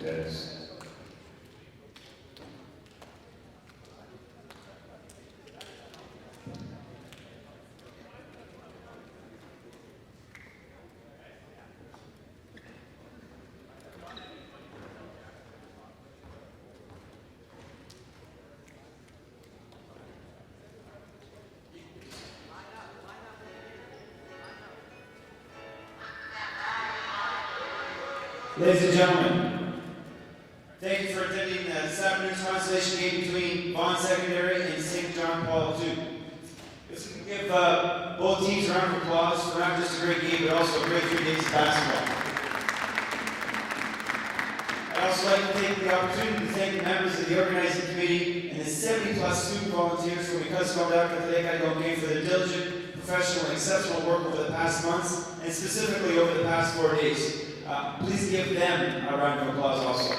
Yes. Ladies and gentlemen, thank you for attending this afternoon's Consolation game between Vaughan Secondary and St. John Paul II. If we can give both teams a round of applause for not just a great game, but also a great 3 days of basketball. I'd also like to take the opportunity to thank the members of the organizing committee and the 70-plus student volunteers from Ecusco for their diligent, professional, and exceptional work over the past months, and specifically over the past 4 days. Please give them a round of applause also.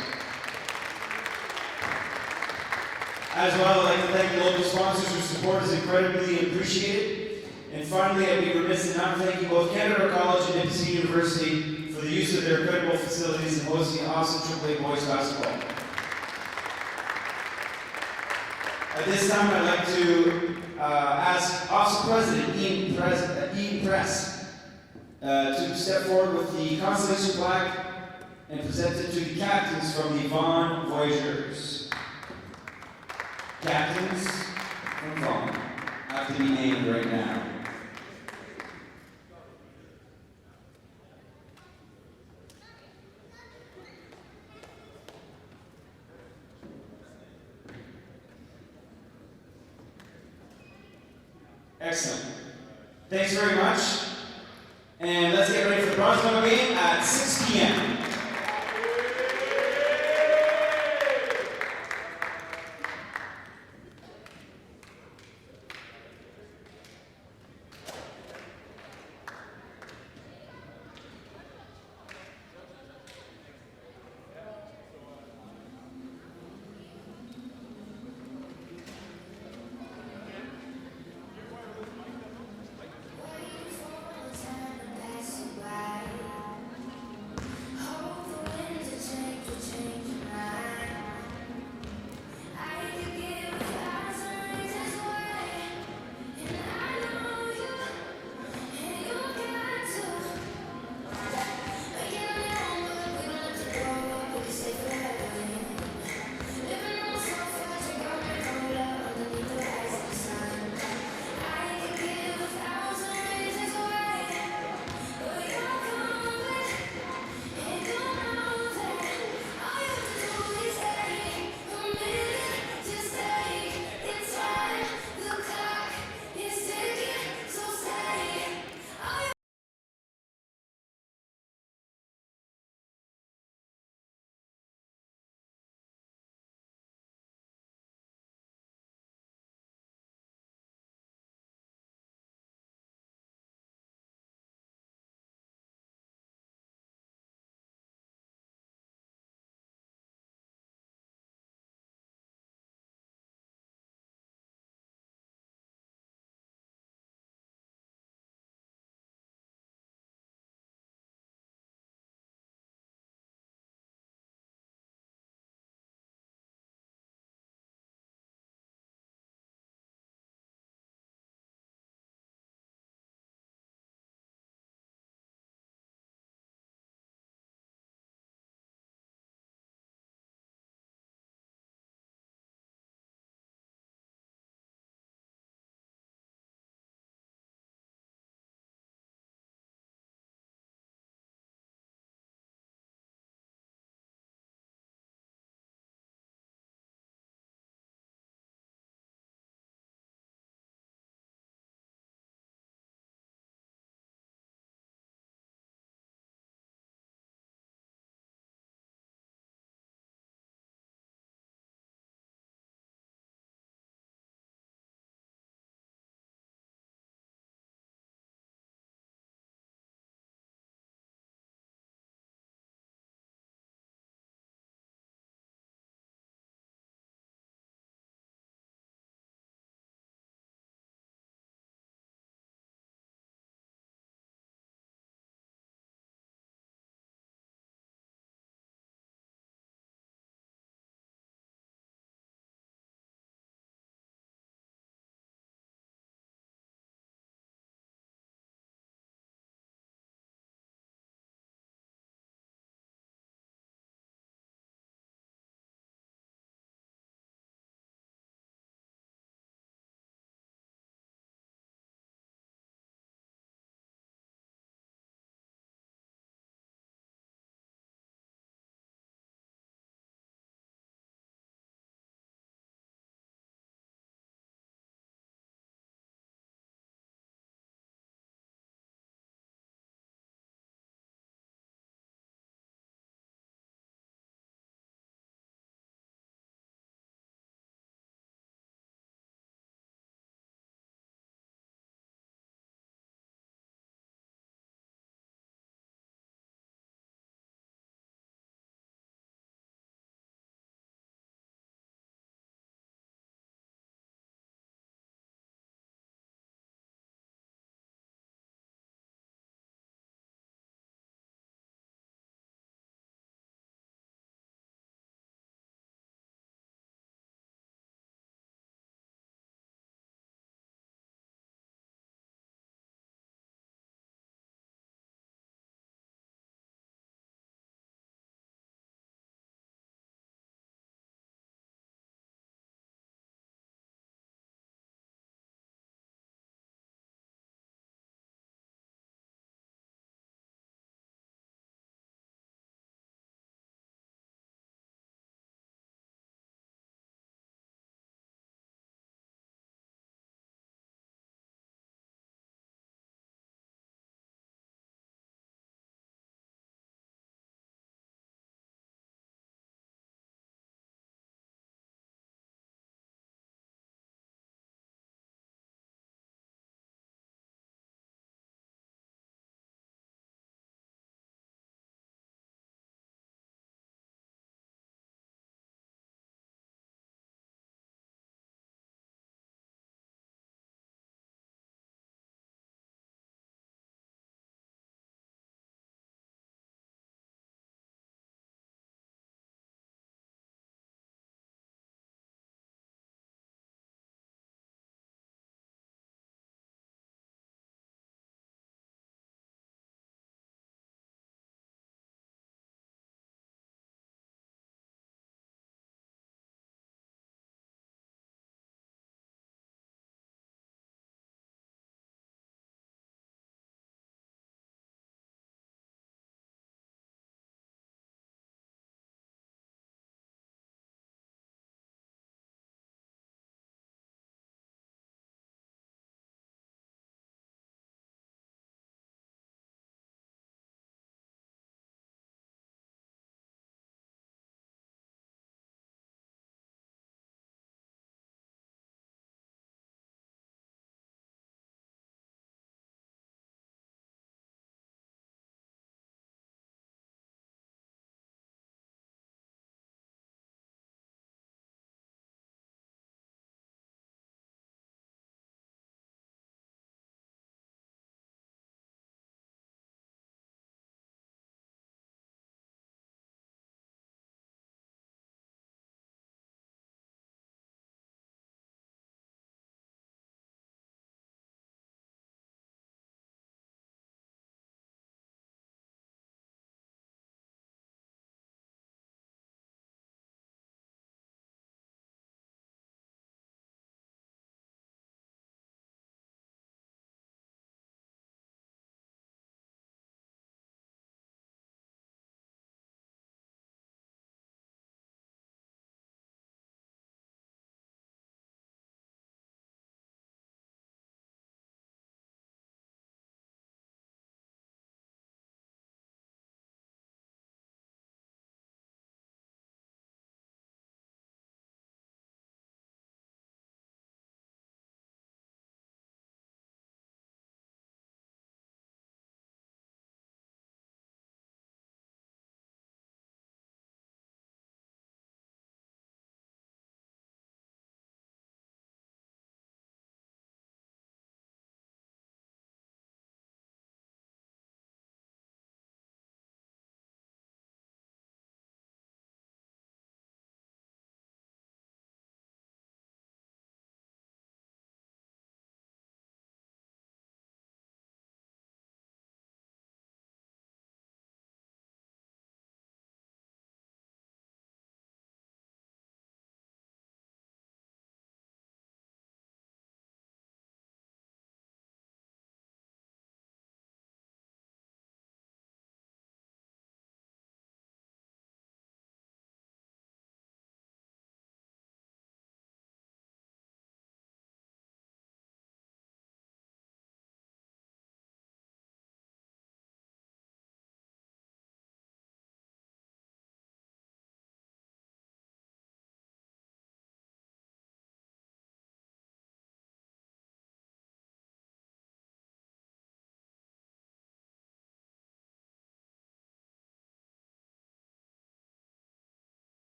As well, I'd like to thank the local sponsors whose support is incredibly appreciated. And finally, I'd be remiss in not thanking both Canada College and Nipissing University for the use of their incredible facilities in hosting awesome AAA boys basketball. At this time, I'd like to ask OFSAA President Ian Press to step forward with the Consolation plaque and present it to the captains from the Vaughan Voyageurs. Captains from Vaughan have to be named right now. Excellent. Thanks very much. And let's get ready for the bronze medal game at 6 p.m.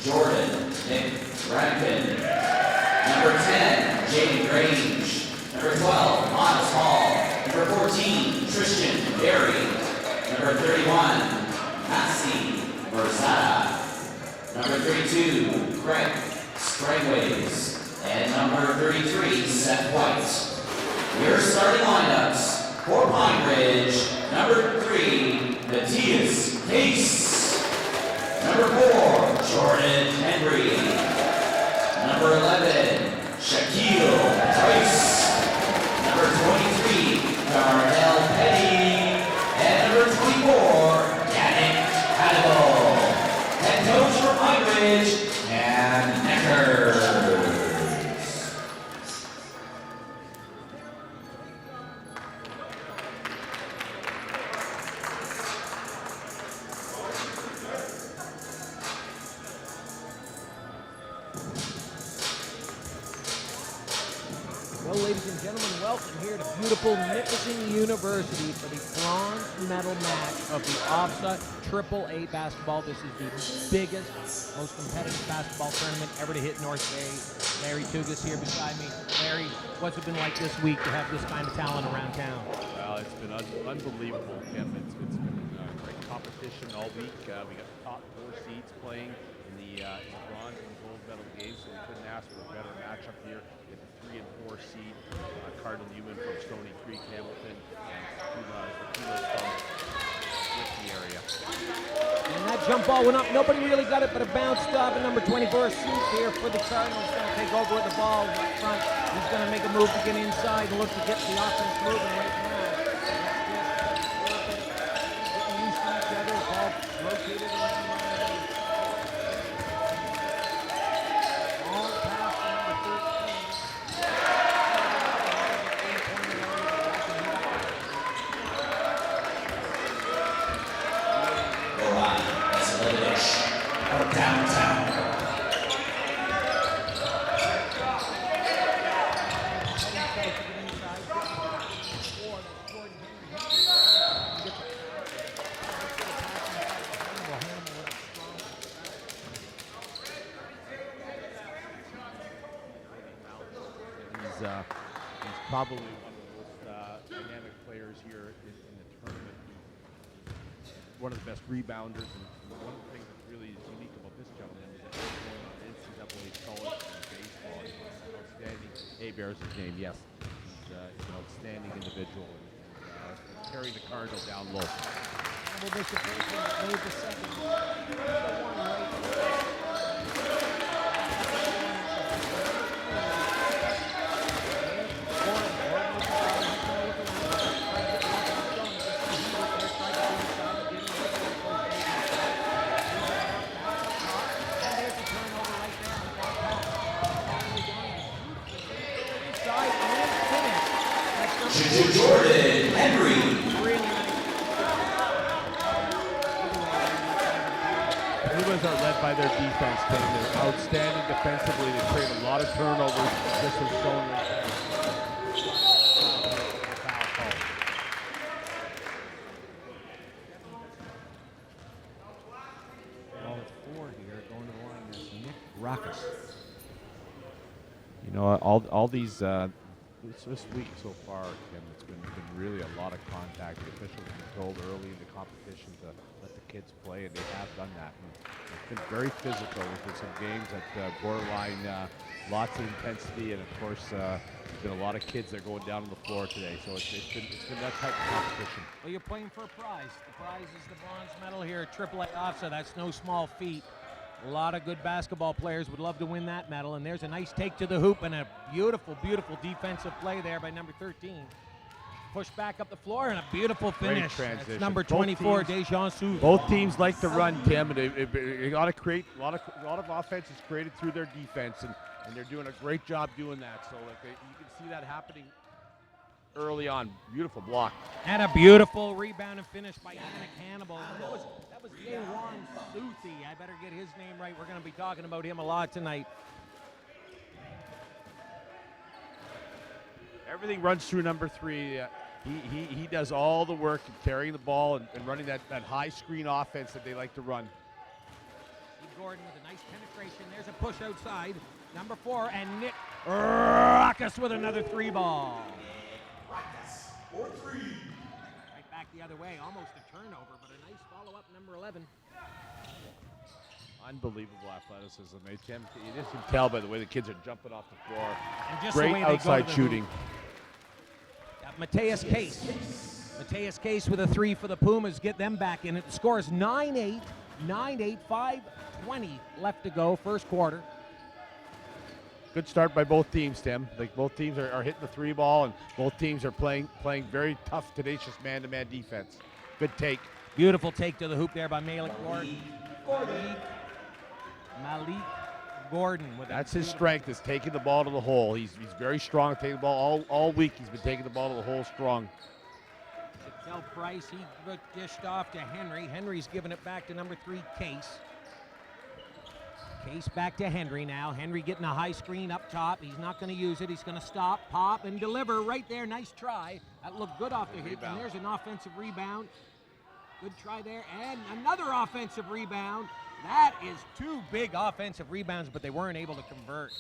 Jordan Nick Rankin. Number 10, Jaden Grange. Number 12, Miles Hall. Number 14, Tristan Berry. Number 31, Massey Versada. Number 32, Greg Strangways. And number 33, Seth White. Your starting lineups for Pine Ridge. Number 3, Matthias Case. Number 4, Jordan Henry. Number 11, Shaquille Price. Number 23, Darnell Petty. And number 24, Yannick Hannibal. Head coach for Pine Ridge, and Neckers. Well, ladies and gentlemen, welcome here to beautiful Nipissing University for the bronze medal match of the OFSAA AAA basketball. This is the biggest, most competitive basketball tournament ever to hit North Bay. Larry Tugas here beside me. Larry, what's it been like this week to have this kind of talent around town? Well, it's been unbelievable, Kim. It's been great competition all week. We got the top 4 seeds playing in the bronze and gold medal games, so we couldn't ask for a better matchup here. We had the 3 and 4 seed, Cardinal Newman from Stony Creek, Hamilton, and Tequilas from the area. And that jump ball went up. Nobody really got it, but it bounced up. And number 24, Seuss here for the Cardinals, going to take over with the ball right front. He's going to make a move to get inside and look to get the offense moving right now. Getting used to each other. Ball rotated around. Long pass to number 13. From downtown. He's probably one of the most dynamic players here in the tournament. One of the best rebounders, and one of the things that really is unique about this gentleman is that he's going on NCAA scholarship in baseball. He's an outstanding. Abe bears his name, yes. He's an outstanding individual and carrying the Cardinals down low. Double dissipation, move the second. One right. Jordan Henry. Humans are led by their defense team. They're outstanding defensively. They create a lot of turnovers. This was shown right there. Ball at 4 here, going to the line. That's Nick Rockus. You know, all these this week so far, Kim, it's been really a lot of contact. The officials have been told early in the competition to let the kids play, and they have done that. And it's been very physical. There's been some games at borderline, lots of intensity, and of course, there's been a lot of kids that are going down on the floor today. So it's been that type of competition. Well, you're playing for a prize. The prize is the bronze medal here at AAA OFSAA. That's no small feat. A lot of good basketball players would love to win that medal, and there's a nice take to the hoop and a beautiful, beautiful defensive play there by number 13. Push back up the floor and a beautiful finish. Transition. That's number 24, Dejan Seuss. Both teams like to run, Tim, and they got to create a lot of offense is created through their defense, and they're doing a great job doing that. So you can see that happening early on. Beautiful block. And a beautiful rebound and finish by Yannick Hannibal. That was Yewan Suthi. I better get his name right. We're going to be talking about him a lot tonight. Everything runs through number 3. He does all the work of carrying the ball and running that high screen offense that they like to run. He Gordon with a nice penetration. There's a push outside. Number 4, and Nick Rackus with another 3 ball. Rackus for 3. Right back the other way, almost a turnover, but a nice follow-up, number 11. Unbelievable athleticism. You just can tell by the way the kids are jumping off the floor. And just Great the way they go outside to the shooting. Got Mateus Case. Mateus Case with a 3 for the Pumas. Get them back in it. The score is 9-8, 9-8, 5:20 left to go, first quarter. Good start by both teams, Tim. Like both teams are hitting the 3 ball, and both teams are playing very tough, tenacious man-to-man defense. Good take. Beautiful take to the hoop there by Malik Gordon. Malik Gordon with That's his strength, is taking the ball to the hole. He's very strong taking the ball all week. He's been taking the ball to the hole strong. Tell Price, he dished off to Henry. Henry's giving it back to number 3, Case. Case back to Henry now. Henry getting a high screen up top. He's not going to use it. He's going to stop, pop, and deliver right there. Nice try. That looked good off the hit. And there's an offensive rebound. Good try there. And another offensive rebound. That is 2 big offensive rebounds, but they weren't able to convert.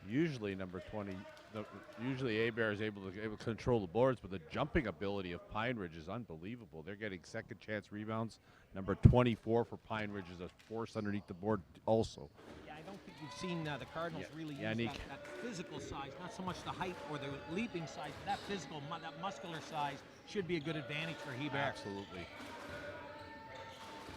Usually number 20, usually A-Bear is able to control the boards, but the jumping ability of Pine Ridge is unbelievable. They're getting second chance rebounds. Number 24 for Pine Ridge is a force underneath the board also. Yeah, I don't think you've seen the Cardinals really use that physical size, not so much the height or the leaping size, but that physical, that muscular size should be a good advantage for Hebert. Absolutely.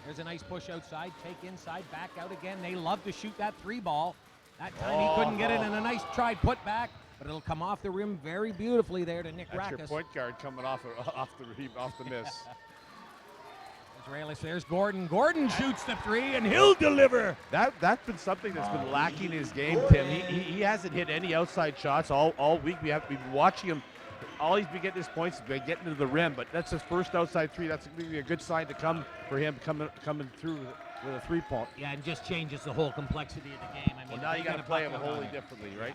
There's a nice push outside, take inside, back out again. They love to shoot that 3 ball. That time he couldn't get it, and a nice try put back, but it'll come off the rim very beautifully there to Nick That's Rackus. your point guard coming off the miss. There's Gordon. Gordon shoots the 3, and he'll deliver. That's been something that's been lacking in his game, Tim. He hasn't hit any outside shots all week. We've been watching him. All he's been getting his points has been getting to the rim, but that's his first outside 3. That's going to be a good sign to come for him coming through with a 3-point. Yeah, and just changes the whole complexity of the game. I mean, Well, now you got to play him wholly differently, right?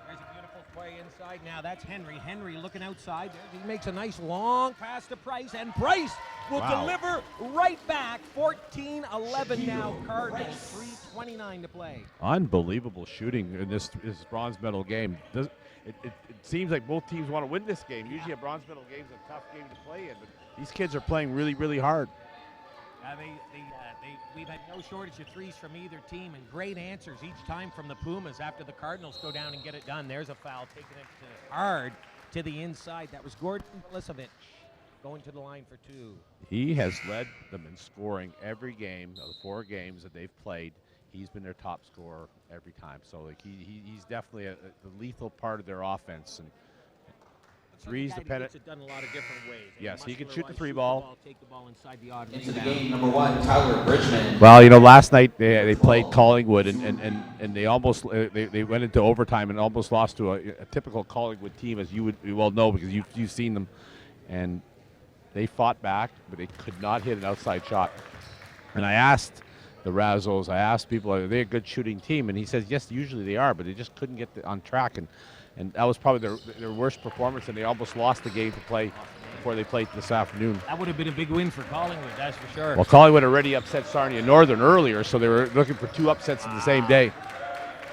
There's a beautiful play inside. Now that's Henry. Henry looking outside. He makes a nice long pass to Price, and Price will deliver right back. 14-11 now, Cardinals. 3:29 to play. Unbelievable shooting in this bronze medal game. It seems like both teams want to win this game. Usually a bronze medal game is a tough game to play in, but these kids are playing really, really hard. We've had no shortage of 3s from either team, and great answers each time from the Pumas after the Cardinals go down and get it done. There's a foul, taking it hard to the inside. That was Gordon Milicevic going to the line for 2. He has led them in scoring every game of the 4 games that they've played. He's been their top scorer every time. So like he's definitely the lethal part of their offense. And threes dependent. It's done a lot of different ways. Yes, he can shoot the 3 ball. Take the ball inside the odd Into the rebound. game, number 1, Tyler Bridgman. Well, last night they played Collingwood and they almost they went into overtime and almost lost to a typical Collingwood team, as you well know because you've seen them, and they fought back, but they could not hit an outside shot. And I asked the Razzles, I asked people, are they a good shooting team? And he says yes, usually they are, but they just couldn't get on track, and that was probably their worst performance, and they almost lost the game to play before they played this afternoon. That would have been a big win for Collingwood, that's for sure. Well, Collingwood already upset Sarnia Northern earlier, so they were looking for 2 upsets in the same day.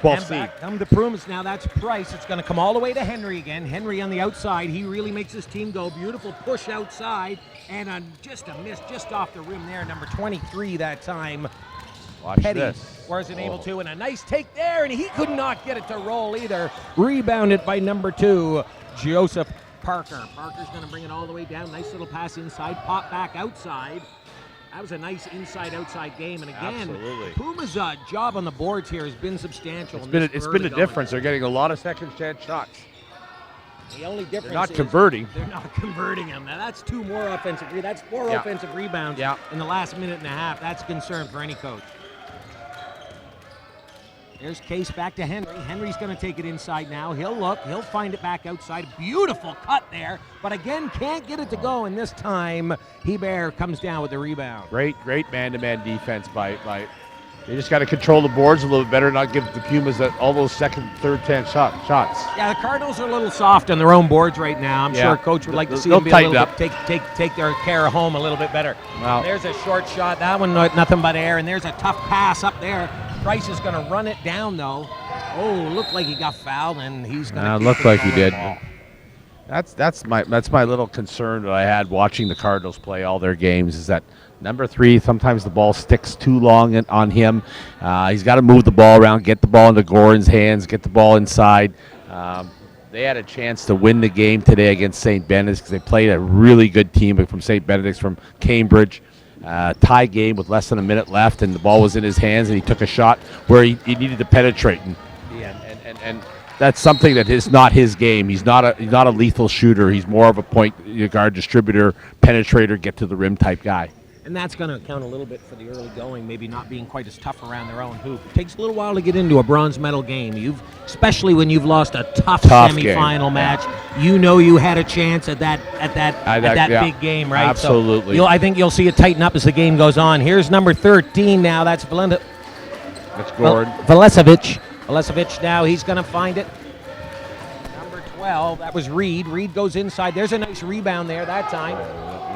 12 seed. Back come the Pumas now. That's Price. It's going to come all the way to Henry again. Henry on the outside. He really makes his team go. Beautiful push outside, and just a miss just off the rim there. Number 23 that time. Watch Petty this. wasn't able to, and a nice take there, and he could not get it to roll either. Rebounded by number 2, Joseph Parker. Parker's going to bring it all the way down. Nice little pass inside, pop back outside. That was a nice inside-outside game, and again, Absolutely. Puma's job on the boards here has been substantial. It's been a difference. They're getting a lot of second chance shots. The only difference They're not is converting. They're not converting them. Now that's 2 more offensive. That's 4 offensive rebounds in the last minute and a half. That's a concern for any coach. There's Case back to Henry. Henry's going to take it inside now. He'll look. He'll find it back outside. Beautiful cut there, but again, can't get it to go. And this time, Hebert comes down with the rebound. Great man-to-man defense by They just got to control the boards a little bit better, not give the Pumas all those second, third, 10 shots. Yeah, the Cardinals are a little soft on their own boards right now. I'm sure Coach would like to see them be a little bit, take their care home a little bit better. Wow. There's a short shot. That one, nothing but air. And there's a tough pass up there. Price is going to run it down, though. Oh, looked like he got fouled, and he's going to looked like he did. That's my little concern that I had watching the Cardinals play all their games is that number 3, sometimes the ball sticks too long on him. He's got to move the ball around, get the ball into Goran's hands, get the ball inside. They had a chance to win the game today against St. Benedict's because they played a really good team from St. Benedict's from Cambridge. Tie game with less than a minute left, and the ball was in his hands, and he took a shot where he needed to penetrate. And that's something that is not his game. He's not a lethal shooter. He's more of a point guard distributor, penetrator, get to the rim type guy. And that's going to account a little bit for the early going, maybe not being quite as tough around their own hoop. It takes a little while to get into a bronze medal game. Especially when you've lost a tough semifinal match. Yeah. You know you had a chance at that big game, right? Absolutely. So I think you'll see it tighten up as the game goes on. Here's number 13 now. That's Valentin. That's Gord. Velesevic now. He's going to find it. Number 12. That was Reed. Reed goes inside. There's a nice rebound there that time.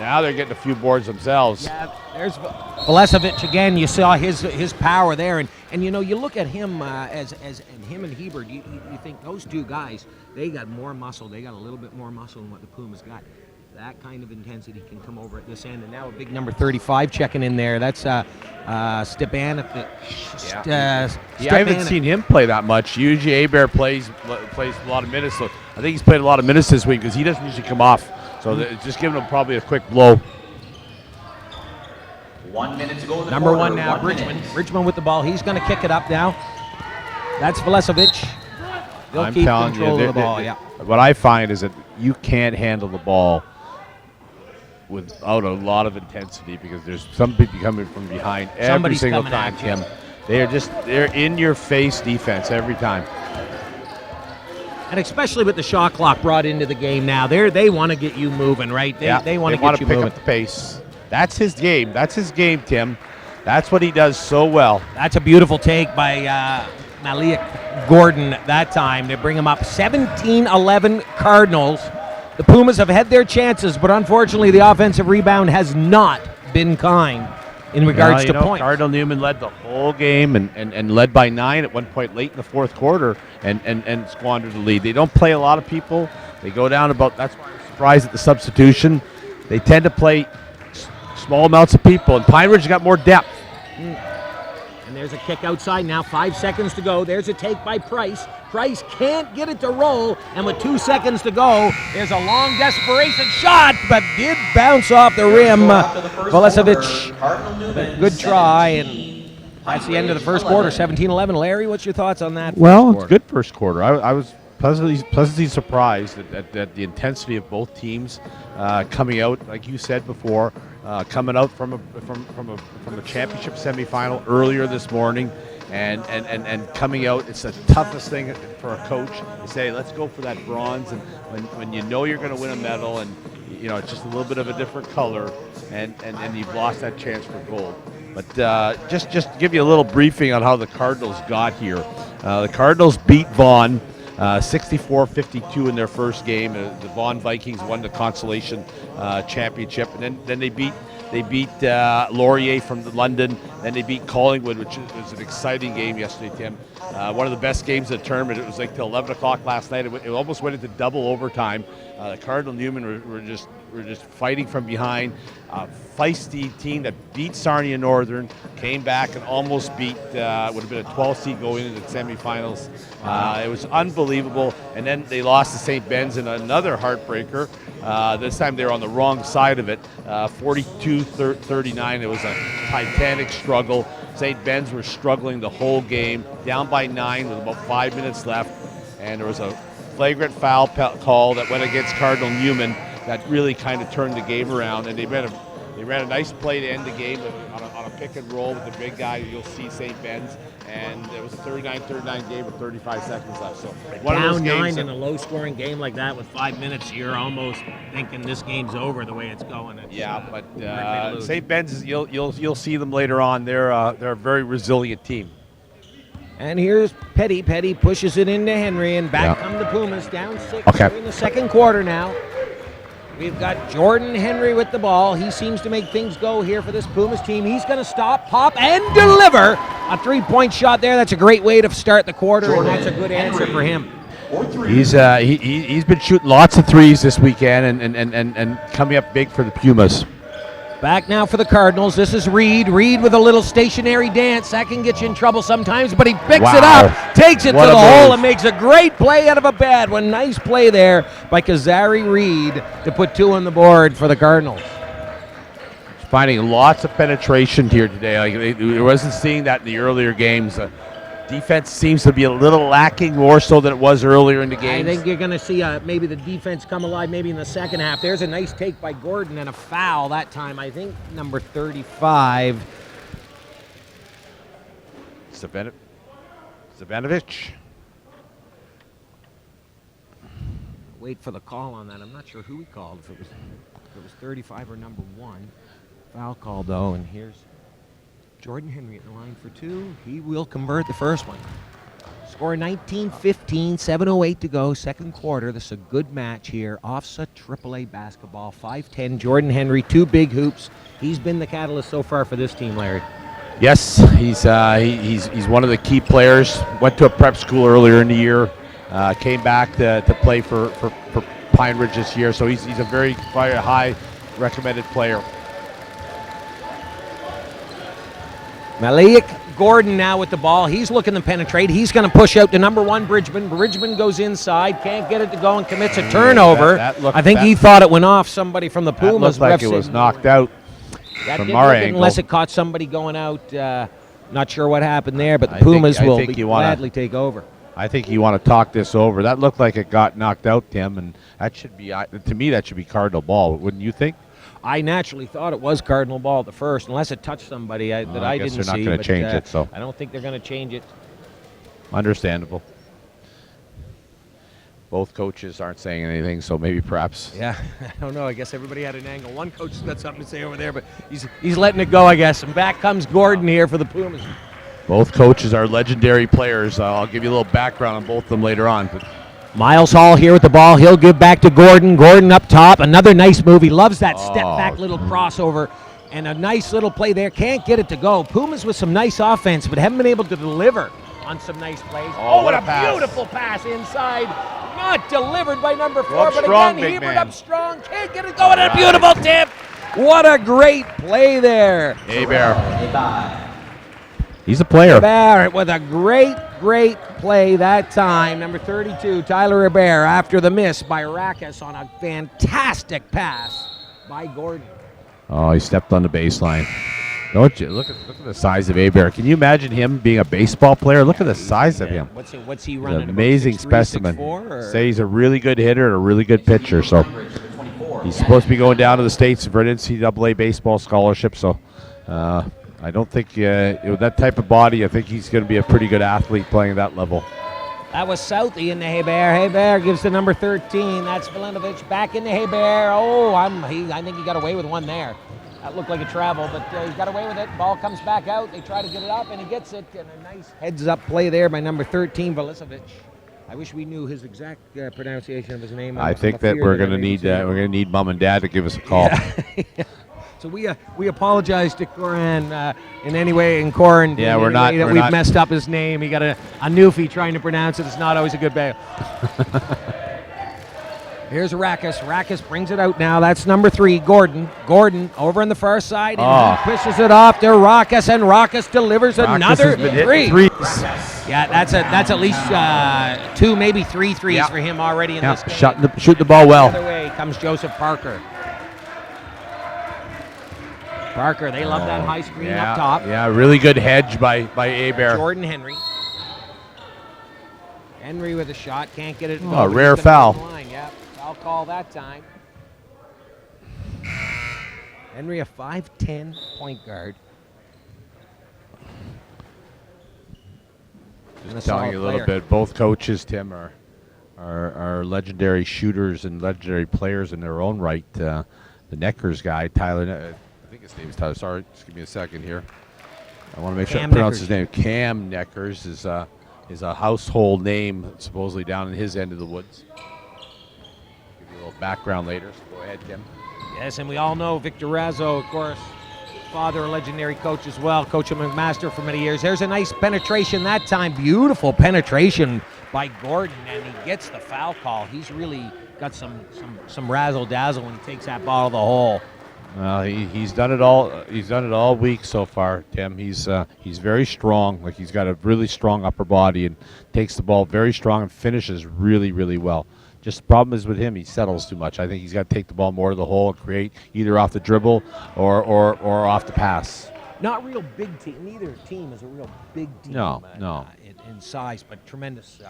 Now they're getting a few boards themselves. Yeah, there's Velesevic again. You saw his power there, and you look at him as him and Hebert. You think those two guys, they got more muscle. They got a little bit more muscle than what the Pumas got. That kind of intensity can come over at this end, and now a big number 35 checking in there. That's Stepan. I haven't seen him play that much. Usually Hebert plays a lot of minutes. So I think he's played a lot of minutes this week because he doesn't usually come off. So just giving him probably a quick blow. 1 minute to go. Number 1 now, Bridgman. Bridgman with the ball. He's going to kick it up now. That's Velesevic. They'll keep control of the ball. Yeah. What I find is that you can't handle the ball without a lot of intensity because there's somebody coming from behind every single time, Tim. They're in your face defense every time. And especially with the shot clock brought into the game now, they want to get you moving, right? They want to get you pick moving. Up the pace. That's his game. That's his game, Tim. That's what he does so well. That's a beautiful take by Malik Gordon that time. They bring him up 17-11 Cardinals. The Pumas have had their chances, but unfortunately the offensive rebound has not been kind in regards to points. Cardinal Newman led the whole game and led by 9 at one point late in the fourth quarter and squandered the lead. They don't play a lot of people. They go down that's why I'm surprised at the substitution. They tend to play small amounts of people, and Pine Ridge got more depth. And there's a kick outside now, 5 seconds to go. There's a take by Price. Price can't get it to roll, and with 2 seconds to go, there's a long desperation shot, but did bounce off the rim. Velesevic, good try, and that's the end of the first quarter, 17-11. Larry, what's your thoughts on that? Well, it's a good first quarter. I was pleasantly surprised at the intensity of both teams coming out, like you said before, coming out from a championship semifinal earlier this morning, and coming out. It's the toughest thing for a coach to say, let's go for that bronze, and when you know you're going to win a medal, and it's just a little bit of a different color, and you've lost that chance for gold. But just to give you a little briefing on how the Cardinals got here. The Cardinals beat Vaughan 64-52 in their first game. The Vaughan Vikings won the Consolation championship, and then they beat Laurier from London. Then they beat Collingwood, which was an exciting game yesterday, Tim. One of the best games of the tournament. It was like till 11 o'clock last night. It almost went into double overtime. The Cardinal Newman were just fighting from behind. Feisty team that beat Sarnia Northern, came back and almost beat, would have been a 12 seed going into the semifinals. It was unbelievable. And then they lost to St. Ben's in another heartbreaker. This time they were on the wrong side of it, 42-39. It was a titanic struggle. St. Ben's were struggling the whole game, down by 9 with about 5 minutes left. And there was a flagrant foul call that went against Cardinal Newman that really kind of turned the game around. And they ran a nice play to end the game on a pick and roll with the big guy. You'll see St. Ben's, and it was a 39-39 game with 35 seconds left. So Down 9 in a low-scoring game like that with 5 minutes, you're almost thinking this game's over the way it's going. It's, but hard way to lose. St. Ben's, you'll see them later on. They're a very resilient team. And here's Petty. Petty pushes it into Henry, and back come the Pumas, down 6 Okay. in the second quarter now. We've got Jordan Henry with the ball. He seems to make things go here for this Pumas team. He's going to stop, pop, and deliver a three-point shot there. That's a great way to start the quarter, and that's a good answer for him. He's been shooting lots of threes this weekend and coming up big for the Pumas. Back now for the Cardinals. This is Reed. Reed with a little stationary dance. That can get you in trouble sometimes, but he picks it up, takes it What to a the hole, move. and makes a great play out of a bad one. Nice play there by Kazari Reed to put 2 on the board for the Cardinals. Finding lots of penetration here today. I wasn't seeing that in the earlier games. Defense seems to be a little lacking more so than it was earlier in the game. I think you're going to see maybe the defense come alive maybe in the second half. There's a nice take by Gordon and a foul that time. I think number 35. Stevanovic. Wait for the call on that. I'm not sure who he called, if it was 35 or number 1. Foul call, though, and here's Jordan Henry at the line for 2. He will convert the first one. Score 19-15, 7:08 to go, second quarter. This is a good match here. OFSAA AAA basketball, 5'10", Jordan Henry, 2 big hoops. He's been the catalyst so far for this team, Larry. Yes, he's one of the key players. Went to a prep school earlier in the year. Came back to play for Pine Ridge this year. So he's a very high recommended player. Malik Gordon now with the ball. He's looking to penetrate. He's going to push out to number 1, Bridgman. Bridgman goes inside, can't get it to go, and commits a turnover. I think he thought it went off somebody from the Pumas. That looked like it was knocked out from our angle. Unless it caught somebody going out. Not sure what happened there, but the Pumas will gladly take over. I think you want to talk this over. That looked like it got knocked out, Tim, and that should be, to me, that should be Cardinal ball. Wouldn't you think? I naturally thought it was Cardinal ball at the first, unless it touched somebody that I didn't see. They're not going to change it, so I don't think they're going to change it. Understandable. Both coaches aren't saying anything, so maybe perhaps. Yeah, I don't know. I guess everybody had an angle. One coach has got something to say over there, but he's letting it go, I guess. And back comes Gordon here for the Pumas. Both coaches are legendary players. I'll give you a little background on both of them later on. But Miles Hall here with the ball. He'll give back to Gordon. Gordon up top. Another nice move. He loves that step-back little crossover. And a nice little play there. Can't get it to go. Pumas with some nice offense, but haven't been able to deliver on some nice plays. Oh, what a beautiful pass inside. Not delivered by number 4, Up but strong, again, big Hebert man. up strong. Can't get it going. And a beautiful tip. What a great play there. Hebert. He's a player. Barrett with a great play that time. Number 32, Tyler Hebert, after the miss by Rackus on a fantastic pass by Gordon. Oh, he stepped on the baseline. Don't you look at the size of Hebert? Can you imagine him being a baseball player? Look at the size of him. What's he He's running? an amazing 6'3", specimen. 6'4", Say he's a really good hitter and a really good pitcher. So he's supposed to be going down to the States for an NCAA baseball scholarship. So I don't think with that type of body, I think he's going to be a pretty good athlete playing at that level. That was Southey into Hebert. Hebert gives to number 13. That's Velinovic back into Hebert. Oh, I think he got away with one there. That looked like a travel, but he got away with it. Ball comes back out. They try to get it up, and he gets it. And a nice heads-up play there by number 13, Velinovic. I wish we knew his exact pronunciation of his name. I think that we're going to need mom and dad to give us a call. Yeah. So we apologize to Coran in any way, and Coran. Yeah, we've messed up his name. He got a newfie trying to pronounce it. It's not always a good bail. Here's Rackus. Rackus brings it out now. That's number 3, Gordon. Gordon over on the far side, and he pushes it off to Rackus, and Rackus delivers another three. Yeah, that's at least 2, maybe 3 threes for him already in this game. Shoot the ball well. The other way comes Joseph Parker. Parker, they love that high screen up top. Yeah, really good hedge by Hebert. Jordan Henry. Henry with a shot, can't get it. Oh, rare foul. Yeah, foul call that time. Henry, a 5'10" point guard. and a Just telling solid you a little player. bit. Both coaches, Tim, are legendary shooters and legendary players in their own right. The Neckers guy, Tyler, I think his name is Tyler. Sorry, just give me a second here. I want to make sure I Cam pronounce Neckers. his name. Cam Neckers is a household name supposedly down in his end of the woods. Give you a little background later. So go ahead, Tim. Yes, and we all know Victor Razzo, of course, father, a legendary coach as well, Coach McMaster for many years. There's a nice penetration that time, beautiful penetration by Gordon, and he gets the foul call. He's really got some razzle dazzle when he takes that ball to the hole. Well, he's done it all. He's done it all week so far, Tim. He's very strong. Like, he's got a really strong upper body and takes the ball very strong and finishes really, really well. Just the problem is with him, he settles too much. I think he's got to take the ball more to the hole and create either off the dribble or off the pass. Not real big team. Neither team is a real big team. No. In size, but tremendous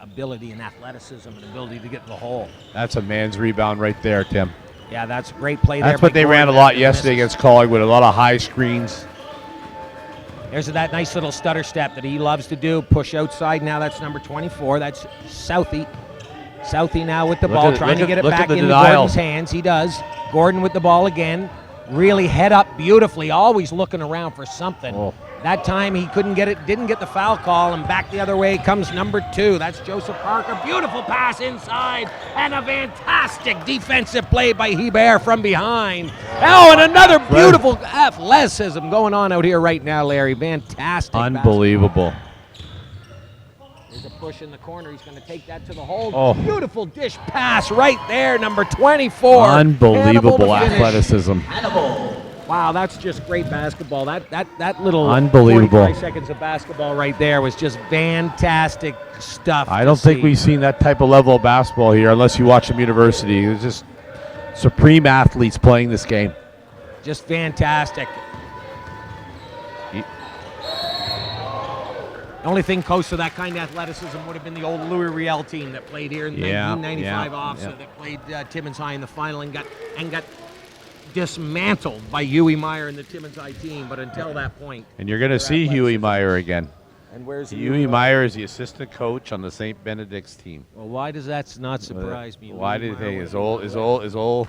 ability and athleticism and ability to get to the hole. That's a man's rebound right there, Tim. Yeah, that's a great play there. That's what by they ran a Gordon lot after yesterday misses. against Collingwood. A lot of high screens. There's that nice little stutter step that he loves to do. Push outside. Now that's number 24. That's Southey. Southey now with the ball, trying to get it back into Gordon's hands. He does. Gordon with the ball again. Really head up beautifully, always looking around for something. Oh. That time he couldn't get it, didn't get the foul call, and back the other way comes number 2. That's Joseph Parker. Beautiful pass inside, and a fantastic defensive play by Hebert from behind. Oh, and another beautiful athleticism going on out here right now, Larry. Fantastic. Unbelievable. There's a push in the corner. He's going to take that to the hole. Oh. Beautiful dish pass right there, number 24. Unbelievable Hannibal to finish. athleticism. Hannibal. Wow, that's just great basketball. That little Unbelievable. 45 seconds of basketball right there was just fantastic stuff. I don't think we've seen that type of level of basketball here unless you watch them university. It's just supreme athletes playing this game. Just fantastic. The only thing close to that kind of athleticism would have been the old Louis Riel team that played here in 1995 OFSAA that played Timmins High in the final and got dismantled by Huey Meyer and the Timmins High team. But until that point, And you're going to see Huey Meyer again. and where's Huey Meyer is the assistant coach on the St. Benedict's team. Well, why does that not surprise me? Why Huey did Meyer he? would His have old.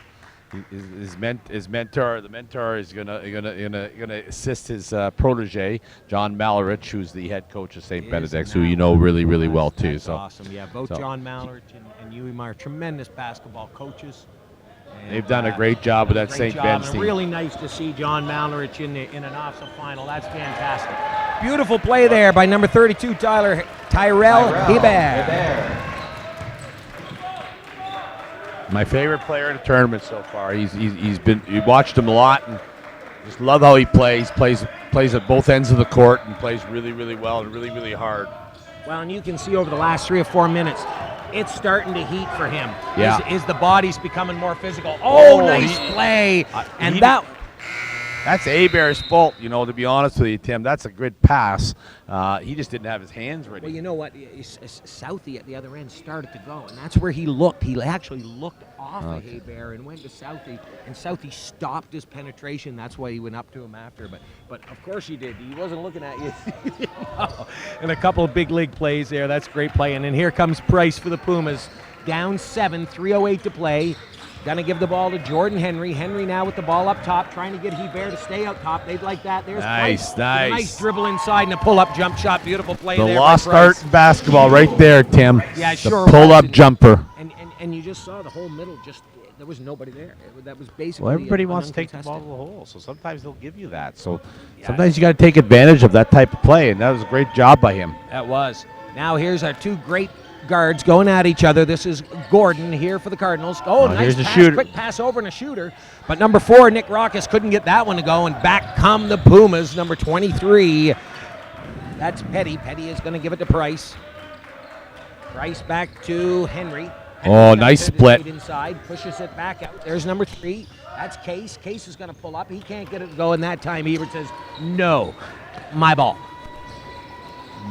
His mentor, the mentor is gonna assist his protege, John Malrich, who's the head coach of St. Benedict's, who you know really, really well too. That's So awesome. Yeah, both John Malrich and Huey Meyer, tremendous basketball coaches. And, they've done a great job with that great St. job, Ben's and team. really nice to see John Malrich in an OFSAA final. That's fantastic. Beautiful play there by number 32, Tyrell Hebert. My favorite player in the tournament so far. You watched him a lot and just love how he plays. Plays at both ends of the court and plays really, really well and really, really hard. Well, and you can see over the last 3 or 4 minutes, it's starting to heat for him. Yeah. Is the body's becoming more physical. Oh, nice play. And That's Hebert's fault, to be honest with you, Tim. That's a good pass. He just didn't have his hands ready. Well, you know what? Southey at the other end started to go, and that's where he looked. He actually looked off of Hebert and went to Southey, and Southey stopped his penetration. That's why he went up to him after. But of course he did. He wasn't looking at you. And a couple of big league plays there. That's great play. And then here comes Price for the Pumas. Down 7, 3:08 to play. Gonna give the ball to Jordan Henry. Henry now with the ball up top, trying to get Hebert to stay out top. They'd like that. There's Nice, Price. nice. A nice dribble inside and a pull-up jump shot. Beautiful play The there. lost by Price. art in basketball right there, Tim. Yeah, the sure was. pull-up jumper. And you just saw the whole middle. There was nobody there. That was basically. Well, everybody an wants to take the ball uncontested. to the hole, so sometimes they'll give you that. So sometimes you got to take advantage of that type of play, and that was a great job by him. That was. Now here's our two great guards going at each other. This is Gordon here for the Cardinals. Oh, nice here's the pass, shooter. quick pass over and a shooter. But number 4, Nick Rockus, couldn't get that one to go, and back come the Pumas, number 23. That's Petty. Petty is going to give it to Price. Price back to Henry. Oh, nice split. Inside, pushes it back out. There's number 3. That's Case. Case is going to pull up. He can't get it to go, and that time Ebert says, no, my ball.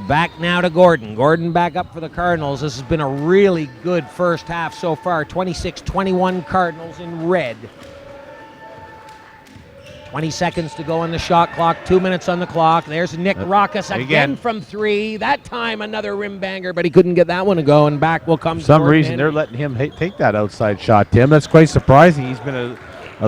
Back now to Gordon. Gordon back up for the Cardinals. This has been a really good first half so far. 26-21 Cardinals in red. 20 seconds to go on the shot clock, 2 minutes on the clock. There's Nick Rockus again from 3. That time another rim banger, but he couldn't get that one to go, and back will come. For some reason, they're letting him take that outside shot, Tim. That's quite surprising. He's been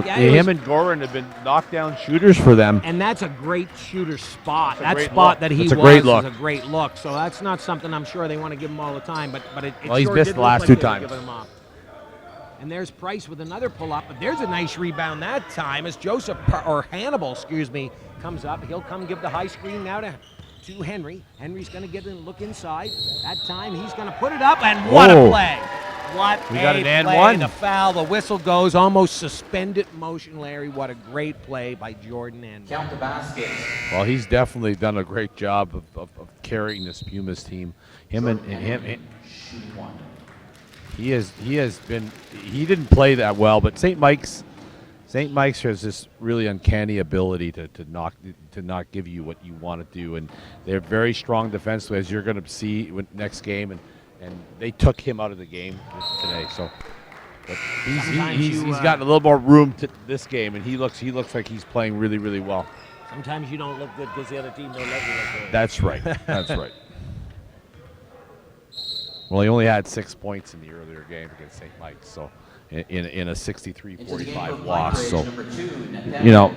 him and Gorin have been knockdown shooters for them. And that's a great shooter spot. That spot that he was a great look. is a great look. So that's not something I'm sure they want to give him all the time, but it well, he's sure missed did the look last like 2 they were times. giving him up. And there's Price with another pull-up, but there's a nice rebound that time as Hannibal, comes up. He'll come give the high screen now to Henry. Henry's going to get in, look inside. That time he's going to put it up, and what a play! We got an and play. one. The foul, the whistle goes, almost suspended motion, Larry. What a great play by Jordan Henry. Count the basket. Well, he's definitely done a great job of carrying this Pumas team. Him. Shoot one. He has been. He didn't play that well, but St. Mike's has this really uncanny ability to not give you what you want to do, and they're very strong defensively, as you're going to see with next game, and they took him out of the game today. So, but he's gotten a little more room to this game, and he looks like he's playing really, really well. Sometimes you don't look good because the other team don't let you look good. That's right. That's right. Well, he only had 6 points in the earlier game against St. Mike's, so in a 63-45 loss. So,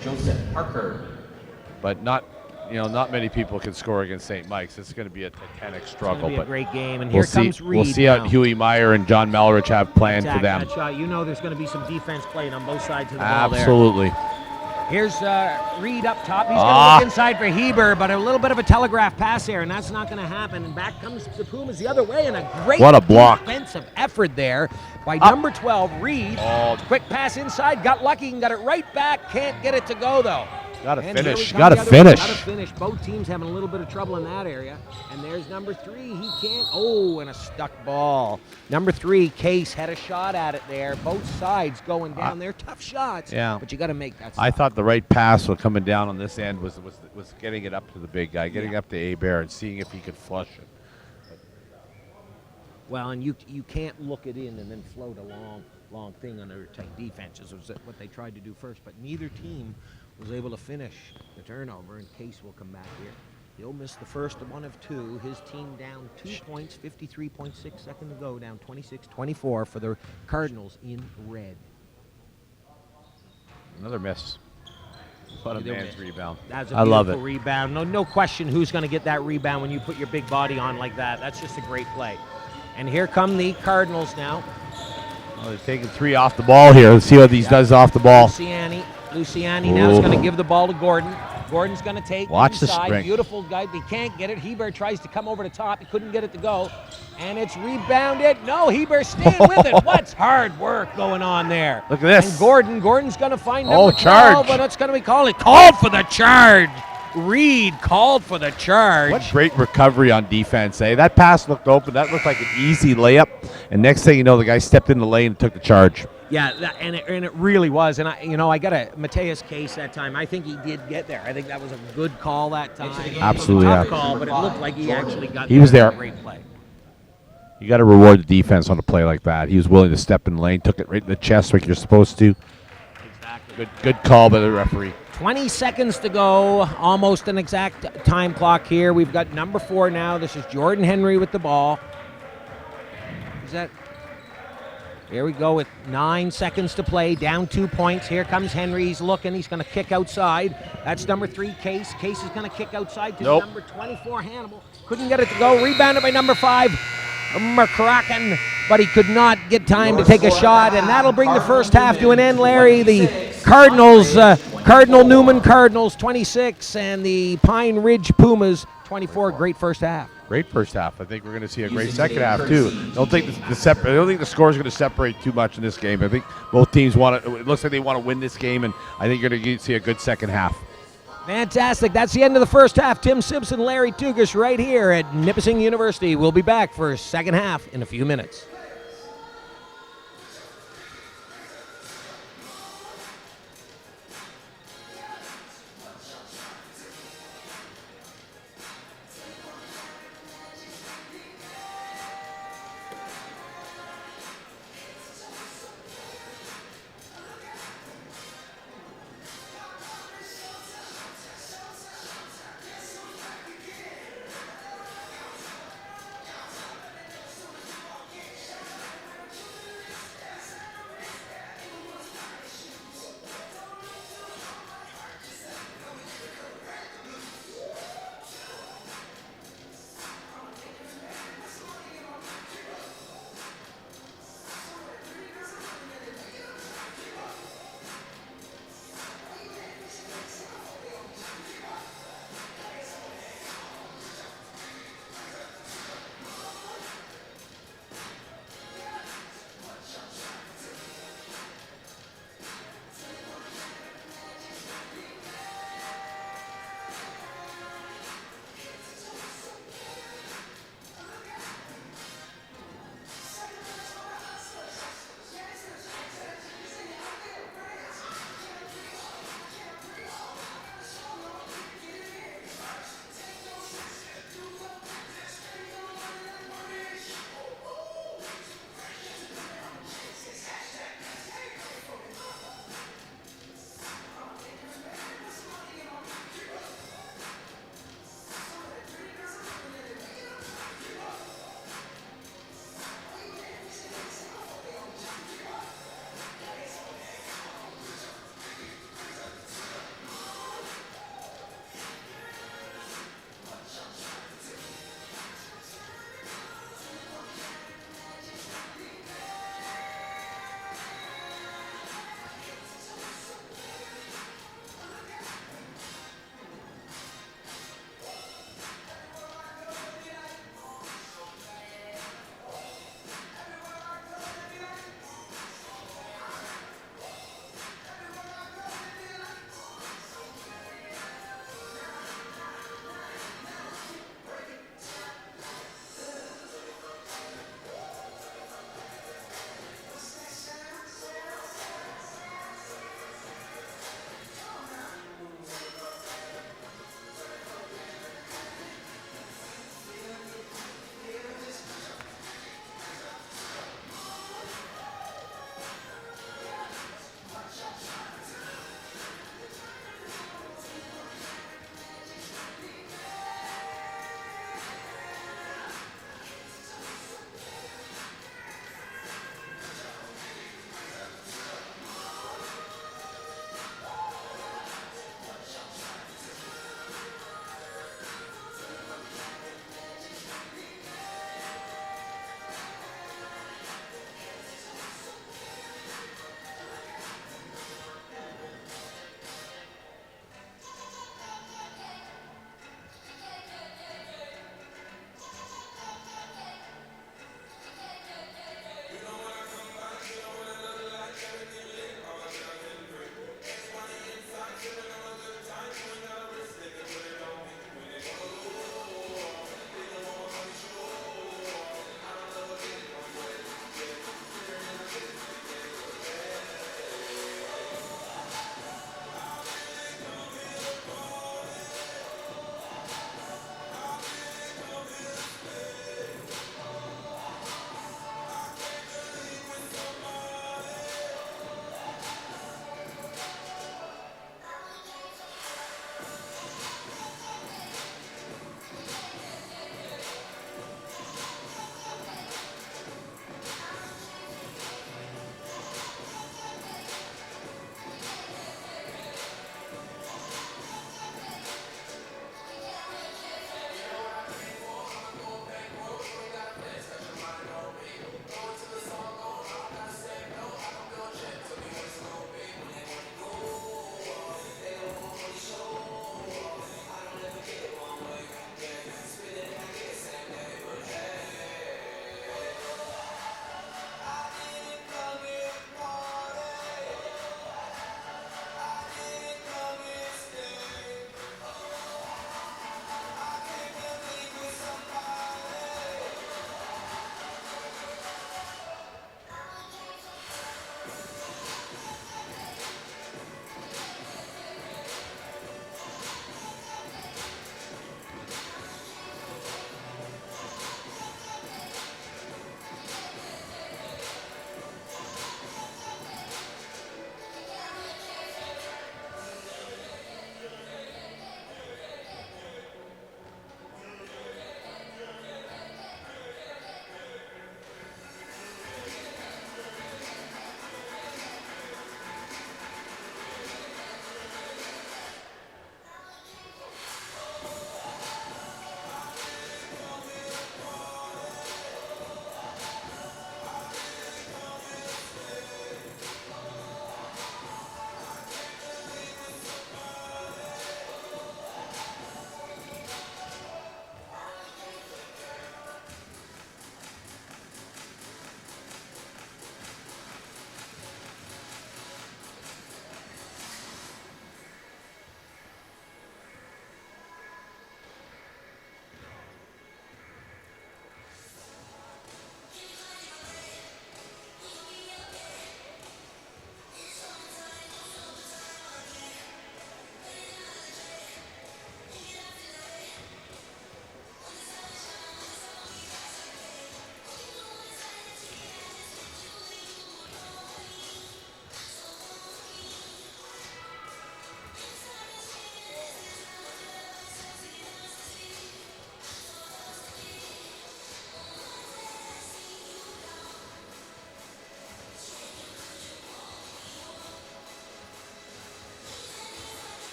Joseph Parker. but not many people can score against St. Mike's. It's going to be a titanic struggle. It's going to be a great game, and we'll here comes Reed. We'll see what Huey Meyer and John Malrich have planned for them. That shot, there's going to be some defense playing on both sides of the ball there. Absolutely. Here's Reed up top. He's going to look inside for Heber, but a little bit of a telegraph pass here, and that's not going to happen. And back comes the Pumas the other way, and a great defensive effort there by number 12, Reed. Quick pass inside, got lucky and got it right back. Can't get it to go, though. Got to finish. Got to finish. Both teams having a little bit of trouble in that area. And there's number 3. He can't. Oh, and a stuck ball. Number 3, Case had a shot at it there. Both sides going down there. Tough shots. Yeah. But you got to make that. I thought the right pass coming down on this end was getting it up to the big guy, getting up to Hebert and seeing if he could flush it. Well, and you can't look it in and then float a long thing under tight defenses. Was what they tried to do first, but neither team was able to finish the turnover, and Case will come back here. He'll miss the first one of 2. His team down 2 points, 53.6 seconds to go, down 26-24 for the Cardinals in red. Another miss. What a man's rebound. That's a beautiful rebound. No question who's going to get that rebound when you put your big body on like that. That's just a great play. And here come the Cardinals now. Well, they're taking 3 off the ball here. Let's see what these does off the ball. Luciani now is going to give the ball to Gordon. Gordon's going to take Watch inside. the strength. Beautiful guy. He can't get it. Hebert tries to come over the top. He couldn't get it to go. And it's rebounded. No, Hebert's staying with it. What's hard work going on there? Look at this. And Gordon's going to find number 12. Charge. But what's going to be called? It called for the charge. Reed called for the charge. What great recovery on defense, eh? That pass looked open. That looked like an easy layup. And next thing you know, the guy stepped in the lane and took the charge. Yeah, and it really was. And I got a Mateus Case that time. I think he did get there. I think that was a good call that time. Absolutely, Tough call, but it looked like he actually got. He was there. Great play. You got to reward the defense on a play like that. He was willing to step in the lane, took it right in the chest like you're supposed to. Exactly. Good call by the referee. 20 seconds to go, almost an exact time clock here. We've got number 4 now. This is Jordan Henry with the ball. Here we go with 9 seconds to play, down 2 points. Here comes Henry. He's looking. He's going to kick outside. That's number 3, Case. Case is going to kick outside to number 24, Hannibal. Couldn't get it to go. Rebounded by number 5, McCracken, but he could not get time to take a shot, and that'll bring the first half to an end, Larry. The Cardinals, Cardinal Newman Cardinals 26, and the Pine Ridge Pumas 24. Great first half. Great first half. I think we're going to see a great second half too. I don't think the score is going to separate too much in this game. I think both teams want to. It looks like they want to win this game, and I think you're going to see a good second half. Fantastic. That's the end of the first half. Tim Simpson, Larry Tugas right here at Nipissing University. We'll be back for second half in a few minutes.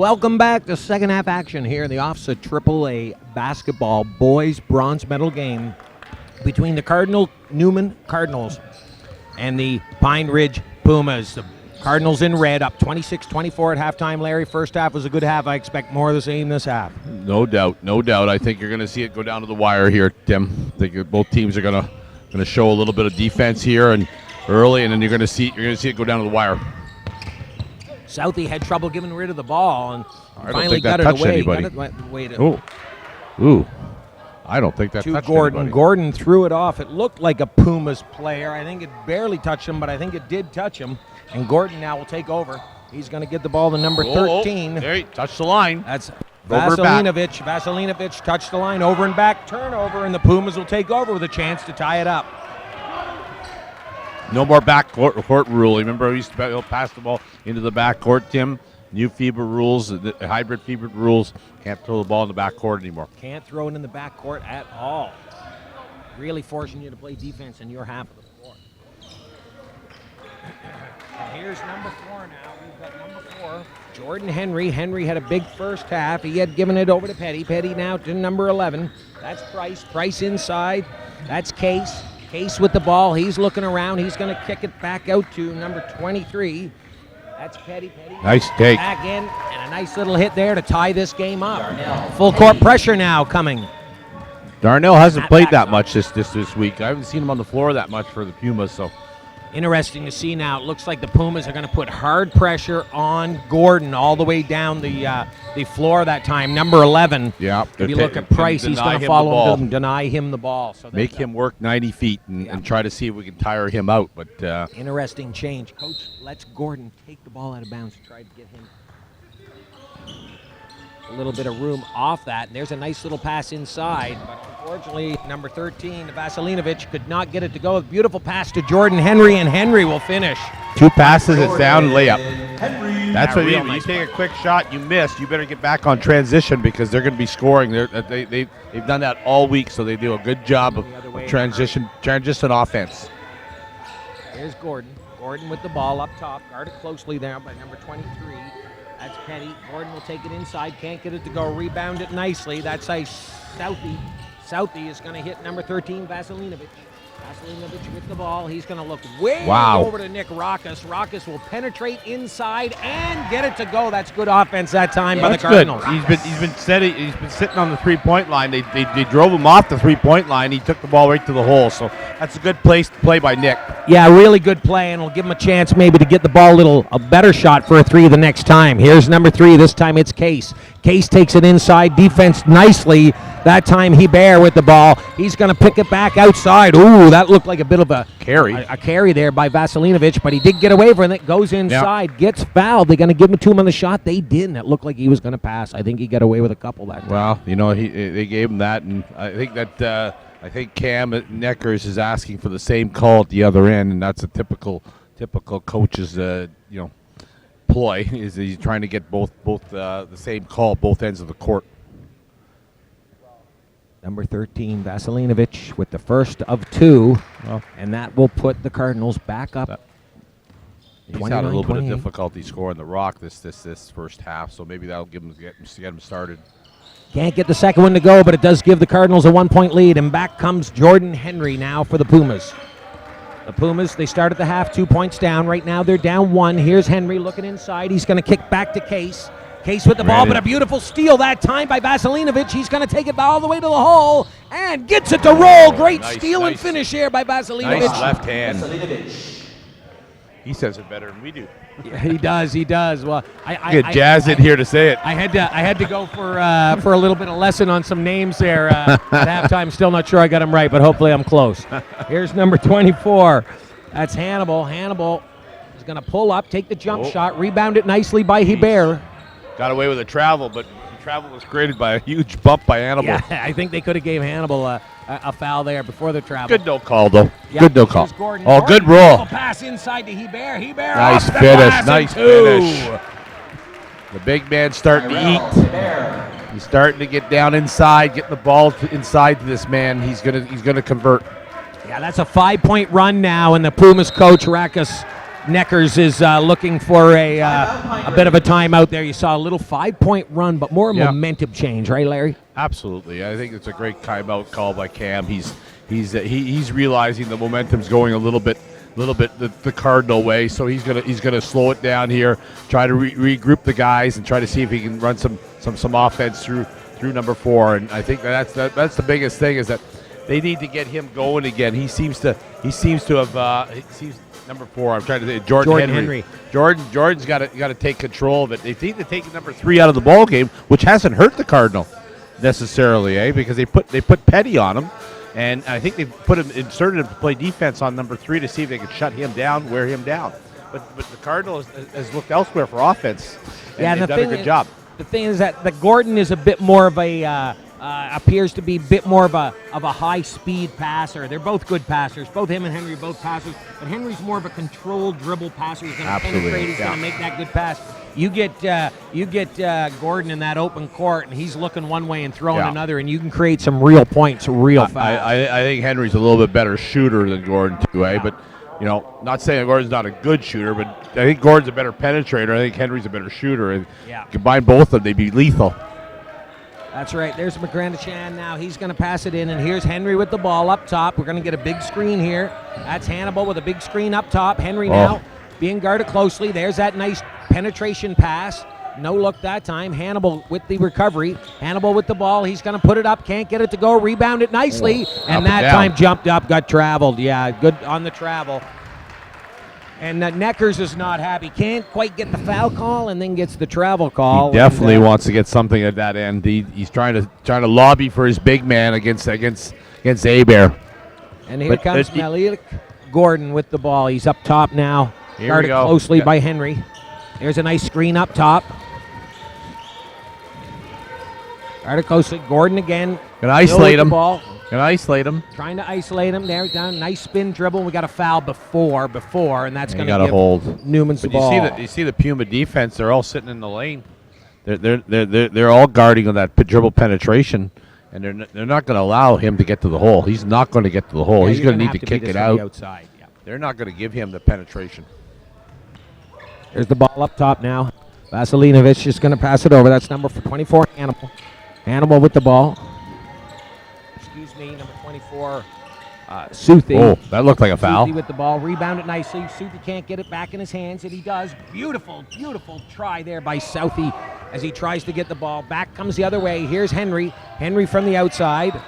Welcome back to second half action here in the OFSAA AAA basketball boys bronze medal game between the Newman Cardinals and the Pine Ridge Pumas. The Cardinals in red, up 26-24 at halftime. Larry, first half was a good half. I expect more of the same this half. No doubt, no doubt. I think you're going to see it go down to the wire here, Tim. I think both teams are going to show a little bit of defense here and early, and then you're going to see it go down to the wire. Southie had trouble getting rid of the ball and I finally don't think that got it touched away. anybody. Got it away to Ooh. I don't think that to touched Gordon. anybody. Gordon threw it off. It looked like a Pumas player. I think it barely touched him, but I think it did touch him. And Gordon now will take over. He's going to give the ball to number 13. There he touched the line. That's Over back. Vasilinovic touched the line, over and back, turnover, and the Pumas will take over with a chance to tie it up. No more backcourt rule. Remember, we used to pass the ball into the backcourt, Tim. New FIBA rules, the hybrid FIBA rules. Can't throw the ball in the backcourt anymore. Can't throw it in the backcourt at all. Really forcing you to play defense in your half of the floor. And here's number 4 now. We've got number 4, Jordan Henry. Henry had a big first half. He had given it over to Petty. Petty now to number 11. That's Price. Price inside. That's Case. Case with the ball. He's looking around. He's going to kick it back out to number 23. That's Petty. Petty. Nice take. Back in, and a nice little hit there to tie this game up. Darnell. Full court pressure now coming. Darnell hasn't played backs that up. much this week. I haven't seen him on the floor that much for the Pumas, so Interesting to see now. It looks like the Pumas are going to put hard pressure on Gordon all the way down the floor that time. Number 11. yeah. If you look at Price, he's going to follow him, deny him the ball. So Make him work 90 feet and try to see if we can tire him out. But interesting change. Coach lets Gordon take the ball out of bounds to try to get him a little bit of room off that. And there's a nice little pass inside. But unfortunately, number 13, Vasilinovic, could not get it to go. Beautiful pass to Jordan Henry, and Henry will finish. 2 passes, it's down, layup. That's what real you nice take a quick shot, you miss. You better get back on transition because they're going to be scoring. They've done that all week, so they do a good job of transition offense. Here's Gordon. Gordon with the ball up top. Guarded closely there by number 23. That's Petty. Gordon will take it inside. Can't get it to go. Rebound it nicely. That's a Southie. Southie is going to hit number 13, Vasilinovic. Vasilinovic with the ball. He's going to look way over to Nick Rockus. Rockus will penetrate inside and get it to go. That's good offense that time by the Cardinals. Good. He's been sitting on the 3-point line. They drove him off the 3-point line. He took the ball right to the hole. So that's a good place to play by Nick. Yeah, really good play, and will give him a chance maybe to get the ball a better shot for a 3 the next time. Here's number 3. This time it's Case. Case takes it inside. Defense nicely. That time Hebert with the ball. He's going to pick it back outside. Ooh, that looked like a bit of a carry there by Vasilinovic, but he did get away from it. Goes inside, gets fouled. They're going to give it to him on the shot. They didn't. It looked like he was going to pass. I think he got away with a couple that time. Well, they gave him that, and I think Cam Neckers is asking for the same call at the other end, and that's a typical coach's ploy. Is he's trying to get both the same call both ends of the court. Number 13, Vasilinovic with the first of 2, and that will put the Cardinals back up. He's had a little bit of difficulty scoring the rock this first half, so maybe that'll get him started. Can't get the second one to go, but it does give the Cardinals a 1-point lead, and back comes Jordan Henry now for the Pumas. The Pumas, they start at the half, 2 points down. Right now they're down 1. Here's Henry looking inside. He's going to kick back to Case. Case with the ball, but a beautiful steal that time by Vasilinovic. He's going to take it all the way to the hole and gets it to roll. Great steal and finish here by Vasilinovic. Nice left hand. Vasilinovic. He says it better than we do. Yeah, he does. Well, Get Jazz in here to say it. I had to go for a little bit of lesson on some names there at halftime. Still not sure I got them right, but hopefully I'm close. Here's number 24. That's Hannibal. Hannibal is going to pull up, take the jump shot, rebound it nicely by Hebert. Got away with a travel, but the travel was created by a huge bump by Hannibal. Yeah, I think they could have gave Hannibal a foul there before the travel. Good no call, though. Yeah, good no call. Gordon. Oh, good roll. Pass inside to Hebert. Hebert. Nice off the finish. glass Nice and 2. finish. The big man's starting to eat. He's starting to get down inside, getting the ball inside to this man. He's gonna convert. Yeah, that's a 5-point run now, and the Pumas coach Rackus Neckers is looking for a bit of a timeout there. You saw a little 5-point run, but more Yeah. momentum change, right, Larry? Absolutely. I think it's a great timeout call by Cam. He's realizing the momentum's going a little bit the Cardinal way, so he's gonna slow it down here, try to regroup the guys, and try to see if he can run some offense through number 4. And I think that's the biggest thing, is that they need to get him going again. He seems to have number 4. I'm trying to say Jordan Henry. Jordan's got to take control of it. They need to take number 3 out of the ball game, which hasn't hurt the Cardinal necessarily, because they put Petty on him. And I think they inserted him to play defense on number 3 to see if they could shut him down, wear him down. But the Cardinals has looked elsewhere for offense, and they've done a good job. The thing is that the Gordon is a bit more of a appears to be a bit more of a high speed passer. They're both good passers. Both him and Henry both passers, but Henry's more of a controlled dribble passer. He's going to penetrate. He's going to make that good pass. You get Gordon in that open court, and he's looking one way and throwing another, and you can create some real points real fast. I think Henry's a little bit better shooter than Gordon too, But not saying Gordon's not a good shooter, but I think Gordon's a better penetrator. I think Henry's a better shooter, and combine both of them, they'd be lethal. That's right. There's McGranachan now. He's going to pass it in, and here's Henry with the ball up top. We're going to get a big screen here. That's Hannibal with a big screen up top. Henry now being guarded closely. There's that nice penetration pass. No look that time. Hannibal with the recovery. Hannibal with the ball. He's going to put it up. Can't get it to go. Rebound it nicely. And that time jumped up, got traveled. Yeah, good on the travel. And Neckers is not happy. Can't quite get the foul call, and then gets the travel call. He definitely wants to get something at that end. He's trying to lobby for his big man against Hebert. And here comes Malik Gordon with the ball. He's up top now. Guarded closely by Henry. There's a nice screen up top. Guarded closely. Gordon again. Can isolate him. Can isolate him. Trying to isolate him. There, down. Nice spin dribble. We got a foul before, and that's going to give hold. Newman's the ball. You see the Puma defense. They're all sitting in the lane. They're all guarding on that dribble penetration, and they're not going to allow him to get to the hole. He's not going to get to the hole. He's going to need to kick it out. Outside. Yeah. They're not going to give him the penetration. There's the ball up top now. Vasilinovic is going to pass it over. That's number 24, Hannibal. Hannibal with the ball. Excuse me, number 24, Southey. Oh, that looked like a foul. Southey with the ball. Rebounded nicely. Southey can't get it back in his hands, and he does. Beautiful, beautiful try there by Southey as he tries to get the ball. Back comes the other way. Here's Henry. Henry from the outside.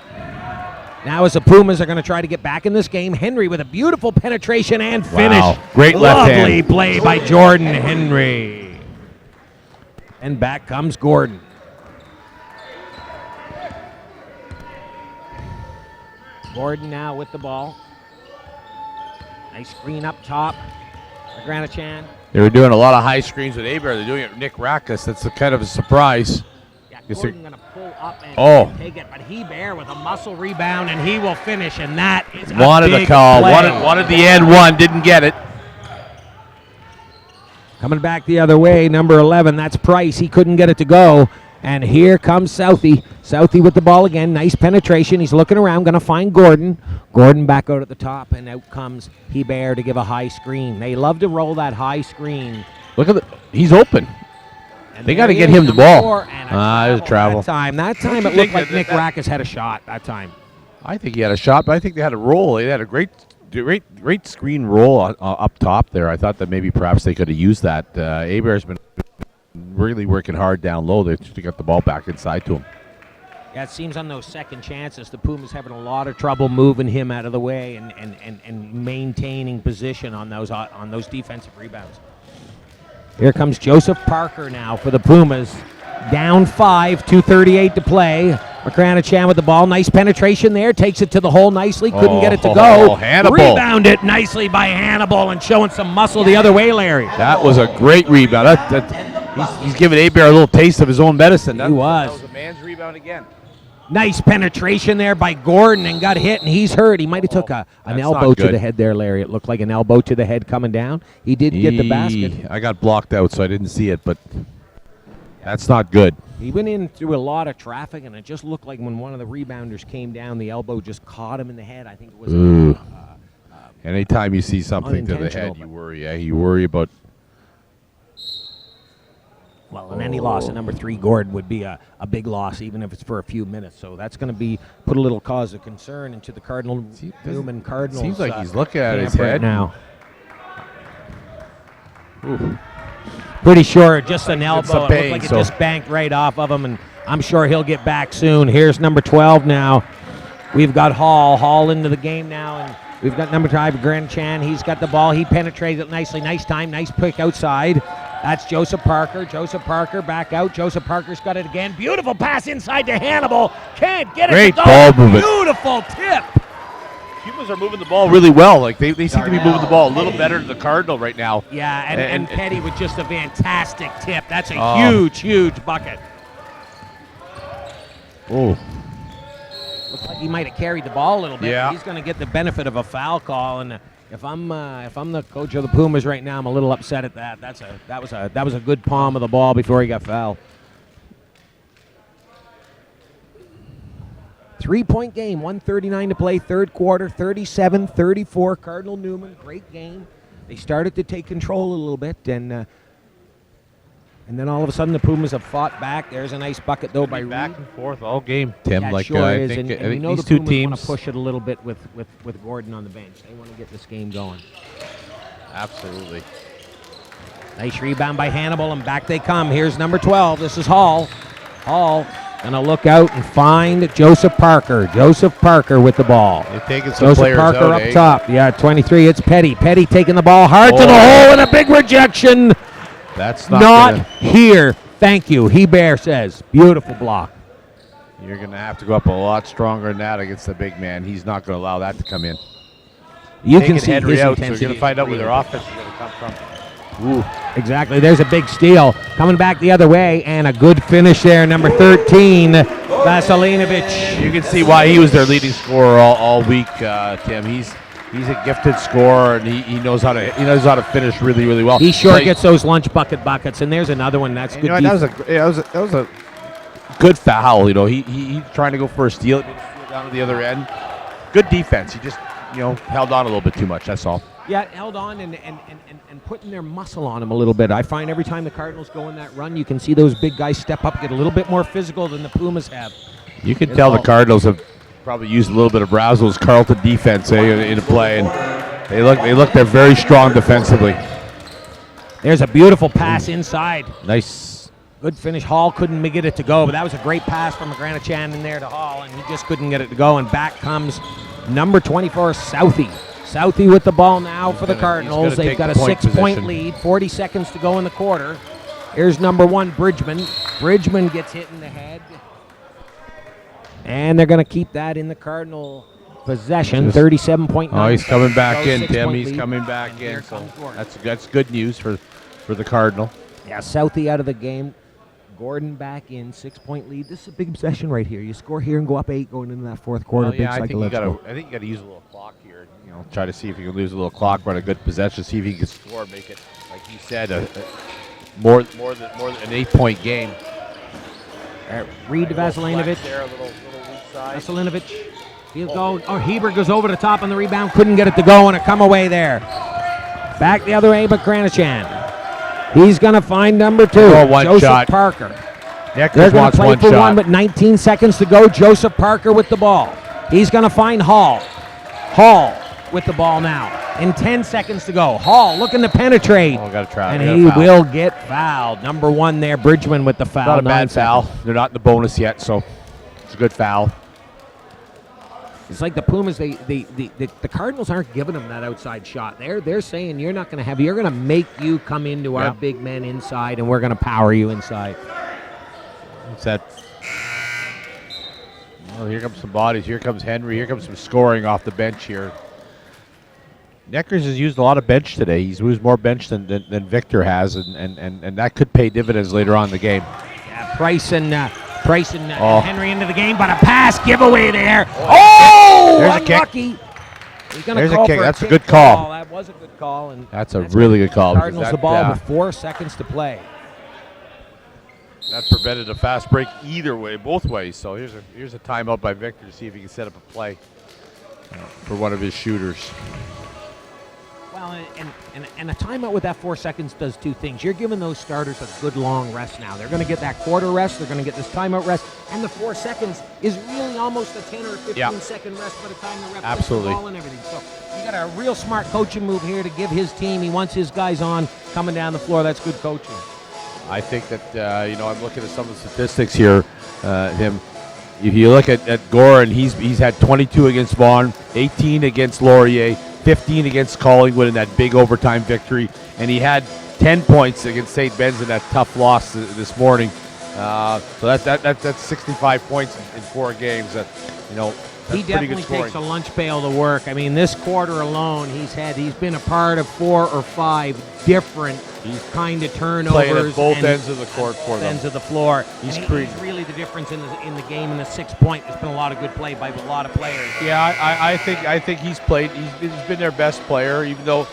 Now as the Pumas are going to try to get back in this game, Henry with a beautiful penetration and finish. Wow. Great left hand. Lovely play by Jordan Henry. And back comes Gordon. Gordon now with the ball. Nice screen up top. McGranachan. They were doing a lot of high screens with Hebert. They're doing it with Nick Rackus. That's a kind of a surprise. Yeah, Gordon going to pull up and take it, but Hebert with a muscle rebound, and he will finish, and that is a big play. Wanted the end one, didn't get it. Coming back the other way, number 11, that's Price. He couldn't get it to go. And here comes Southey. Southey with the ball again. Nice penetration. He's looking around, going to find Gordon. Gordon back out at the top, and out comes Hebert to give a high screen. They love to roll that high screen. Look at he's open. And they got to get him the ball. There's a travel. That time it looked like Nick Rackus had a shot that time. I think he had a shot, but I think they had a roll. They had a great screen roll up top there. I thought that maybe perhaps they could have used that. Hebert's been really working hard down low there to get the ball back inside to him. Yeah, it seems on those second chances, the Pumas having a lot of trouble moving him out of the way and maintaining position on those defensive rebounds. Here comes Joseph Parker now for the Pumas. Down 5, 2:38 to play. McGranachan with the ball. Nice penetration there. Takes it to the hole nicely. Couldn't get it to go. Hannibal. Rebound it nicely by Hannibal and showing some muscle the other way, Larry. That was a great rebound. He's giving Hebert a little taste of his own medicine. He was. That was a man's rebound again. Nice penetration there by Gordon and got hit, and he's hurt. He might have took an elbow to the head there, Larry. It looked like an elbow to the head coming down. He did get the basket. I got blocked out, so I didn't see it, but that's not good. He went in through a lot of traffic, and it just looked like when one of the rebounders came down, the elbow just caught him in the head. I think it was Anytime you see something to the Unintentional, head, you but- worry. Yeah, you worry about. Well, and any loss at number 3, Gordon, would be a big loss, even if it's for a few minutes. So that's going to be put a little cause of concern into the Newman Cardinals. Seems like he's looking at his camp right head now. Pretty sure just an elbow. some It looked pain, like it so- just banked right off of him, and I'm sure he'll get back soon. Here's number 12 now. We've got Hall into the game now, and we've got number 5, Gran Chan. He's got the ball. He penetrated it nicely. Nice time. Nice pick outside. That's Joseph Parker. Joseph Parker back out. Joseph Parker's got it again. Beautiful pass inside to Hannibal. Can't get it Great to go. ball movement. Beautiful tip. Pumas are moving the ball really well. Like they seem to be moving the ball a little better than the Cardinal right now. Yeah, and Petty with just a fantastic tip. That's a Oh. huge bucket. Oh, Looks like he might have carried the ball a little bit. Yeah. He's going to get the benefit of a foul call, and if I'm the coach of the Pumas right now, I'm a little upset at that. That was a good palm of the ball before he got fouled. 3-point game, 1:39 to play, third quarter, 37-34. Cardinal Newman, great game. They started to take control a little bit, and then all of a sudden the Pumas have fought back. There's a nice bucket though by back Reed. and forth all game, Tim. Yeah, it like sure I is. think, and I we think know these the two Pumas teams want to push it a little bit with Gordon on the bench. They want to get this game going. Absolutely. Nice rebound by Hannibal, and back they come. Here's number 12. This is Hall. Hall gonna look out and find Joseph Parker. Joseph Parker with the ball. They've taken some Joseph players Parker out, up top. Yeah, 23. It's Petty. Petty taking the ball hard to the Oh. hole, and a big rejection. That's Not gonna- here. Thank you. Hebert says. Beautiful block. You're going to have to go up a lot stronger than that against the big man. He's not going to allow that to come in. You Taking can see Henry his out, so you're intensity. going to find out where their Really. offense is going to come from. Ooh. Exactly. There's a big steal. Coming back the other way, and a good finish there. Number 13, Vasilinovic. You can see why he was their leading scorer all week, Tim. He's a gifted scorer, and he knows how to finish really well. He sure Like, gets those lunch buckets, and there's another one. That's and good. you know, that was a good foul. You know, he's trying to go for a steal. It made a steal down to the other end. Good defense. He just held on a little bit too much. That's all. Yeah, held on and putting their muscle on him a little bit. I find every time the Cardinals go in that run, you can see those big guys step up, get a little bit more physical than the Pumas have. You can It's tell the all- Cardinals have probably used a little bit of Brazel's Carlton defense in play, and they're very strong defensively. There's a beautiful pass inside. Nice. Good finish. Hall couldn't get it to go, but that was a great pass from Granachan in there to Hall, and he just couldn't get it to go. And back comes number 24, Southey. Southey with the ball now for the He's Cardinals. gonna They've take got a the point 6-point position. lead, 40 seconds to go in the quarter. Here's number 1, Bridgman. Bridgman gets hit in the head. And they're going to keep that in the Cardinal possession, 37.9. Oh, he's coming back in, Tim. 6-point He's lead. coming back And here in. So comes Gordon. that's good news for the Cardinal. Yeah, Southey out of the game. Gordon back in, 6-point lead. This is a big possession right here. You score here and go up 8 going into that fourth quarter. Well, big yeah, I think you psychological. got to use a little clock here. Try to see if you can lose a little clock, run a good possession, see if you can score, make it like you said, more than an 8-point game. Reed to Vasilinovic. There, a little weak side. Vasilinovic. He'll go. Oh, Hebert goes over the top on the rebound. Couldn't get it to go, and a come away there. Back the other way, but Granachan. He's going to find number 2, Oh, one Joseph shot. Parker. They're Neckers going to wants play one for shot. one, but 19 seconds to go. Joseph Parker with the ball. He's going to find Hall. Hall with the ball now. In 10 seconds to go. Hall looking to penetrate. Oh, got to try. And Gotta he foul. will get fouled. Number 1 there, Bridgman with the foul. Not a 9 bad foul. seconds. They're not in the bonus yet, so it's a good foul. It's like the Pumas, the Cardinals aren't giving them that outside shot. They're saying you're not going to make you come into our Yeah. big men inside, and we're going to power you inside. It's that. Oh, here comes some bodies. Here comes Henry. Here comes some scoring off the bench here. Neckers has used a lot of bench today. He's used more bench than Victor has, and that could pay dividends later on in the game. Yeah, Price and Oh. Henry into the game, but a pass giveaway there. Oh, There's a kick. unlucky. He's going to There's a call kick. for That's a kick good call. ball. That was a good call, and That's a really good call. because Cardinals that, the ball with 4 seconds to play. that prevented a fast break either way, both ways. So here's a timeout by Victor to see if he can set up a play for one of his shooters. Well, and a timeout with that 4 seconds does two things. You're giving those starters a good long rest now. They're going to get that quarter rest. They're going to get this timeout rest. And the 4 seconds is really almost a 10 or 15-second rest by the time the ref puts the ball and everything. So you got a real smart coaching move here to give his team. He wants his guys on coming down the floor. That's good coaching. I think that, I'm looking at some of the statistics here. If you look at Goran, he's had 22 against Vaughan, 18 against Laurier, 15 against Collingwood in that big overtime victory, and he had 10 points against St. Ben's in that tough loss this morning. So that's 65 points in 4 games. He definitely takes a lunch pail to work. I mean, this quarter alone, he's been a part of 4 or 5 different kind of turnovers. Playing at both ends of the court for them. Ends of the floor. He's really the difference in the game in the 6 point. There's been a lot of good play by a lot of players. Yeah, I think he's played. He's been their best player, even though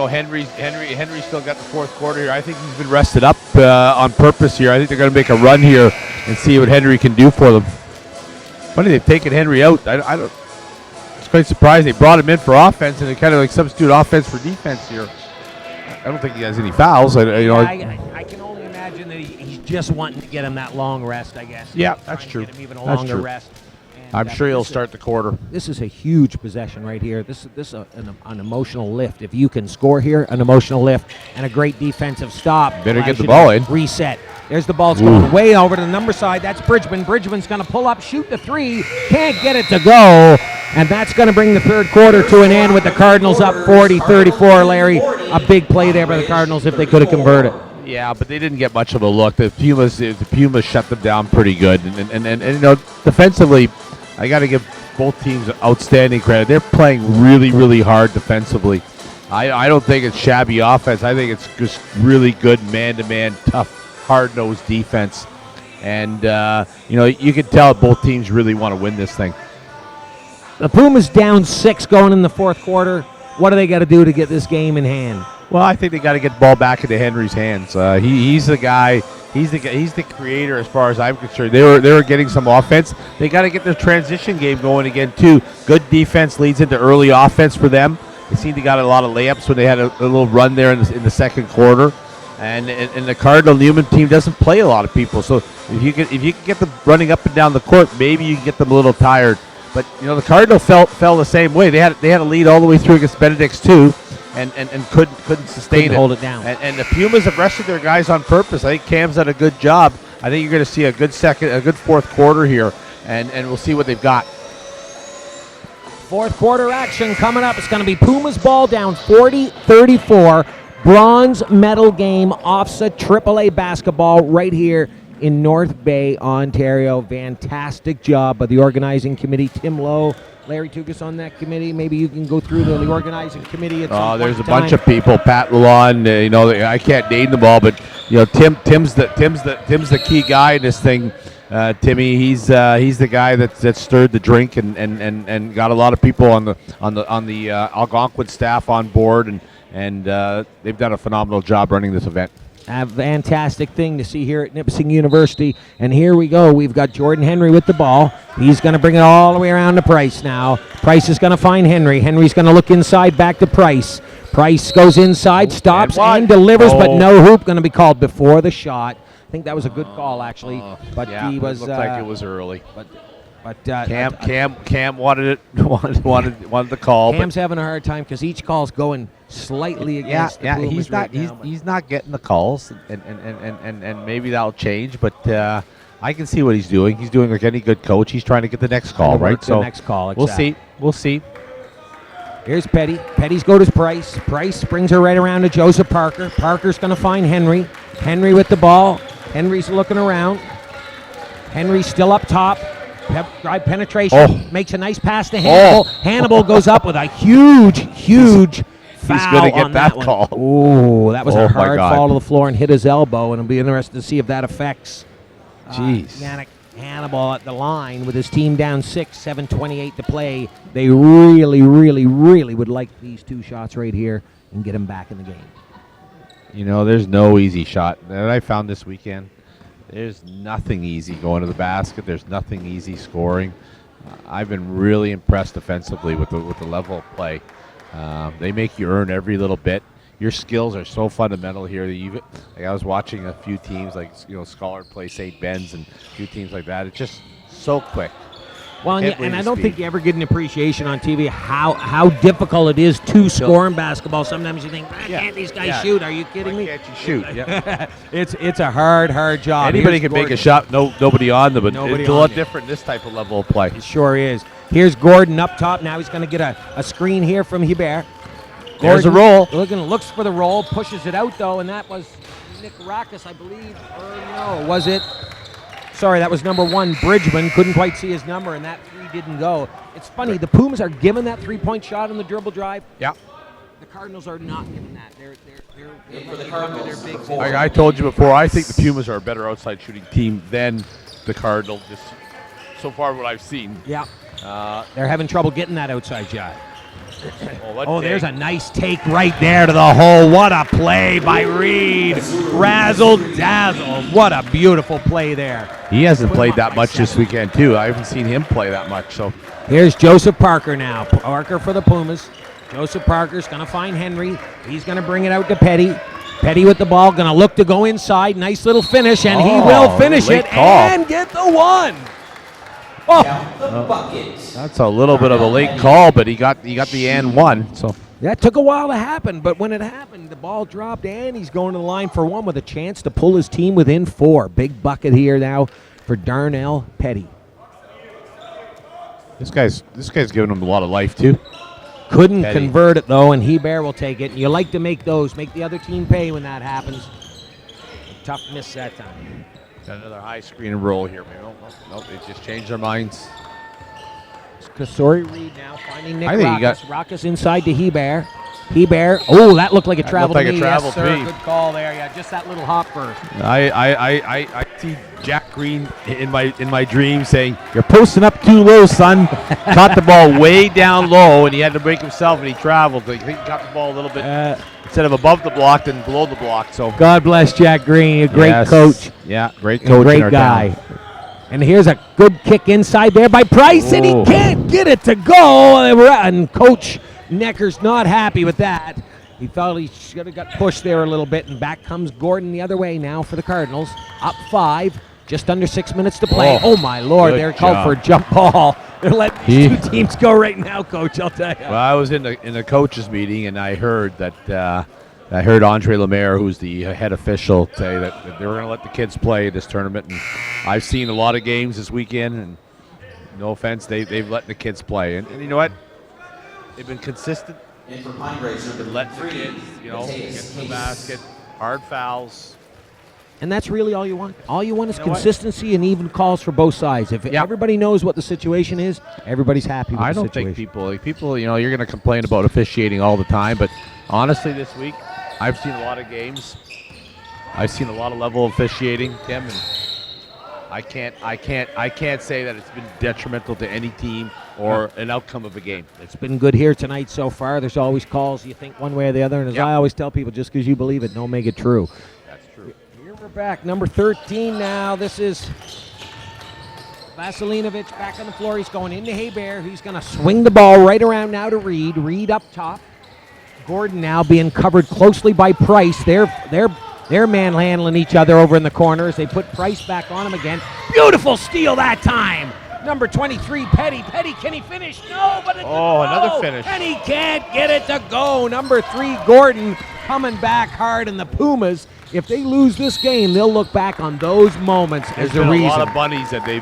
Henry still got the fourth quarter here. I think he's been rested up on purpose here. I think they're going to make a run here and see what Henry can do for them. Funny they've taken Henry out. I don't. It's quite surprising. They brought him in for offense and they kind of like substitute offense for defense here. I don't think he has any fouls. I can only imagine that he's just wanting to get him that long rest, I guess. Yeah, that's true. Get him even a longer rest. And I'm sure he'll start the quarter. This is a huge possession right here. This is an emotional lift. If you can score here, an emotional lift and a great defensive stop. Better get the ball in. Reset. There's the ball. It's going way over to the number side. That's Bridgman. Bridgman's going to pull up, shoot the 3. Can't get it to go. And that's going to bring the third quarter to an end with the Cardinals up 40-34, Larry. A big play there by the Cardinals if they could have converted. Yeah, but they didn't get much of a look. The Pumas shut them down pretty good. And defensively, I got to give both teams outstanding credit. They're playing really, really hard defensively. I don't think it's shabby offense. I think it's just really good man-to-man, tough, hard-nosed defense. And, you can tell both teams really want to win this thing. The Pumas down 6 going in the fourth quarter. What do they got to do to get this game in hand? Well, I think they got to get the ball back into Henry's hands. He's the guy. He's the creator as far as I'm concerned. They were getting some offense. They got to get their transition game going again too. Good defense leads into early offense for them. They seem to got a lot of layups when they had a little run there in the second quarter. And the Cardinal Newman team doesn't play a lot of people. So if you can get them running up and down the court, maybe you can get them a little tired. But the Cardinal fell the same way. They had a lead all the way through against Benedict's too, and couldn't sustain hold it down. And the Pumas have rested their guys on purpose. I think Cam's done a good job. I think you're going to see a good fourth quarter here, and we'll see what they've got. Fourth quarter action coming up. It's going to be Pumas ball down 40-34. Bronze medal game, OFSAA AAA basketball right here in North Bay, Ontario. Fantastic job by the organizing committee. Tim Lowe, Larry Tugas on that committee. Maybe you can go through the organizing committee at some there's a point in bunch time. of people. Pat Lalonde, I can't name them all, but Tim's the key guy in this thing. Timmy, he's the guy that stirred the drink and got a lot of people on the Algonquin staff on board, and they've done a phenomenal job running this event. A fantastic thing to see here at Nipissing University. And here we go. We've got Jordan Henry with the ball. He's going to bring it all the way around to Price now. Price is going to find Henry. Henry's going to look inside, back to Price. Price goes inside, stops and delivers, but no hoop going to be called before the shot. I think that was a good call, actually. But yeah, he was. It looked like it was early. But Cam wanted the call. Cam's having a hard time because each call's going slightly against the Pumas he's not getting the calls, and maybe that'll change. But I can see what he's doing. He's doing like any good coach. He's trying to get the next call, right? So next call. Exactly. We'll see. Here's Petty. Petty's go to Price. Price brings her right around to Joseph Parker. Parker's going to find Henry. Henry with the ball. Henry's looking around. Henry's still up top. Drive penetration. Makes a nice pass to Hannibal. Hannibal goes up with a huge foul. He's going to get that call. Ooh, that was a hard fall to the floor and hit his elbow, and it'll be interesting to see if that affects Yannick Hannibal at the line with his team down 6, 7:28 to play. They really, really, really would like these 2 shots right here and get him back in the game. There's no easy shot that I found this weekend. There's nothing easy going to the basket. There's nothing easy scoring. I've been really impressed defensively with the level of play. They make you earn every little bit. Your skills are so fundamental here that you. Like I was watching a few teams, like Scholar play St. Ben's and a few teams like that. It's just so quick. Well, Can't and believe I the don't speed. think you ever get an appreciation on TV how difficult it is to score in basketball. Sometimes you think, can't these guys shoot? Are you kidding me? Can't you shoot? Yeah. It's a hard job. Anybody Here's can make Gordon. a shot. Nobody on them, but Nobody it's a on lot you. different in this type of level of play. It sure is. Here's Gordon up top. Now he's going to get a screen here from Hebert. There's a Gordon roll. looks for the roll, pushes it out though, and that was Nick Rackus, I believe. Or no, was it? Sorry, that was number 1, Bridgman. Couldn't quite see his number, and that 3 didn't go. It's funny, the Pumas are given that 3-point shot on the dribble drive. Yeah. The Cardinals are not given that. They're For the Cardinals, they're big. for 4. Like I told you before, I think the Pumas are a better outside shooting team than the Cardinals. Just so far, what I've seen. Yeah. They're having trouble getting that outside shot. Oh, there's a nice take right there to the hole. What a play by Reed. Razzle dazzle. What a beautiful play there. He hasn't played that much this weekend, too. I haven't seen him play that much. So Here's Joseph Parker now. Parker for the Pumas. Joseph Parker's going to find Henry. He's going to bring it out to Petty. Petty with the ball, going to look to go inside. Nice little finish, and he will finish late it call. and get the 1. Oh, Count the bucket. that's a little bit of a late call, but he got the and 1. So that took a while to happen, but when it happened, the ball dropped, and he's going to the line for 1 with a chance to pull his team within 4. Big bucket here now for Darnell Petty. this guy's giving him a lot of life too. Couldn't Petty. convert it, though, and Hebert will take it. And you like to make the other team pay when that happens. Tough miss that time. Got another high screen and roll here. Nope, they just changed their minds. Kasori Reed now finding Nick I think he got- Rackus inside to Hebert. Hebert. Oh, that looked like a That travel looked to like a me. travel Yes, to sir. me. Good call there. Yeah, just that little hop first. I see Jack Green in my dream saying, "You're posting up too low, son." Caught the ball way down low, and he had to break himself, and he traveled. I think he got the ball a little bit instead of above the block, then below the block. So God bless Jack Green, a great Yes. coach, Yeah, great a coach, in great our guy. town. And here's a good kick inside there by Price, and he Oh. can't get it to go. And Coach Necker's not happy with that. He thought he should have got pushed there a little bit, and back comes Gordon the other way now for the Cardinals. Up 5, just under 6 minutes to play. Oh, Oh, my Lord, good they're called job. for a jump ball. They're letting these 2 teams go right now, Coach, I'll tell you. Well, I was in the coaches meeting, and I heard that I heard Andre Lemaire, who's the head official, say that they were going to let the kids play this tournament. And I've seen a lot of games this weekend, and no offense, they've let the kids play. And you know what? They've been consistent. And for Pine Graves, number Been letting the 3, kids, get to the Mateus basket, hard fouls. And that's really all you want. All you want is You know what? consistency and even calls for both sides. If Yeah. everybody knows what the situation is, everybody's happy with I the don't situation. think people, you're going to complain about officiating all the time, but honestly, this week I've seen a lot of games. I've seen a lot of level of officiating, Tim, and I can't say that it's been detrimental to any team or an outcome of a game. It's been good here tonight so far. There's always calls you think one way or the other, and as Yep. I always tell people, just because you believe it, don't make it true. That's true. Here we're back, number 13 now. This is Vasilinovic back on the floor. He's going into Hebert. He's going to swing the ball right around now to Reed. Reed up top. Gordon now being covered closely by Price. They're manhandling each other over in the corner as they put Price back on him again. Beautiful steal that time. Number 23, Petty. Petty, can he finish? No, but it didn't go. Another finish. And he can't get it to go. Number 3, Gordon, coming back hard, and the Pumas, if they lose this game, they'll look back on those moments There's as the been reason. a lot of bunnies that they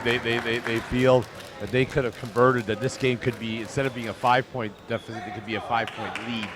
feel that they could have converted, that this game could be, instead of being a 5-point deficit, it could be a 5-point lead.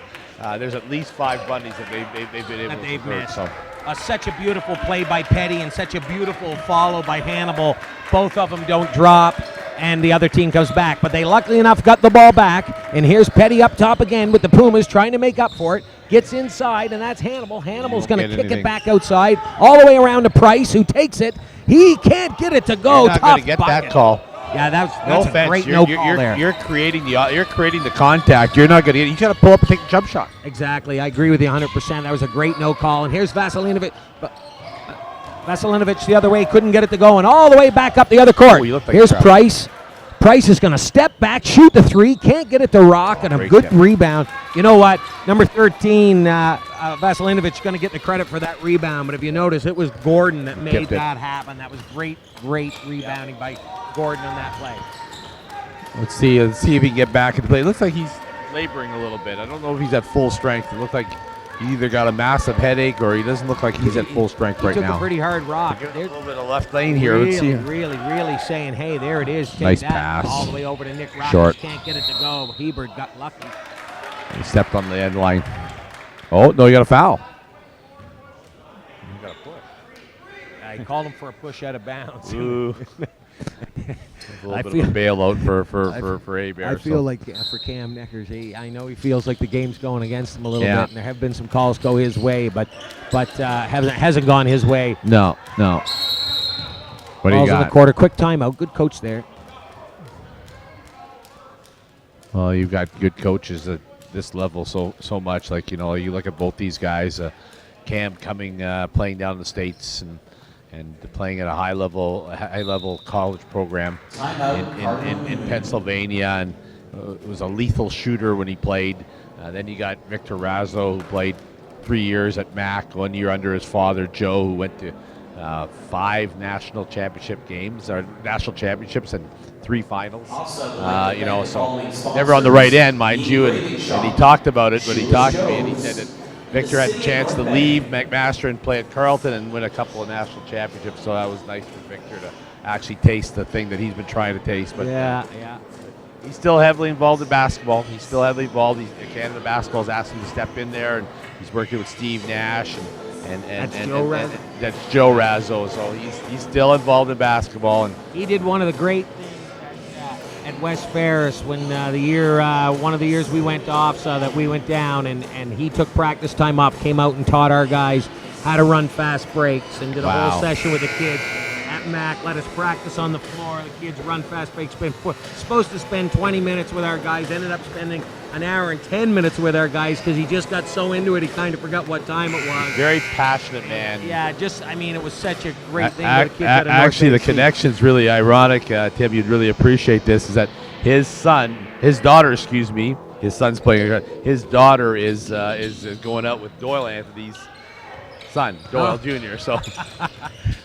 There's at least 5 bunnies that they've been able That to they've convert. missed. So. Such a beautiful play by Petty and such a beautiful follow by Hannibal. Both of them don't drop, and the other team comes back. But they luckily enough got the ball back, and here's Petty up top again with the Pumas trying to make up for it. Gets inside, and that's Hannibal. Hannibal's going to get kick anything. it back outside, all the way around to Price, who takes it. He can't get it to go. You're not Tough going to get bucket. that call. Yeah, that's No a offense. great You're, no you're, call you're, there. you're creating the contact. You're not going to get. You got to pull up and take a jump shot. Exactly. I agree with you 100%. That was a great no call. And here's Vasilinovic. Vasilinovic the other way, couldn't get it to go, and all the way back up the other court. Oh, you look like Here's crap. Price. Price is going to step back, shoot the three, can't get it to Rock, and a Great good tip. rebound. You know what? Number 13, Vasilinovic, going to get the credit for that rebound, but if you notice, it was Gordon that made Tipped it. that happen. That was great rebounding by Gordon on that play. Let's see if he can get back into play. It looks like he's laboring a little bit. I don't know if he's at full strength. It looks like he either got a massive headache or he doesn't look like he's at full strength right He took now. a pretty hard rock. Get a There's little bit of left lane here. really, Let's see. really saying, hey, there it is. Take Nice that pass. all the way over to Nick Rock. Short. Can't get it to go. Hebert got lucky. He stepped on the end line. Oh, no, you got a foul. You got a push. I called him for a push out of bounds. Ooh. A little I bit feel- of a bailout for A-Bear. I feel like for Cam Neckers, I know he feels like the game's going against him a little Yeah. bit, and there have been some calls go his way, but hasn't gone his way. No. What do you Balls in the got? quarter, quick timeout. Good coach there. Well, you've got good coaches at this level so much. Like, you know, you look at both these guys, Cam coming, playing down in the States and playing at a high level college program in Pennsylvania, and was a lethal shooter when he played. Then you got Victor Razzo, who played 3 years at Mac, 1 year under his father Joe, who went to 5 national championship games, or national championships, and 3 finals. You know, so never on the right end, mind you. And he talked about it when he talked to me, and he said that Victor had a chance to leave McMaster and play at Carleton and win a couple of national championships. So that was nice for Victor to actually taste the thing that he's been trying to taste. But Yeah. he's still heavily involved in basketball. He's still heavily involved. Canada Basketball's asked him to step in there, and he's working with Steve Nash and that's Joe Razzo. So he's still involved in basketball. And He did one of the great things at West Ferris when one of the years we went to OFSAA that we went down, and he took practice time off, came out and taught our guys how to run fast breaks, and did a whole session with the kids at MAC. Let us practice on the floor. The kids run fast breaks. Supposed to spend 20 minutes with our guys. Ended up spending an hour and 10 minutes with our guys because he just got so into it he kind of forgot what time it was. very passionate man. Yeah, it was such a great thing. For the kids out of Actually, the North Bay. connection's really ironic. Tim, you'd really appreciate this. Is that his daughter, his son's playing. His daughter is going out with Doyle Anthony's son, Doyle Jr. So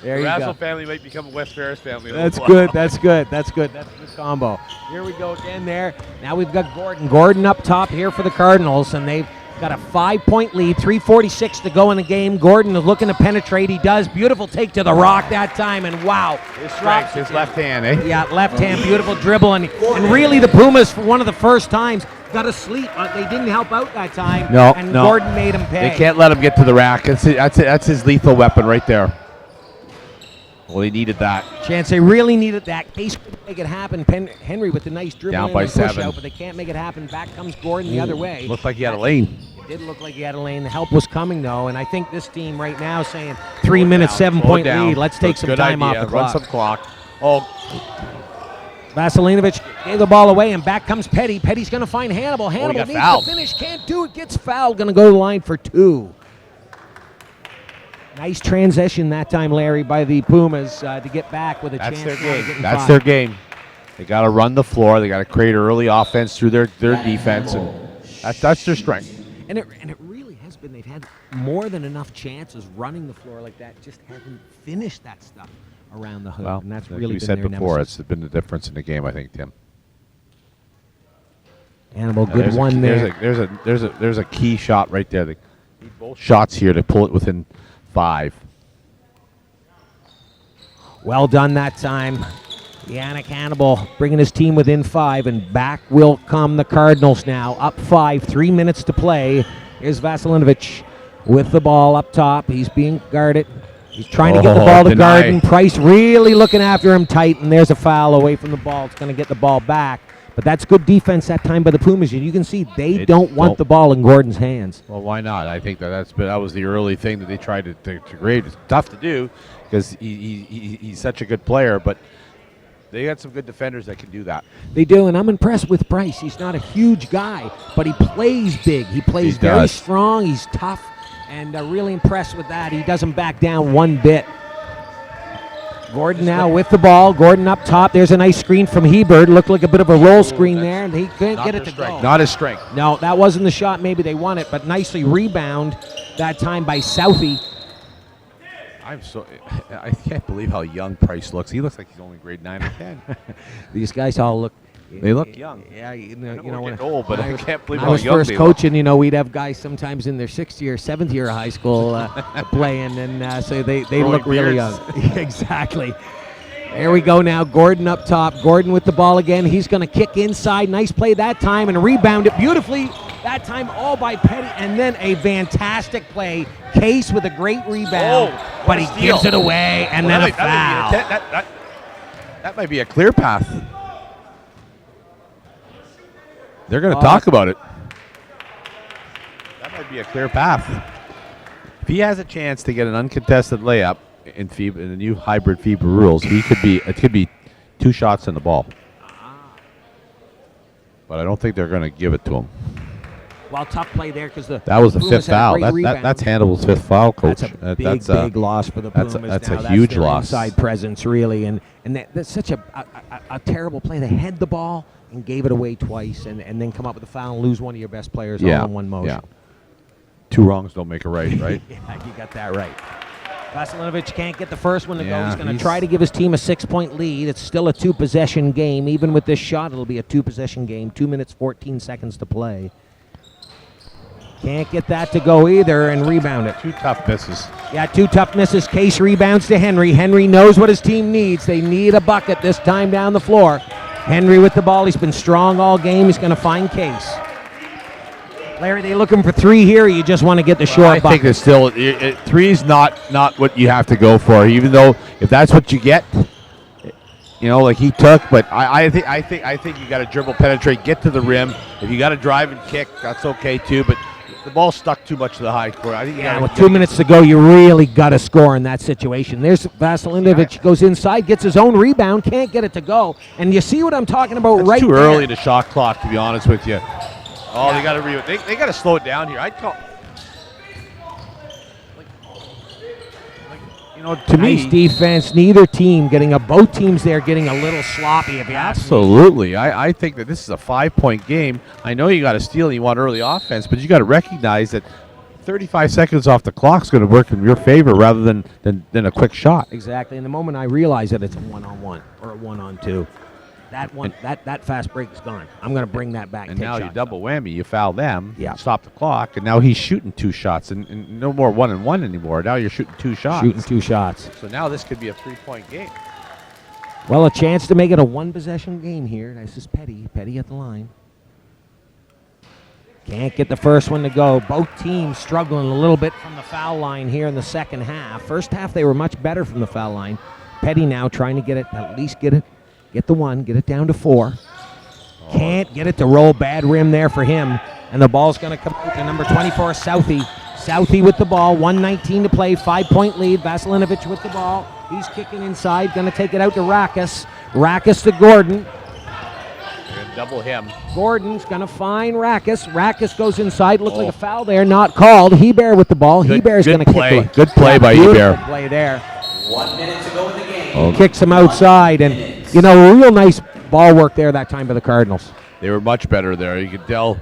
There the you Razzle go. family might become a West Ferris family. That's good. That's good. That's good. That's a good combo. Here we go again there. Now we've got Gordon. Gordon up top here for the Cardinals, and they've got a 5-point lead, 3:46 to go in the game. Gordon is looking to penetrate. He does. Beautiful take to the rock that time, and wow. His strength, his left hand, eh? Yeah, left hand, beautiful dribble, and really the Pumas, for one of the first times, got asleep. They didn't help out that time, and Gordon made him pay. They can't let him get to the rack. That's his lethal weapon right there. Well, he needed that. Chance, they really needed that. Case couldn't make it happen. Henry with the nice dribble Down and by the push 7. out, but they can't make it happen. Back comes Gordon the other way. Looked like he had a lane. It did look like he had a lane. The help was coming, though, and I think this team right now saying 3 minutes, 7-point lead. Let's take some time off the Run clock. some clock. Oh, Vasilinovic gave the ball away, and back comes Petty. Petty's going to find Hannibal. Hannibal got needs fouled. to finish. Can't do it. Gets fouled. Going to go to the line for 2. Nice transition that time, Larry, by the Pumas to get back with a that's chance. their now to game. get in That's five. their game. They got to run the floor. They got to create early offense through their defense, and that's their strength. And it really has been. They've had more than enough chances running the floor like that. Just haven't finished that stuff around the hoop, Well, and that's like really we been said their before, nemesis. it's been the difference in the game, I think, Tim. Hannibal, good one there. There's a key shot right there. They need both shots here to pull it within 5. Well done that time. Yannick Hannibal bringing his team within 5, and back will come the Cardinals now. Up 5, 3 minutes to play. Here's Vasilinovic with the ball up top. He's being guarded. He's trying to get the ball to deny. Garden. Price really looking after him tight, and there's a foul away from the ball. It's going to get the ball back. But that's good defense that time by the Pumas. You can see they don't want the ball in Gordon's hands. Well, why not? I think that was the early thing that they tried to create. It's tough to do because he's such a good player, but they got some good defenders that can do that. They do, and I'm impressed with Price. He's not a huge guy, but he plays big. He plays very strong. He's tough, and really impressed with that. He doesn't back down one bit. Gordon now with the ball. Gordon up top. There's a nice screen from Hebert. Looked like a bit of a roll screen there, and he couldn't get it to go. Not his strength. No, that wasn't the shot. Maybe they won it, but nicely rebound that time by Southey. I can't believe how young Price looks. He looks like he's only grade 9 or 10. These guys all look. They look young. Yeah, you know we're when getting old, but I can't believe I how was young first they coaching, we'd have guys sometimes in their 6th year, 7th year of high school playing, and so they look really young. Exactly. There we go now. Gordon up top. Gordon with the ball again. He's going to kick inside. Nice play that time and rebound it beautifully. That time all by Petty, and then a fantastic play. Case with a great rebound, but he gives it away, and then a foul. That might be a clear path. They're going to talk about it. That might be a clear path. If he has a chance to get an uncontested layup in FIBA, in the new hybrid FIBA rules, it could be 2 shots in the ball. But I don't think they're going to give it to him. Well, tough play there because that was the 5th foul. That's Hannibal's 5th foul, coach. That's a big loss for the Pumas. That's now. a huge their loss. Inside presence, really, and that's such a terrible play. They had the ball and gave it away twice, and then come up with a foul and lose one of your best players all in one motion. Yeah. 2 wrongs don't make a right, right? Yeah, you got that right. Vasilinovic can't get the first one to go. He's going to try to give his team a 6-point lead. It's still a 2-possession game. Even with this shot, it'll be a 2-possession game. 2 minutes, 14 seconds to play. Can't get that to go either and rebound it. 2 tough misses. Yeah, 2 tough misses. Case rebounds to Henry. Henry knows what his team needs. They need a bucket this time down the floor. Henry with the ball. He's been strong all game. He's going to find Case. Larry, they looking for 3 here, or you just want to get the short bucket? I think it's still 3 is not what you have to go for, even though if that's what you get, like he took. But I think you got to dribble, penetrate, get to the rim. If you got to drive and kick, that's okay too. But the ball stuck too much to the high court. I think with 2 minutes to go, you really got to score in that situation. There's Vasilinovic goes inside, gets his own rebound, can't get it to go. And you see what I'm talking about that's right too there. early to shot clock, to be honest with you. Oh, they got to they got to slow it down here. I'd call. To nice me, defense. Neither team both teams there getting a little sloppy. If you ask me. Absolutely. I think that this is a 5-point game. I know you got to steal and you want early offense, but you got to recognize that 35 seconds off the clock is going to work in your favor rather than a quick shot. Exactly. And the moment I realize that it's a 1-on-1 or a 1-on-2, that fast break is gone. I'm going to bring that back. And now you double whammy. You foul them, stop the clock, and now he's shooting 2 shots, and no more 1-on-1 anymore. Now you're shooting 2 shots. So now this could be a 3-point game. Well, a chance to make it a 1-possession game here. This is Petty. Petty at the line. Can't get the first one to go. Both teams struggling a little bit from the foul line here in the second half. First half, they were much better from the foul line. Petty now trying to get it, at least get the 1, get it down to 4. Can't get it to roll. Bad rim there for him. And the ball's going to come out to number 24, Southey. Southey with the ball. 1:19 to play. 5-point lead. Vasilinovic with the ball. He's kicking inside. Going to take it out to Rackes. Rackes to Gordon. They're going to double him. Gordon's going to find Rackes. Rackes goes inside. Looked like a foul there. Not called. Hebert with the ball. Hebert's going to kick it. Good play by Hebert. Good play there. 1 minute to go in the game. Kicks him outside, and real nice ball work there that time by the Cardinals. They were much better there. You could tell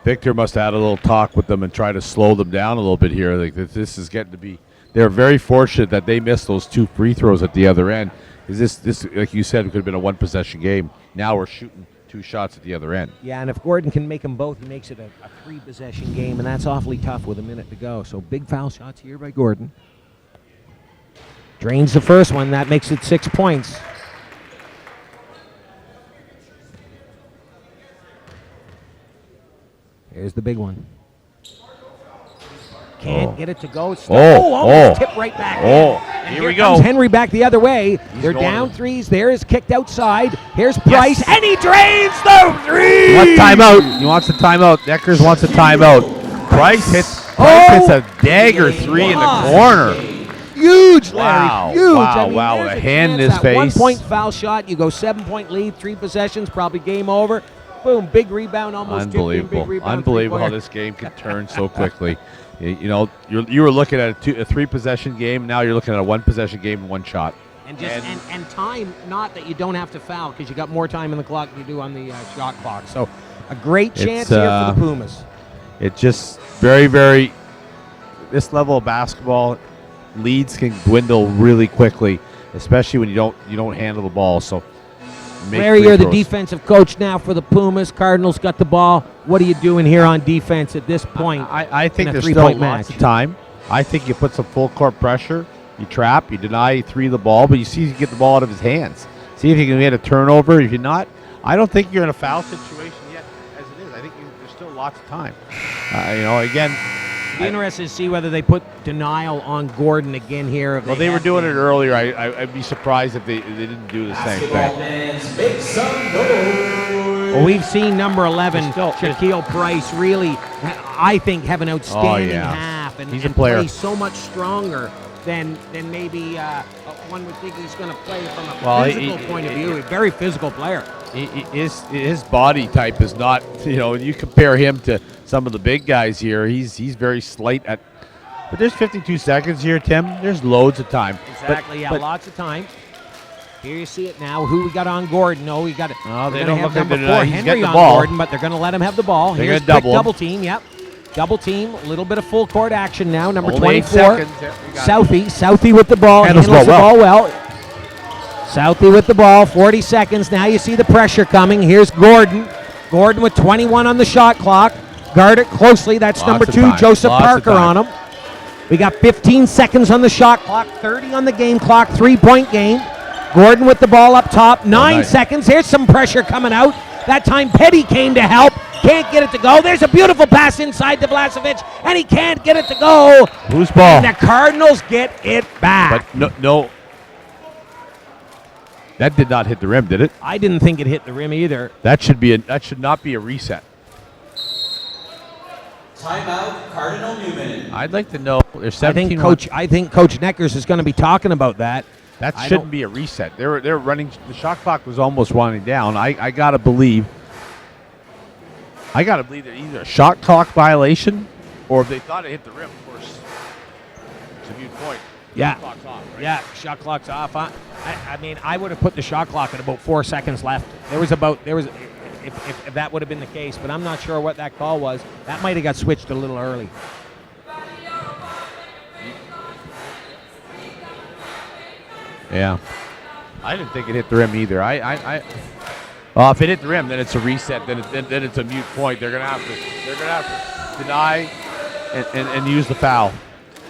Victor must have had a little talk with them and try to slow them down a little bit here. Like this is getting to be. They're very fortunate that they missed those 2 free throws at the other end. Is this like you said, it could have been a 1-possession game. Now we're shooting 2 shots at the other end. Yeah, and if Gordon can make them both, he makes it a 3-possession game, and that's awfully tough with a minute to go. So big foul shots here by Gordon. Drains the first one. That makes it 6 points. Here's the big one. Can't get it to go. Almost tipped right back. Here we go. Henry back the other way. They're down 3s. There is kicked outside. Here's Price, and he drains the 3. What timeout? He wants a timeout. Deckers wants a timeout. Price hits a dagger 3 in the corner. Huge, Larry. Wow. Huge. Wow. With a hand in his face. 1-point foul shot. You go 7-point lead, 3 possessions, probably game over. Boom, big rebound, almost unbelievable. Big rebound, unbelievable how this game can turn so quickly. You were looking at a 3-possession game. Now you're looking at a 1-possession game and 1 shot. And time, not that you don't have to foul, because you got more time in the clock than you do on the shot clock. So a great chance here for the Pumas. It's just very, very. This level of basketball, leads can dwindle really quickly, especially when you don't handle the ball. So, Larry, you're the defensive coach now for the Pumas. Cardinals got the ball. What are you doing here on defense at this point? I think there's still three-point lots match? of time. I think you put some full court pressure. You trap, you deny, you three the ball, but you see if you get the ball out of his hands. See if you can get a turnover. If you're not, I don't think you're in a foul situation yet as it is. I think there's still lots of time. Again. Be interested to see whether they put denial on Gordon again here. Well, they were doing it earlier. I'd be surprised if they didn't do the same Basketball thing. fans, make some noise. Well, we've seen number 11, Still- Shaquille Price, really, I think, have an outstanding yeah. half. And, He's a and player. play so much stronger than maybe one would think he's going to play from a Well, physical point of view. A very physical player. His body type is not, you compare him to some of the big guys here, he's very slight but there's 52 seconds here, Tim. There's loads of time. Exactly, But lots of time. Here you see it now. Who we got on Gordon? No, we got it. No, they They're don't gonna have look like number they're 4 he's Henry getting the on ball. Gordon, but they're going to let him have the ball. They're Here's gonna quick double him. team. Yep. Double team, a little bit of full court action now. Number Only 8 24, seconds. Yeah, we got it. Southey with the ball. Handles Handles the well. ball well. Southey with the ball, 40 seconds. Now you see the pressure coming. Here's Gordon. Gordon with 21 on the shot clock. Guard it closely. That's Lots number of 2, time. Joseph Lots of Parker time. on him. We got 15 seconds on the shot clock, 30 on the game clock, 3-point game. Gordon with the ball up top, 9 nice. seconds. Here's some pressure coming out. That time Petty came to help. Can't get it to go. There's a beautiful pass inside to Blasevic, and he can't get it to go. Whose ball? And the Cardinals get it back. But no. That did not hit the rim, did it? I didn't think it hit the rim either. That should not be a reset. Timeout, Cardinal Newman. I'd like to know. There's 17. I think Coach Neckers is going to be talking about that. That I shouldn't don't- be a reset. They're running. The shot clock was almost winding down. I gotta believe. They're either a shot clock violation, or if they thought it hit the rim. Of course, it's a moot point. Yeah. Shot clock's off, right? Yeah, shot clock's off. I mean, I would have put the shot clock at about 4 seconds left. If that would have been the case, but I'm not sure what that call was. That might have got switched a little early. Yeah. I didn't think it hit the rim either. Well, if it hit the rim, then it's a reset. Then it's a moot point. They're gonna have to deny and use the foul.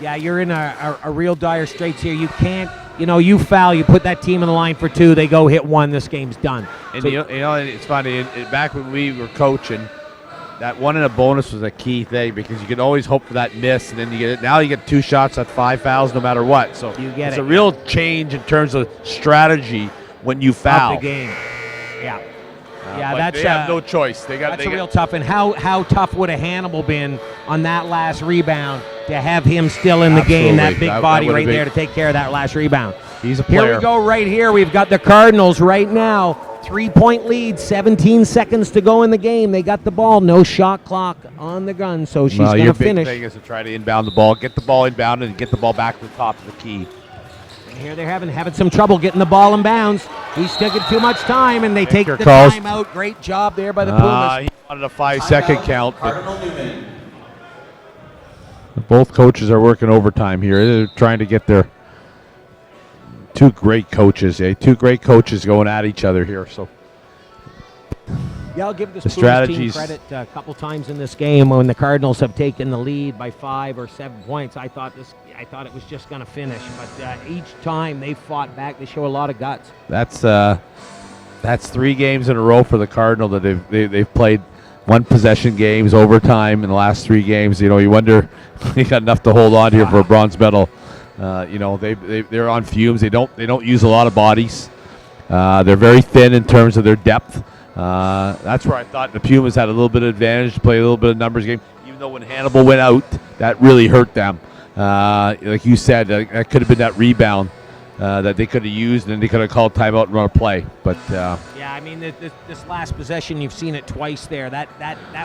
Yeah, you're in a real dire straits here. You can't, you foul, you put that team in the line for 2, they go hit 1, this game's done. And So- it's funny. Back when we were coaching, that 1 and a bonus was a key thing because you could always hope for that miss, and then you get it. Now you get 2 shots at 5 fouls no matter what. So You get it's it. a real change in terms of strategy when you foul. Up the game. Yeah. Yeah, But that's they have no choice. That's a real tough. And how tough would a Hannibal been on that last rebound to have him still in the game? That Absolutely. big That body would've right been- there to take care of that last rebound. He's a player. Here we go right here. We've got the Cardinals right now. 3-point lead, 17 seconds to go in the game. They got the ball. No shot clock on the gun, so she's going your to big finish. thing is to try to inbound the ball, get the ball inbound, and get the ball back to the top of the key. And here they're having some trouble getting the ball in bounds. He's taking too much time, and they take your the calls. timeout. Great job there by the Pumas. He wanted a 5-second Timeout, count, but Cardinal Newman. both coaches are working overtime here. They're trying to get their 2 great coaches. 2 great coaches going at each other here. So Yeah, I'll give this The Pumas team strategies- credit a couple times in this game when the Cardinals have taken the lead by 5 or 7 points. I thought it was just going to finish, but each time they fought back, they show a lot of guts. that's 3 games in a row for the Cardinal that they've played 1 possession games, overtime in the last 3 games. You wonder they got enough to hold on here for a bronze medal. They're on fumes. They don't use a lot of bodies. They're very thin in terms of their depth. That's where I thought the Pumas had a little bit of advantage to play a little bit of numbers game. Even though when Hannibal went out, that really hurt them. Like you said, that could have been that rebound that they could have used, and then they could have called timeout and run a play. But Yeah, I mean, this last possession, you've seen it twice there. That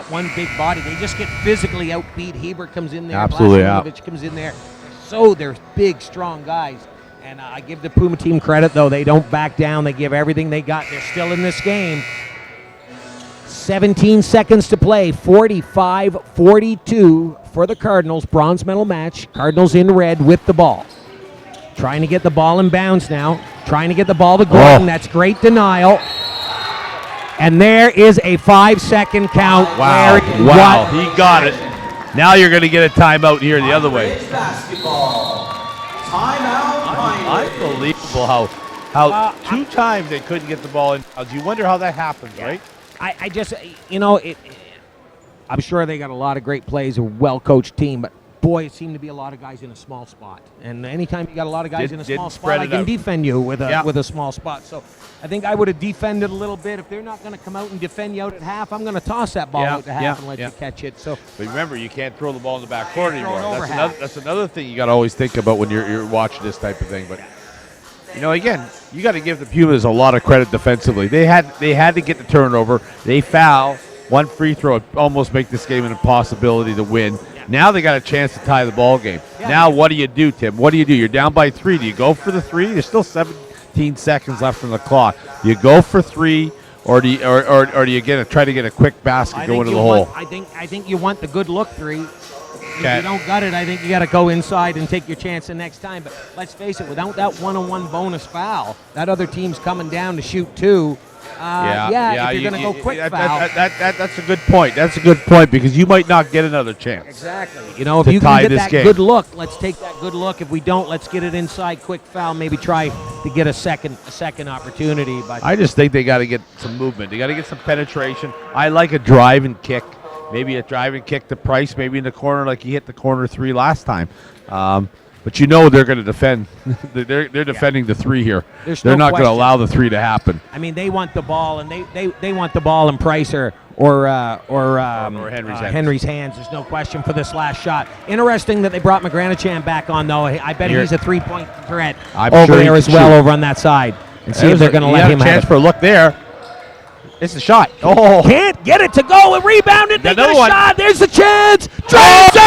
one big body, they just get physically outbeat. Hebert comes in there. Absolutely, yeah. Blažević comes in there. So they're big, strong guys. And I give the Puma team credit, though. They don't back down. They give everything they got. They're still in this game. 17 seconds to play. 45-42 for the Cardinals. Bronze medal match. Cardinals in red with the ball. Trying to get the ball in bounds now. Trying to get the ball to Gordon. That's great denial. And there is a 5-second count. Wow. Larry, Wow. what? He got it. Now you're going to get a timeout here the other way. Basketball. Timeout. Pioneers. Unbelievable how 2 times they couldn't get the ball in. You wonder how that happens, right? I just, I'm sure they got a lot of great plays, a well-coached team, but boy, it seemed to be a lot of guys in a small spot. And anytime you got a lot of guys in a small spot, I can defend you with a small spot. So I think I would have defended a little bit. If they're not going to come out and defend you out at half, I'm going to toss that ball out to half and let you catch it. So, but remember, you can't throw the ball in the back court throw it anymore. over That's another thing you got to always think about when you're watching this type of thing. But again, you got to give the Pumas a lot of credit defensively. They had to get the turnover. They foul. One free throw would almost make this game an impossibility to win. Now they got a chance to tie the ball game. Now what do you do, Tim? What do you do? You're down by 3. Do you go for the 3? There's still 17 seconds left on the clock. Do you go for 3, or do you try to get a quick basket go into the hole? I think you want the good look 3. If Okay. you don't got it, I think you got to go inside and take your chance the next time. But let's face it, without that one-on-one bonus foul, that other team's coming down to shoot 2. If you're going to go quick foul. That's a good point. That's a good point because you might not get another chance. Exactly. If to you tie can get this that game. good look, let's take that good look. If we don't, let's get it inside, quick foul, maybe try to get a second opportunity. But I just think they got to get some movement. They got to get some penetration. I like a drive and kick. Maybe a drive and kick to Price, maybe in the corner like he hit the corner 3 last time. But they're going to defend. they're defending the 3 here. They're not going to allow the 3 to happen. I mean, they want the ball, and they want the ball in Price or Henry's hands. There's no question for this last shot. Interesting that they brought McGranachan back on, though. I bet he's a 3-point threat over there as well, over on that side. And see if they're going to let him have chance for a look there. It's a shot. Oh, can't get it to go and rebound it. They got a shot. There's the chance. Johnson!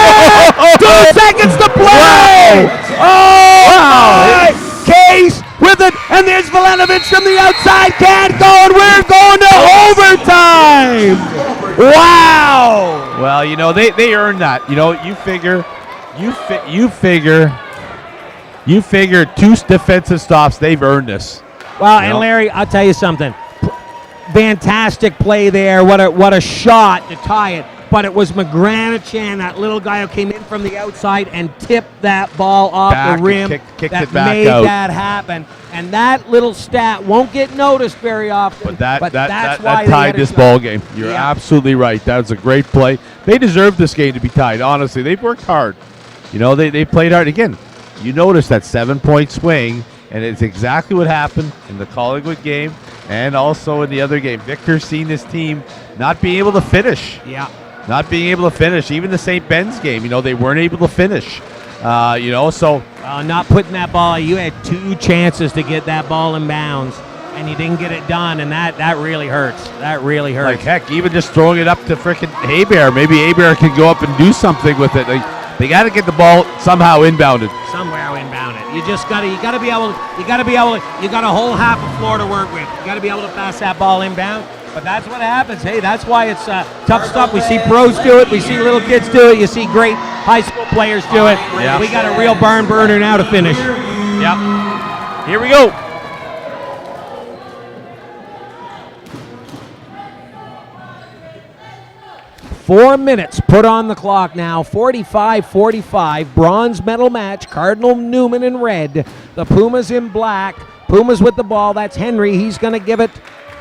2 seconds to play. Wow. Case with it, and there's Velenovic from the outside. Can't go, and we're going to overtime. Wow. Well, they earned that. You figure 2 defensive stops. They've earned this. Well, and Larry, I'll tell you something. Fantastic play there. What a shot to tie it. But it was McGranachan, that little guy who came in from the outside and tipped that ball off the rim. Kicked that it back made out. that happen. And that little stat won't get noticed very often. But that's that why tied this ball game. You're absolutely right. That was a great play. They deserved this game to be tied. Honestly, they've worked hard. They played hard. Again, you notice that 7-point swing, and it's exactly what happened in the Collingwood game and also in the other game. Victor's seen this team not being able to finish. Yeah. Not being able to finish. Even the St. Ben's game, they weren't able to finish. So. Not putting that ball. You had 2 chances to get that ball in bounds, and you didn't get it done, and that really hurts. That really hurts. Like, heck, even just throwing it up to frickin' Hebert. Maybe Hebert can go up and do something with it. They got to get the ball somehow inbounded. Somewhere inbounded. You got a whole half of floor to work with. You got to be able to pass that ball inbound. But that's what happens. Hey, that's why it's tough stuff. We see pros do it. We see little kids do it. You see great high school players do it. Yeah. We got a real barn burner now to finish. Yep. Here we go. Four minutes put on the clock now. 45-45. Bronze medal match. Cardinal Newman in red. The Pumas in black. Pumas with the ball. That's Henry. He's going to give it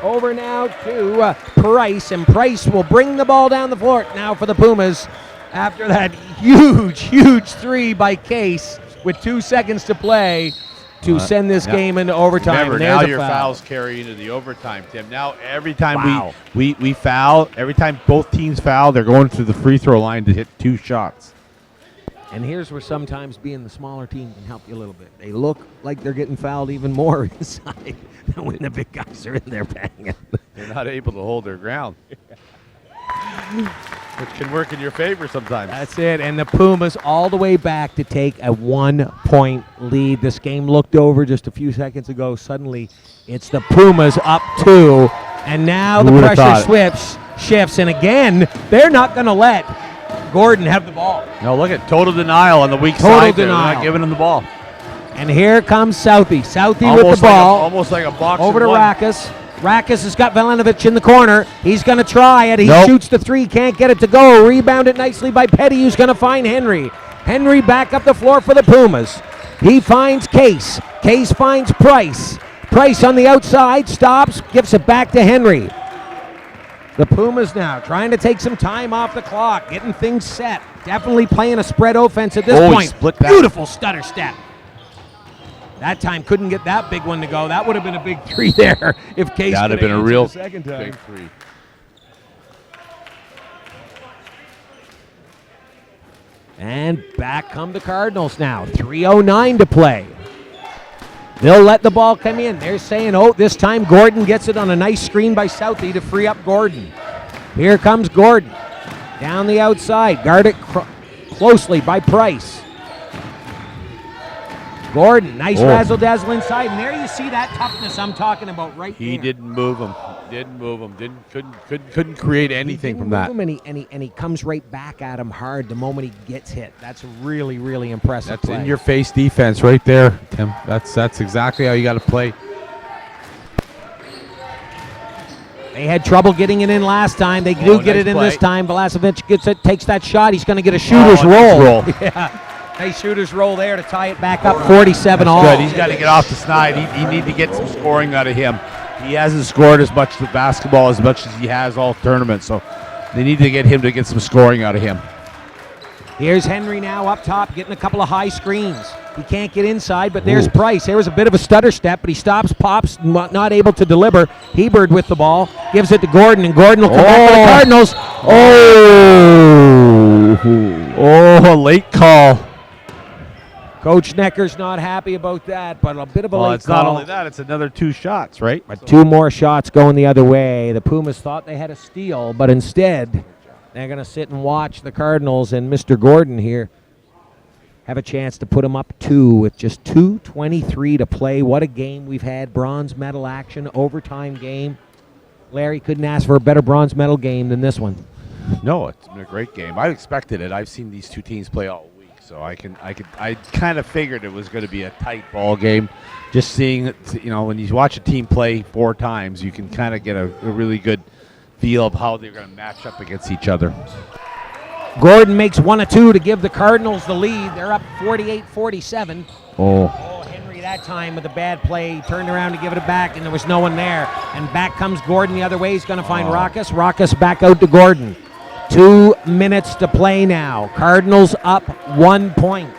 over now to Price, and Price will bring the ball down the floor now for the Pumas after that huge 3 by Case with 2 seconds to play to send this game into overtime. Remember, now your fouls carry into the overtime, Tim. Now every time we foul, every time both teams foul, they're going to the free throw line to hit 2 shots. And here's where sometimes being the smaller team can help you a little bit. They look like they're getting fouled even more inside than when the big guys are in there banging. They're not able to hold their ground. which can work in your favor sometimes. That's it. And the Pumas all the way back to take a 1-point lead. This game looked over just a few seconds ago. Suddenly, it's the Pumas up 2. And now the pressure shifts. And again, they're not going to let Gordon have the ball. No, look at total denial on the weak Total side. They're denial. not giving him the ball. And here comes Southey. Southey with the ball. Almost like a box. Over to and one. Rakas. Rakas has got Velenovic in the corner. He's going to try it. He Nope. shoots the 3. Can't get it to go. Rebounded nicely by Petty, who's going to find Henry. Henry back up the floor for the Pumas. He finds Case. Case finds Price. Price on the outside. Stops. Gives it back to Henry. The Pumas now trying to take some time off the clock. Getting things set. Definitely playing a spread offense at this point. Split that. Beautiful stutter step. That time couldn't get that big one to go. That would have been a big 3 there if Case That would have could been a real the second time. big 3. And back come the Cardinals now. 3:09 to play. They'll let the ball come in. They're saying, oh, this time Gordon gets it on a nice screen by Southey to free up Gordon. Here comes Gordon. Down the outside. Guarded closely by Price. Gordon, nice razzle-dazzle inside. And there you see that toughness I'm talking about right there. He didn't move him. Couldn't create anything from that. And he comes right back at him hard the moment he gets hit. That's really, really impressive. That's play. in your face defense right there, Tim. That's exactly how you got to play. They had trouble getting it in last time. They do get nice it in play. this time. Velenovic gets it, takes that shot. He's going to get a shooter's roll. Nice roll. Yeah. Nice shooter's roll there to tie it back up 47 all. Good. He's got to get off the snide. He need to get some scoring out of him. He hasn't scored as much with basketball as much as he has all tournament, so they need to get him to get some scoring out of him. Here's Henry now up top, getting a couple of high screens. He can't get inside, but there's Price. There was a bit of a stutter step, but he stops, pops, not able to deliver. Hebert with the ball, gives it to Gordon, and Gordon will come back for the Cardinals. Oh, late call. Coach Necker's not happy about that, but a bit of a late it's call. not only that, it's another 2 shots, right? But 2 more shots going the other way. The Pumas thought they had a steal, but instead they're going to sit and watch the Cardinals and Mr. Gordon here have a chance to put them up 2 with just 2:23 to play. What a game we've had. Bronze medal action, overtime game. Larry couldn't ask for a better bronze medal game than this one. No, it's been a great game. I expected it. I've seen these 2 teams play all week, so I kind of figured it was going to be a tight ball game. Just seeing it, when you watch a team play 4 times, you can kind of get a really good feel of how they're going to match up against each other. Gordon makes 1 of 2 to give the Cardinals the lead. They're up 48-47. Henry that time with a bad play, turned around to give it back, and there was no one there. And back comes Gordon the other way. He's going to find Rakas. Rakas back out to Gordon. 2 minutes to play now. Cardinals up 1 point.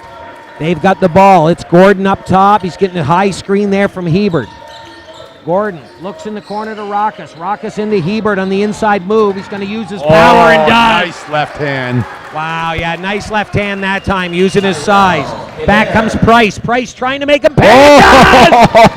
They've got the ball. It's Gordon up top. He's getting a high screen there from Hebert. Gordon looks in the corner to Rakas. Rakas into Hebert on the inside move. He's going to use his power and does. Nice left hand. Wow, yeah, nice left hand that time, using his size. Back comes Price. Price trying to make him pay.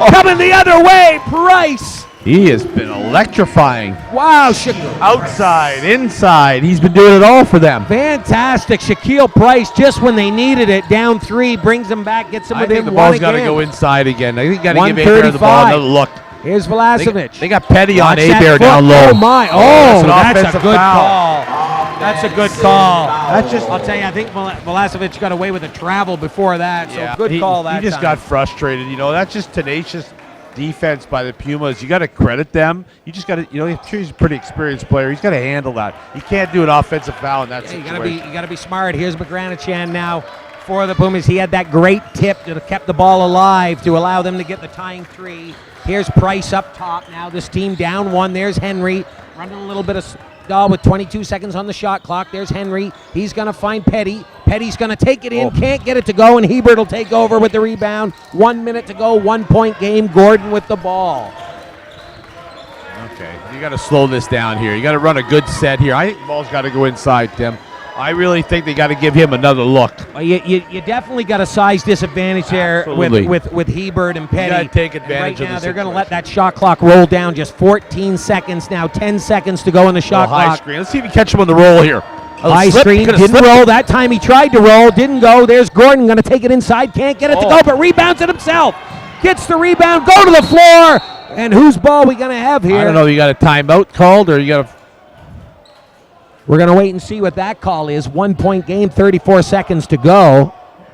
Coming the other way, Price. He has been electrifying. Wow, Outside, inside. He's been doing it all for them. fantastic. Shaquille Price, just when they needed it, down 3, brings them back, gets them I within think the 1 ball's got to again. go inside again. I think got to give Hebert the ball 135. another look. Here's Velenovic. They got Petty on Watch that Hebert foot. down low. Oh, my. That's an That's a offensive good foul. call. That's a good call. That's just. I'll tell you, I think Velenovic got away with a travel before that, so good call that time. He just got frustrated. That's just tenacious defense by the Pumas. You got to credit them. You just got to, he's a pretty experienced player. He's got to handle that. You can't do an offensive foul in that situation. You got to be smart. Here's McGranachan now for the Pumas. He had that great tip that kept the ball alive to allow them to get the tying 3. Here's Price up top now. This team down 1. There's Henry running a little bit of stall with 22 seconds on the shot clock. There's Henry. He's going to find Petty. Petty's going to take it in. Can't get it to go, and Hebert will take over with the rebound. 1 minute to go. 1 point game. Gordon with the ball. Okay, you got to slow this down here. You got to run a good set here. I think the ball's got to go inside, Tim. I really think they got to give him another look. You definitely got a size disadvantage there with Hebert and Petty. You got to take advantage right of now, the they're going to situation. let that shot clock roll down. Just 14 seconds now. 10 seconds to go in the shot High clock. screen. Let's see if we catch him on the roll here. High screen, didn't roll. That time he tried to roll, didn't go. There's Gordon, going to take it inside, can't get it to go, but rebounds it himself. Gets the rebound, go to the floor, and whose ball we going to have here? I don't know. You got a timeout called, or you got a... We're going to wait and see what that call is. 1 point game, 34 seconds to go.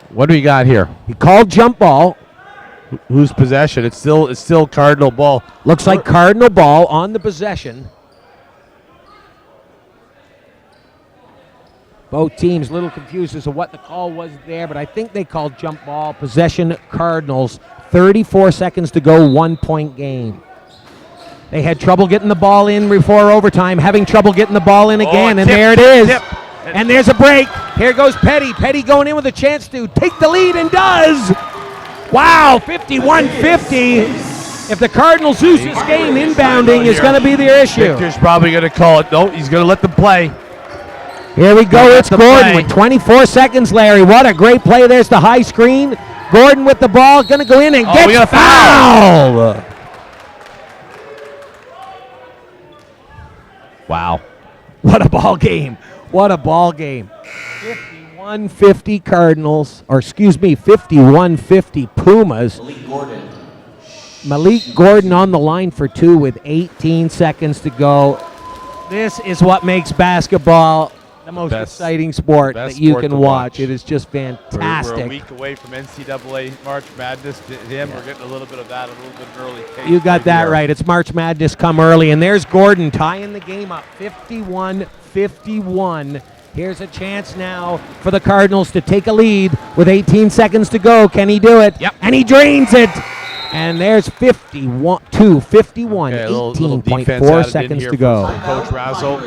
What do we got here? He called jump ball. Whose possession? It's still Cardinal ball. Looks like Cardinal ball on the possession. Both teams a little confused as to what the call was there, but I think they called jump ball. Possession Cardinals. 34 seconds to go, 1 point game. They had trouble getting the ball in before overtime, having trouble getting the ball in again, and there it is. And there's a break. Here goes Petty. Petty going in with a chance to take the lead and does. Wow, 51-50. If the Cardinals lose this game, inbounding is going to be their issue. Victor's probably going to call it. No, he's going to let them play. Here we go. It's Gordon with 24 seconds, Larry. What a great play. There's the high screen. Gordon with the ball. Going to go in and get fouled. Wow. What a ball game. What a ball game. 51-50 Cardinals, or excuse me, 51-50 Pumas. Malik Gordon on the line for two with 18 seconds to go. This is what makes basketball the most exciting sport that you can watch. It is just fantastic. We're a week away from NCAA March Madness. We're getting a little bit of that, a little bit early. You got that right. It's March Madness come early. And there's Gordon tying the game up, 51-51. Here's a chance now for the Cardinals to take a lead with 18 seconds to go. Can he do it? Yep. And he drains it. And there's 51, 18.4 seconds to go. Coach Razzo.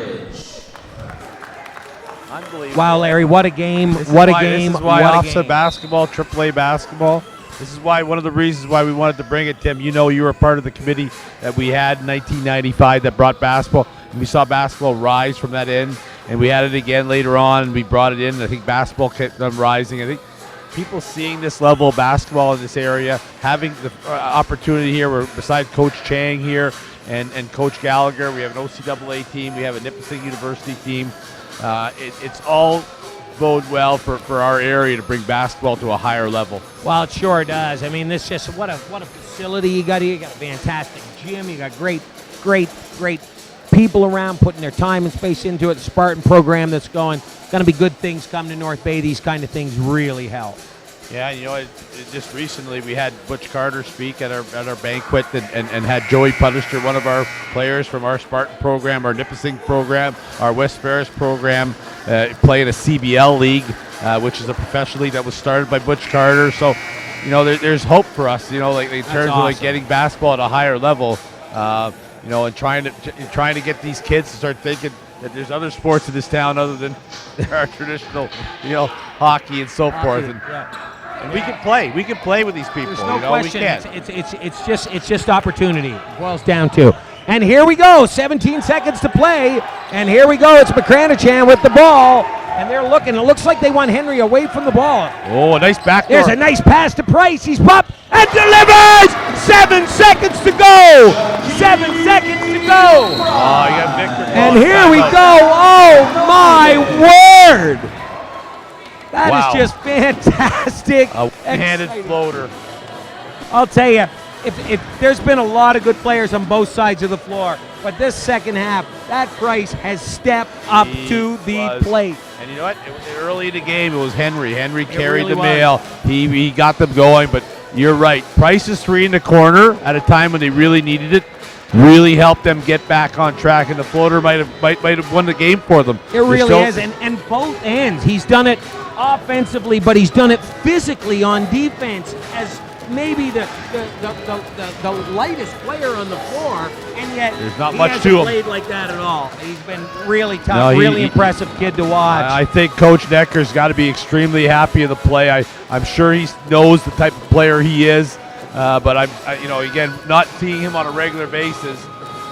Unbelievable. Wow, Larry, what a game. What a game. This is why OFSAA basketball, AAA basketball. This is why one of the reasons why we wanted to bring it, Tim. You know, you were part of the committee that we had in 1995 that brought basketball. And we saw basketball rise from that end. And we had it again later on, and we brought it in. And I think basketball kept on rising. I think people seeing this level of basketball in this area, having the opportunity here, where besides Coach Chang here and Coach Gallagher, we have an OCAA team, we have a Nipissing University team. It's all bode well for our area to bring basketball to a higher level. Well, it sure does. I mean, this just what a facility you got here. You got a fantastic gym. You got great people around putting their time and space into it. The Spartan program that's going to be good things come to North Bay. These kind of things really help. Yeah, you know, just recently we had Butch Carter speak at our banquet and had Joey Puttister, one of our players from our Spartan program, our Nipissing program, our West Ferris program, play in a CBL league, which is a professional league that was started by Butch Carter. So, you know, there's hope for us, you know, like in terms of like getting basketball at a higher level, you know, and trying to get these kids to start thinking that there's other sports in this town other than our traditional, you know, hockey and so forth. And we can play. We can play with these people. There's no you know, question. We can. It's just opportunity. It boils down to. And here we go. 17 seconds to play. And here we go. It's McCranachan with the ball. And they're looking. It looks like they want Henry away from the ball. Oh, a nice backdoor. There's a nice pass to Price. He's popped and delivers. 7 seconds to go. 7 seconds to go. Oh, you got Victor. And here we go. Oh, my word. That is just fantastic. A handed floater. I'll tell you, if there's been a lot of good players on both sides of the floor, but this second half, that Price has stepped up to the plate. And you know what? It was early in the game. It was Henry. Henry carried really the mail. He got them going. But you're right. Price's three in the corner at a time when they really needed it really helped them get back on track. And the floater might have won the game for them. It really is. And both ends. He's done it offensively, but he's done it physically on defense as maybe the lightest player on the floor, and yet there's not he much hasn't to him. played like that at all. He's been really tough, really impressive kid to watch. I think Coach Necker's got to be extremely happy with the play. I'm sure he knows the type of player he is, but you know, again, not seeing him on a regular basis,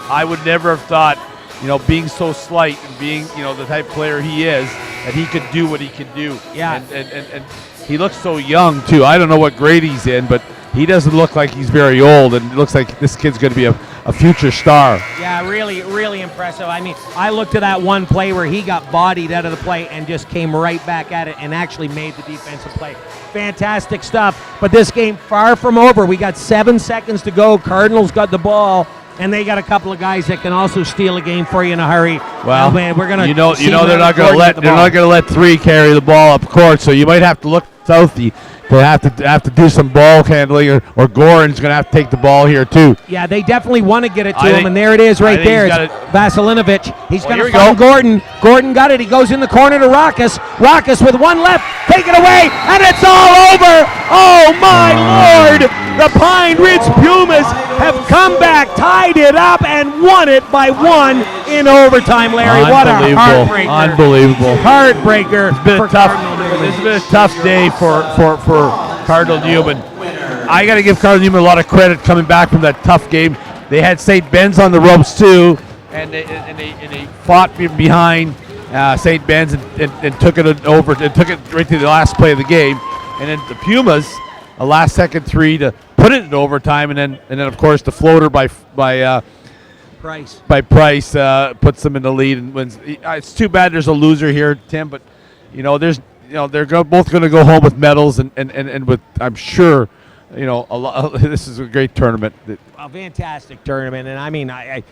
I would never have thought, you know, being so slight and being, you know, the type of player he is, that he could do what he can do. Yeah. And he looks so young, too. I don't know what grade he's in, but he doesn't look like he's very old, and it looks like this kid's going to be a a future star. Yeah, really, really impressive. I mean, I looked at that one play where he got bodied out of the play and just came right back at it and actually made the defensive play. Fantastic stuff. But this game far from over. We got 7 seconds to go. Cardinals got the ball, and they got a couple of guys that can also steal a game for you in a hurry. Well, now, man, we're gonna you know they're not going going to to let 3 carry the ball up court, so you might have to look Southie to have to do some ball handling, or Goran's going to have to take the ball here too. Yeah, they definitely want to get it to I him, think- and there it is right I think there. he's It's got it. Vasilinovic. He's Well, going to here we find go. Gordon. Gordon got it. He goes in the corner to Rockus. Rockus with one left. Take it away, and it's all over. Oh, my Lord. The Pine Ridge Pumas have come back, tied it up, and won it by 1 in overtime, Larry. What a heartbreaker. Unbelievable. Heartbreaker It's been for a tough. Cardinal Newman. This has been a tough day for Cardinal Newman. I got to give Cardinal Newman a lot of credit coming back from that tough game. They had St. Ben's on the ropes too, and they fought behind St. Ben's and took it over and took it right to the last play of the game. And then the Pumas, a last second 3 to put it in overtime, and then of course the floater by Price puts them in the lead and wins. It's too bad there's a loser here, Tim, but they're both going to go home with medals and with, I'm sure, a lot. This is a great tournament. A fantastic tournament, and I mean,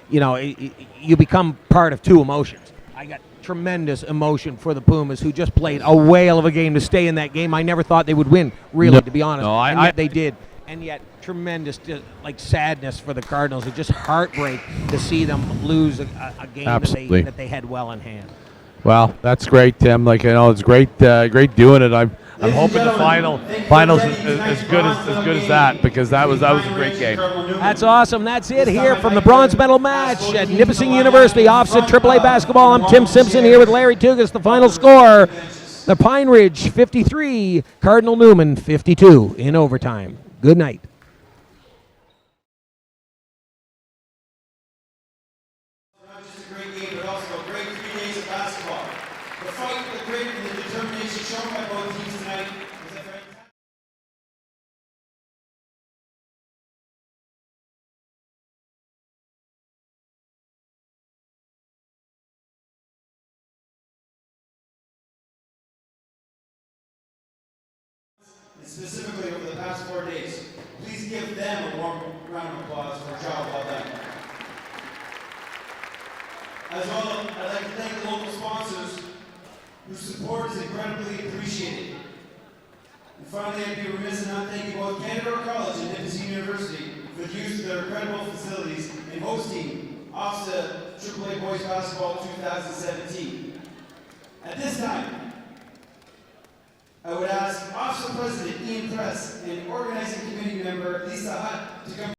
you become part of 2 emotions. I got tremendous emotion for the Pumas, who just played a whale of a game to stay in that game. I never thought they would win, really, to be honest. No, and yet they did. And yet, tremendous sadness for the Cardinals. It's just heartbreak to see them lose a game Absolutely. that they had well in hand. Well, that's great, Tim. It's great doing it. I'm hoping the finals is as good as that, because that was a great game. That's awesome. That's it here from the bronze medal match at Nipissing University OFSAA AAA basketball. I'm Tim Simpson here with Larry Tugas. The final score: the Pine Ridge 53, Cardinal Newman 52 in overtime. Good night. Not just a great game, but also a great 3 days of basketball. The fight, the grit, and the determination shown by both teams tonight was a fantastic. And specifically over the past 4 days. Please give them a warm round of applause for a job well done. As well, I'd like to thank the local sponsors whose support is incredibly appreciated. And finally, I'd be remiss in not thanking both Canada College and Nipissing University for the use of their incredible facilities in hosting OFSAA AAA Boys Basketball 2017. At this time, I would ask OFSAA President Ian Press and Organizing Committee member Lisa Hutt to come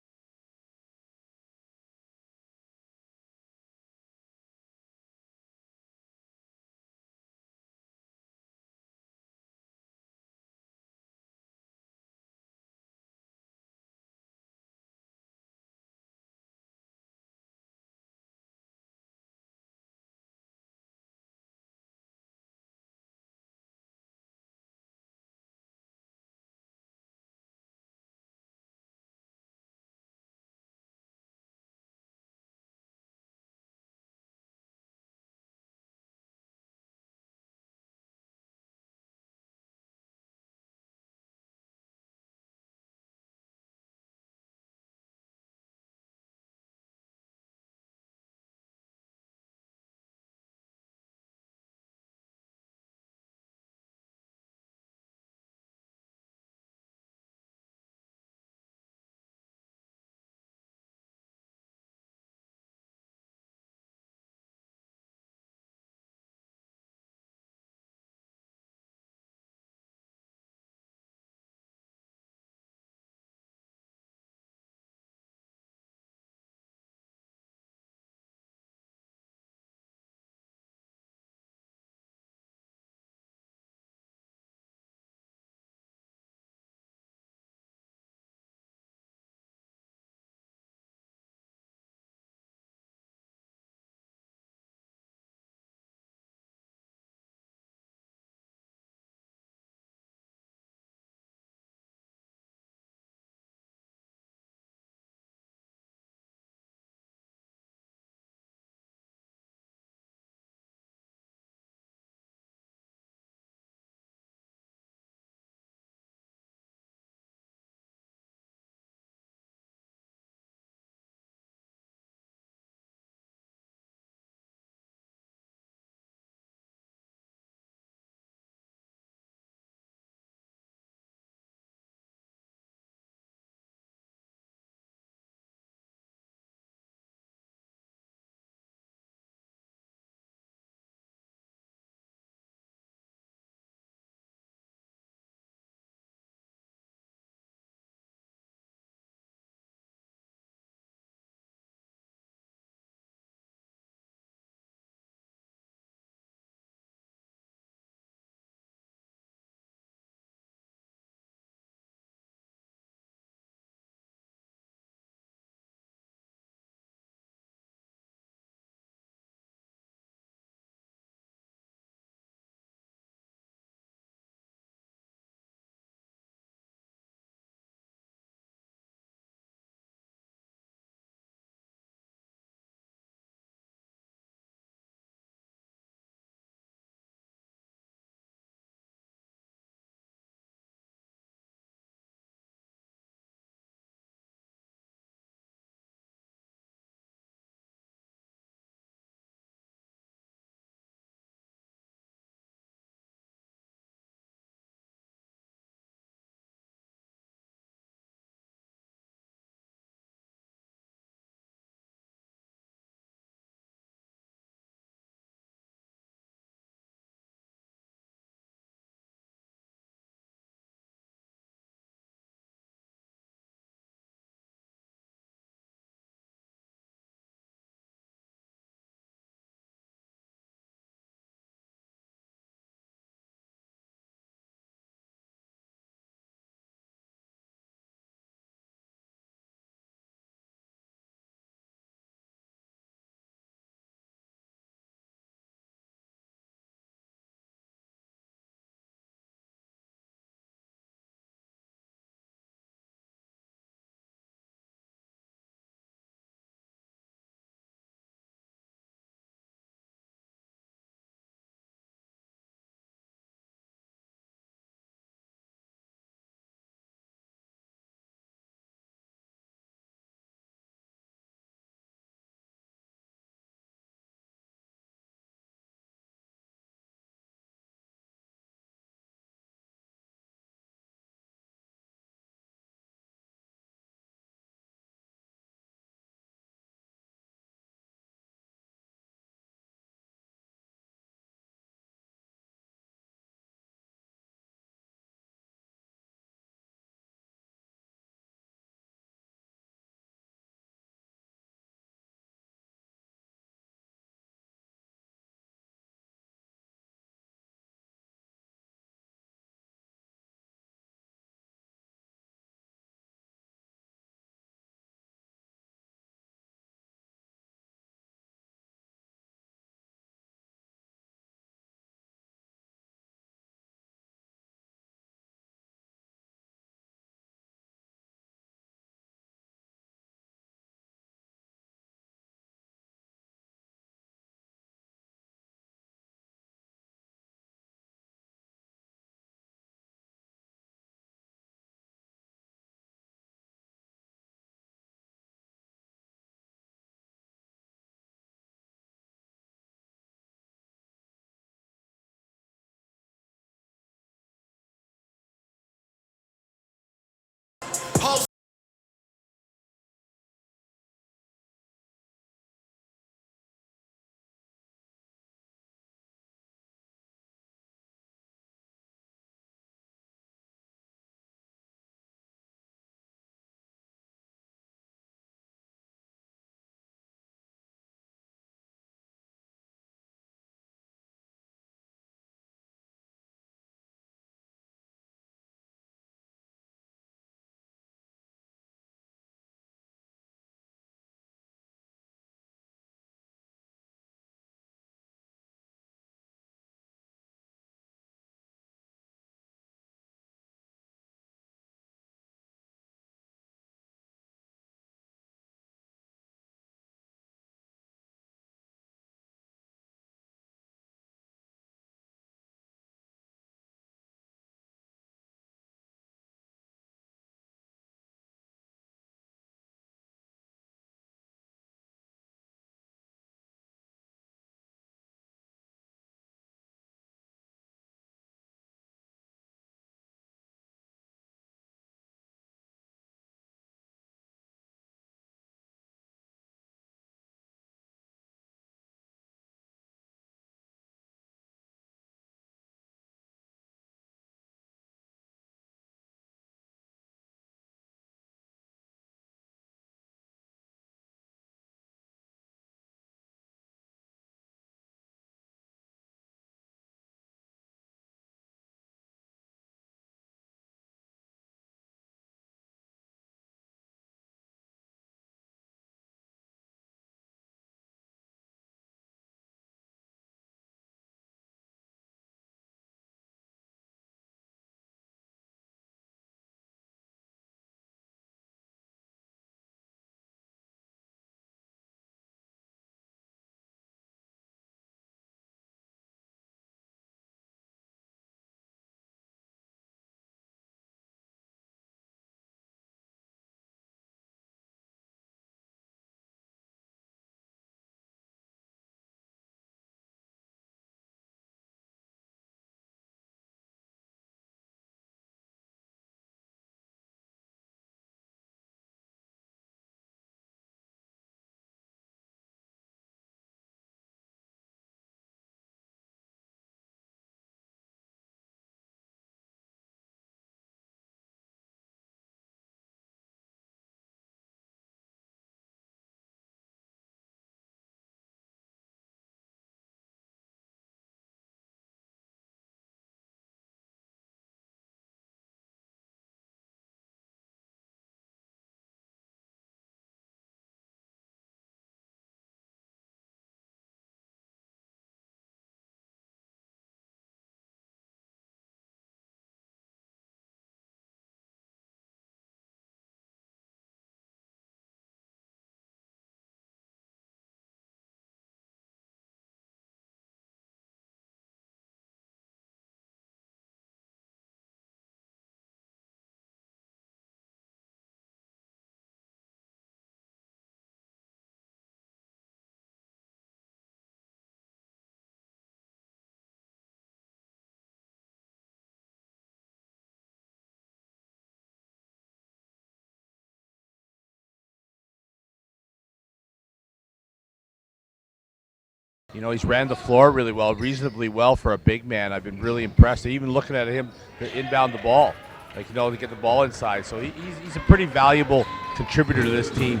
You know, he's ran the floor really well, reasonably well for a big man. I've been really impressed. Even looking at him to inbound the ball, like, you know, to get the ball inside. So he's a pretty valuable contributor to this team.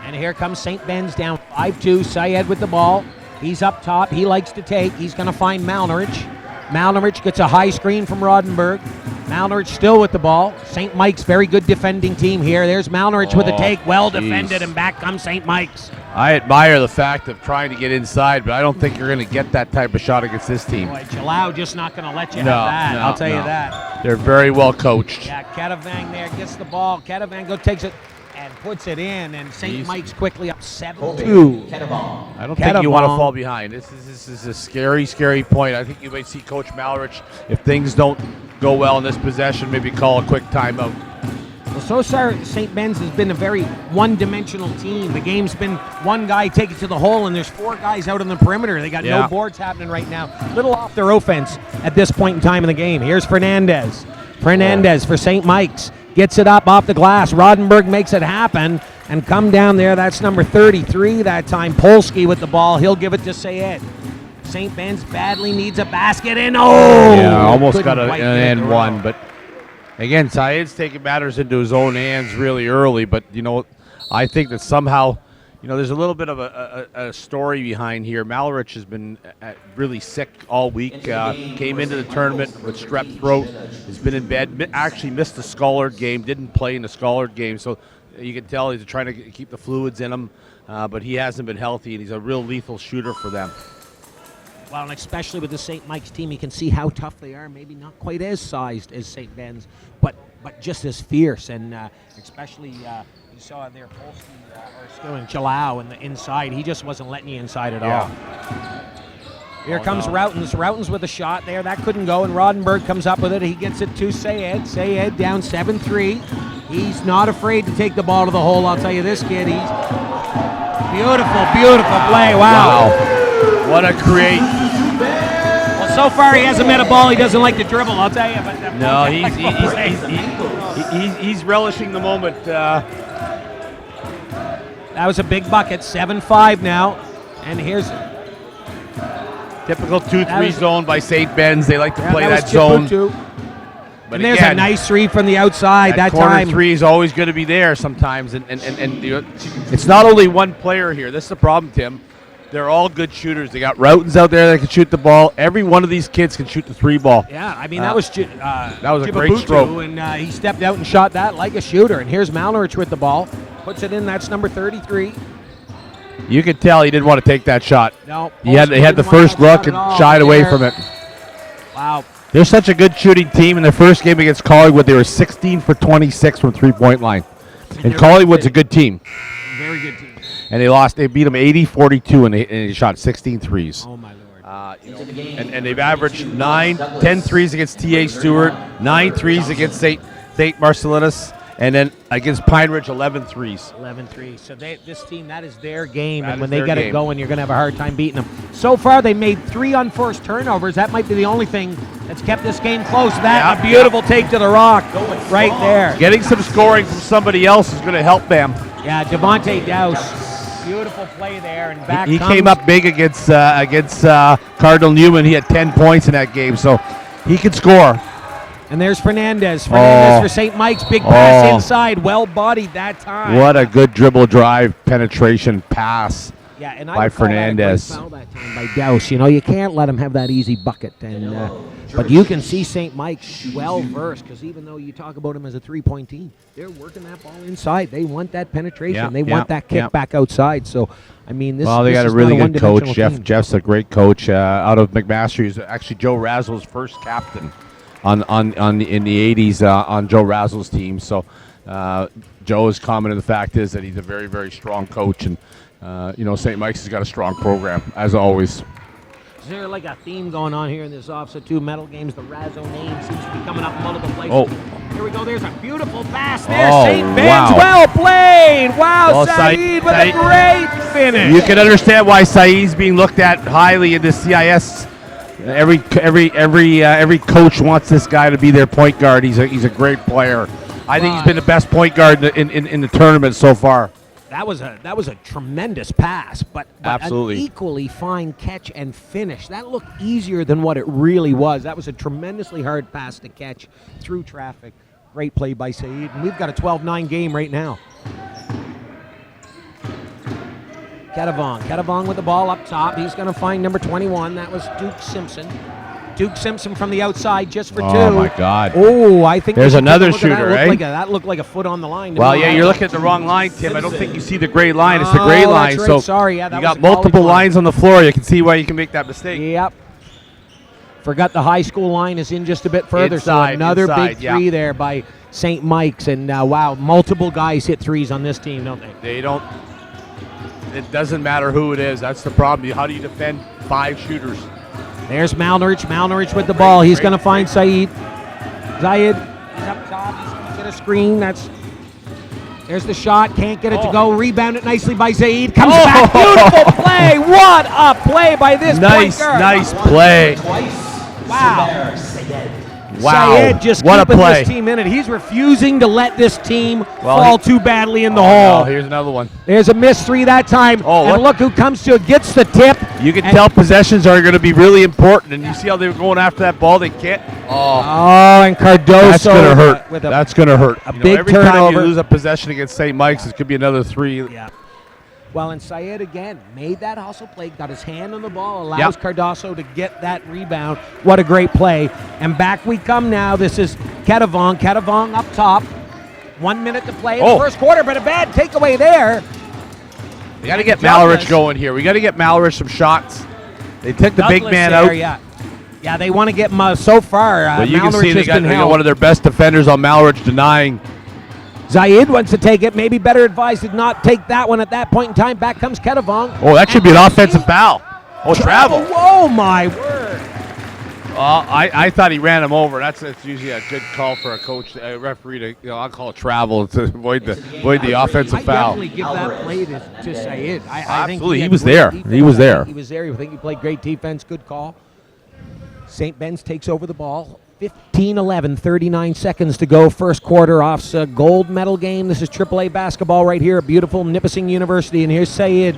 And here comes St. Ben's down 5-2. Syed with the ball. He's up top. He likes to take. He's going to find Malnorich. Malnorich gets a high screen from Rodenberg. Malnorich still with the ball. St. Mike's very good defending team here. There's Malnorich with a take. Well defended, and back comes St. Mike's. I admire the fact of trying to get inside, but I don't think you're going to get that type of shot against this team. Boy, Jalao just not going to let you have that. I'll tell you that. They're very well coached. Yeah, Ketavang there gets the ball. Ketavang takes it and puts it in, and St. Mike's quickly up 7-2. I don't think you want to fall behind. This is a scary, scary point. I think you might see Coach Malrich, if things don't go well in this possession, maybe call a quick timeout. Well, so far, St. Ben's has been a very one-dimensional team. The game's been one guy take it to the hole, and there's 4 guys out on the perimeter. They got no boards happening right now. Little off their offense at this point in time in the game. Here's Fernandez. Fernandez for St. Mike's. Gets it up off the glass. Rodenberg makes it happen and come down there. That's number 33 that time. Polsky with the ball. He'll give it to Sayed. St. Ben's badly needs a basket, and almost got an and one, but again, Syed's taking matters into his own hands really early. But you know, I think that somehow, you know, there's a little bit of a story behind here. Malrich has been really sick all week. Came into the tournament with strep throat. Has been in bed. Actually missed the Schollard game. Didn't play in the Schollard game. So you can tell he's trying to keep the fluids in him. But he hasn't been healthy, and he's a real lethal shooter for them. Well, and especially with the St. Mike's team, you can see how tough they are. Maybe not quite as sized as St. Ben's, but just as fierce. And especially you saw there Polsky or Jalao in the inside. He just wasn't letting you inside at all. Here comes Routens. Routens with a shot there. That couldn't go, and Rodenberg comes up with it. He gets it to Sayed. Sayed down 7-3. He's not afraid to take the ball to the hole. I'll tell you this, kid. He's beautiful, beautiful play. Wow. What a create. Well, so far he hasn't met a ball he doesn't like to dribble, I'll tell you. But no, he's relishing the moment. That was a big bucket, 7-5 now. And here's typical 2-3 zone by St. Ben's. They like to play that zone. But and there's a nice 3 from the outside that corner time. 3 is always going to be there sometimes. And it's not only one player here. This is the problem, Tim. They're all good shooters. They got Routens out there that can shoot the ball. Every one of these kids can shoot the 3 ball. Yeah, I mean, that was a great stroke. And he stepped out and shot that like a shooter. And here's Malnorich with the ball. Puts it in. That's number 33. You could tell he didn't want to take that shot. No. He had the first look and shied away from it. Wow. They're such a good shooting team. In their first game against Collingwood, they were 16 for 26 from three-point line. And Collingwood's a good team. Very good team. And they lost. They beat them 80-42, and they shot 16 threes. Oh, my Lord. And they've averaged 10 threes against T.A. Stewart, 9 threes against St. Marcellinus, and then against Pine Ridge, 11 threes. 11 threes. So this team, that is their game. That and when is they their get game. it going, you're going to have a hard time beating them. So far, they made 3 unforced turnovers. That might be the only thing that's kept this game close. A beautiful take to the rock right there. Getting some scoring from somebody else is going to help them. Yeah, Devontae Dowse. Beautiful play there, and back He comes. came up big against Cardinal Newman. He had 10 points in that game, so he could score. And there's Fernandez. For St. Mike's. Big pass inside. Well-bodied that time. What a good dribble drive penetration pass by Fernandez. Foul that time by Dowse. You know, you can't let him have that easy bucket. And but you can see St. Mike's well-versed, because even though you talk about him as a three-point team, they're working that ball inside. They want that penetration. They want that kick back outside. So, I mean, they got a really good coach. Jeff's a great coach out of McMaster. He's actually Joe Razzle's first captain in the 80s on Joe Razzle's team. So Joe's comment of the fact is that he's a very, very strong coach. And, St. Mike's has got a strong program, as always. Is there like a theme going on here in this OFSAA 2 medal games? The Razzo name seems to be coming up multiple places. Oh. Here we go. There's a beautiful pass there. Oh, St. Ben's, well played. Wow, Saeed with a great finish. You can understand why Saeed's being looked at highly in the CIS. Every coach wants this guy to be their point guard. He's a great player. I think he's been the best point guard in the tournament so far. That was a tremendous pass, but Absolutely. an equally fine catch and finish. That looked easier than what it really was. That was a tremendously hard pass to catch through traffic. Great play by Saeed, and we've got a 12-9 game right now. Ketavong with the ball up top. He's going to find number 21. That was Duke Simpson. Duke Simpson from the outside just for two. Oh, my God. Oh, I think There's we should take a another look at that. shooter, That looked like a foot on the line. to Well, me. yeah, you're looking at the wrong line, Tim. I don't think you see the gray line. It's the Oh, gray that's line. right. So Sorry, yeah, that you was got a college multiple line. lines on the floor. You can see why you can make that mistake. Yep. Forgot the high school line is in just a bit further. Inside, so another inside, big three there by St. Mike's. And wow, multiple guys hit threes on this team, don't they? They don't. It doesn't matter who it is. That's the problem. How do you defend 5 shooters? There's Malnrich. Malnrich with the ball. He's going to find Saeed. Zayed, he's up top. He's going to get a screen. There's the shot. Can't get it to go. Rebounded nicely by Zaid. Comes back. Beautiful play. What a play by this Nice, point guard. nice play. Wow. Wow. Syed just What a keeping play. this team in it. He's refusing to let this team Well, fall too badly in the Oh, hole. here's another one. There's a missed three that time. Oh, and look. look who comes to it. Gets the tip. You can And- tell possessions are going to be really important. And you see how they were going after that ball. They can't. Oh, Oh, and Cardoso. that's going to hurt. With a, That's going to hurt. a You know, big every time turnover. you lose a possession against St. Mike's, it could be another 3. Yeah. Well, and Syed again made that hustle play, got his hand on the ball, allows Yep. Cardoso to get that rebound. What a great play. And back we come now. This is Ketavong. Ketavong up top. 1 minute to play in Oh. the first quarter, but a bad takeaway there. We got to get Douglas. Malrich going here. We got to get Malrich some shots. They took the big Douglas man there, out. Yeah. Yeah, they want to get him so far. But you can Malnrich see they has got, been they got held. one of their best defenders on Malrich denying. Zaid wants to take it. Maybe better advised to not take that one at that point in time. Back comes Ketavong. Oh, that should be an offensive foul. Oh, travel. Oh, my word. I thought he ran him over. That's usually a good call for a coach, a referee to, I'll call it travel to avoid the offensive I foul. definitely give that play to Syed. I think Absolutely. He had was great there. defense. He was there. I think he was there. I think he played great defense. Good call. St. Ben's takes over the ball. 15-11, 39 seconds to go. First quarter OFSAA gold medal game. This is AAA basketball right here at beautiful Nipissing University. And here's Syed.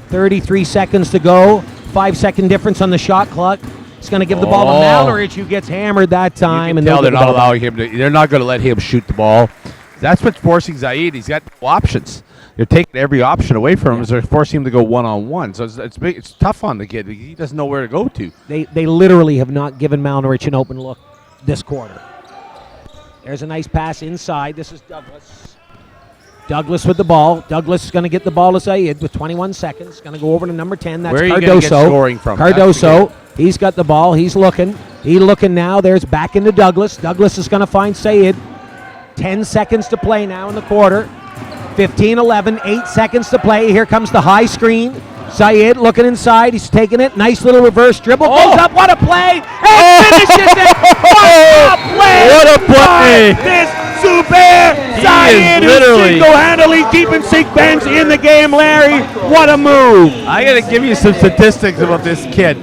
33 seconds to go. 5-second difference on the shot clock. He's going to give the ball to Malnrich, who gets hammered that time. You can tell they're not allowing him to. They're not going to let him shoot the ball. That's what's forcing Zaid. He's got no options. They're taking every option away from him. As they're forcing him to go one-on-one. So it's big. It's tough on the kid. He doesn't know where to go to. They literally have not given Malnrich an open look this quarter. There's a nice pass inside. This is Douglas. Douglas with the ball. Douglas is going to get the ball to Syed with 21 seconds. Going to go over to number 10. That's Where are you Cardoso. gonna get scoring from? Cardoso. He's got the ball. He's looking. He's looking now. There's back into Douglas. Douglas is going to find Syed. 10 seconds to play now in the quarter. 15-11. 8 seconds to play. Here comes the high screen. Syed looking inside. He's taking it. Nice little reverse dribble. Goes up. What a play. And finishes it. What a play. What a play. This Zubair Syed is literally- single-handedly keeping St. Ben's in the game, Larry. What a move. I got to give you some statistics about this kid.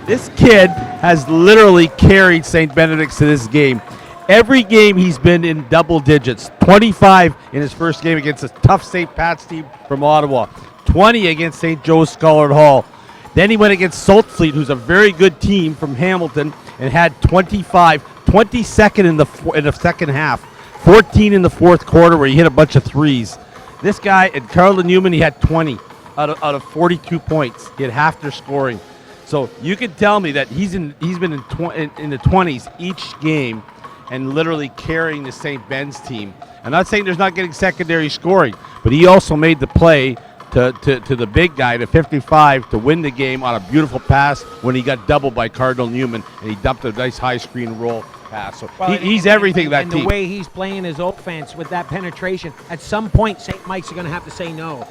This kid has literally carried St. Benedict's to this game. Every game he's been in double digits. 25 in his first game against a tough St. Pat's team from Ottawa. 20 against St. Joe's Scholar Hall. Then he went against Saltfleet, who's a very good team from Hamilton, and had 25. 22nd in the second half. 14 in the fourth quarter where he hit a bunch of threes. This guy, at Carlton Newman, he had 20 out of 42 points. He had half their scoring. So you can tell me that he's been in the 20s each game and literally carrying the St. Ben's team. I'm not saying there's not getting secondary scoring, but he also made the play to the big guy, to 55, to win the game on a beautiful pass when he got doubled by Cardinal Newman, and he dumped a nice high screen roll pass. So he's everything that and team. the way he's playing his offense with that penetration, at some point St. Mike's are going to have to say no,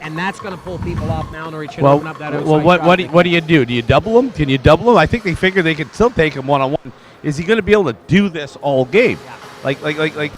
and that's going to pull people off Malnrich and open up that outside shot. What do you do? Do you double him? Can you double him? I think they figure they can still take him one-on-one. Is he going to be able to do this all game? Yeah.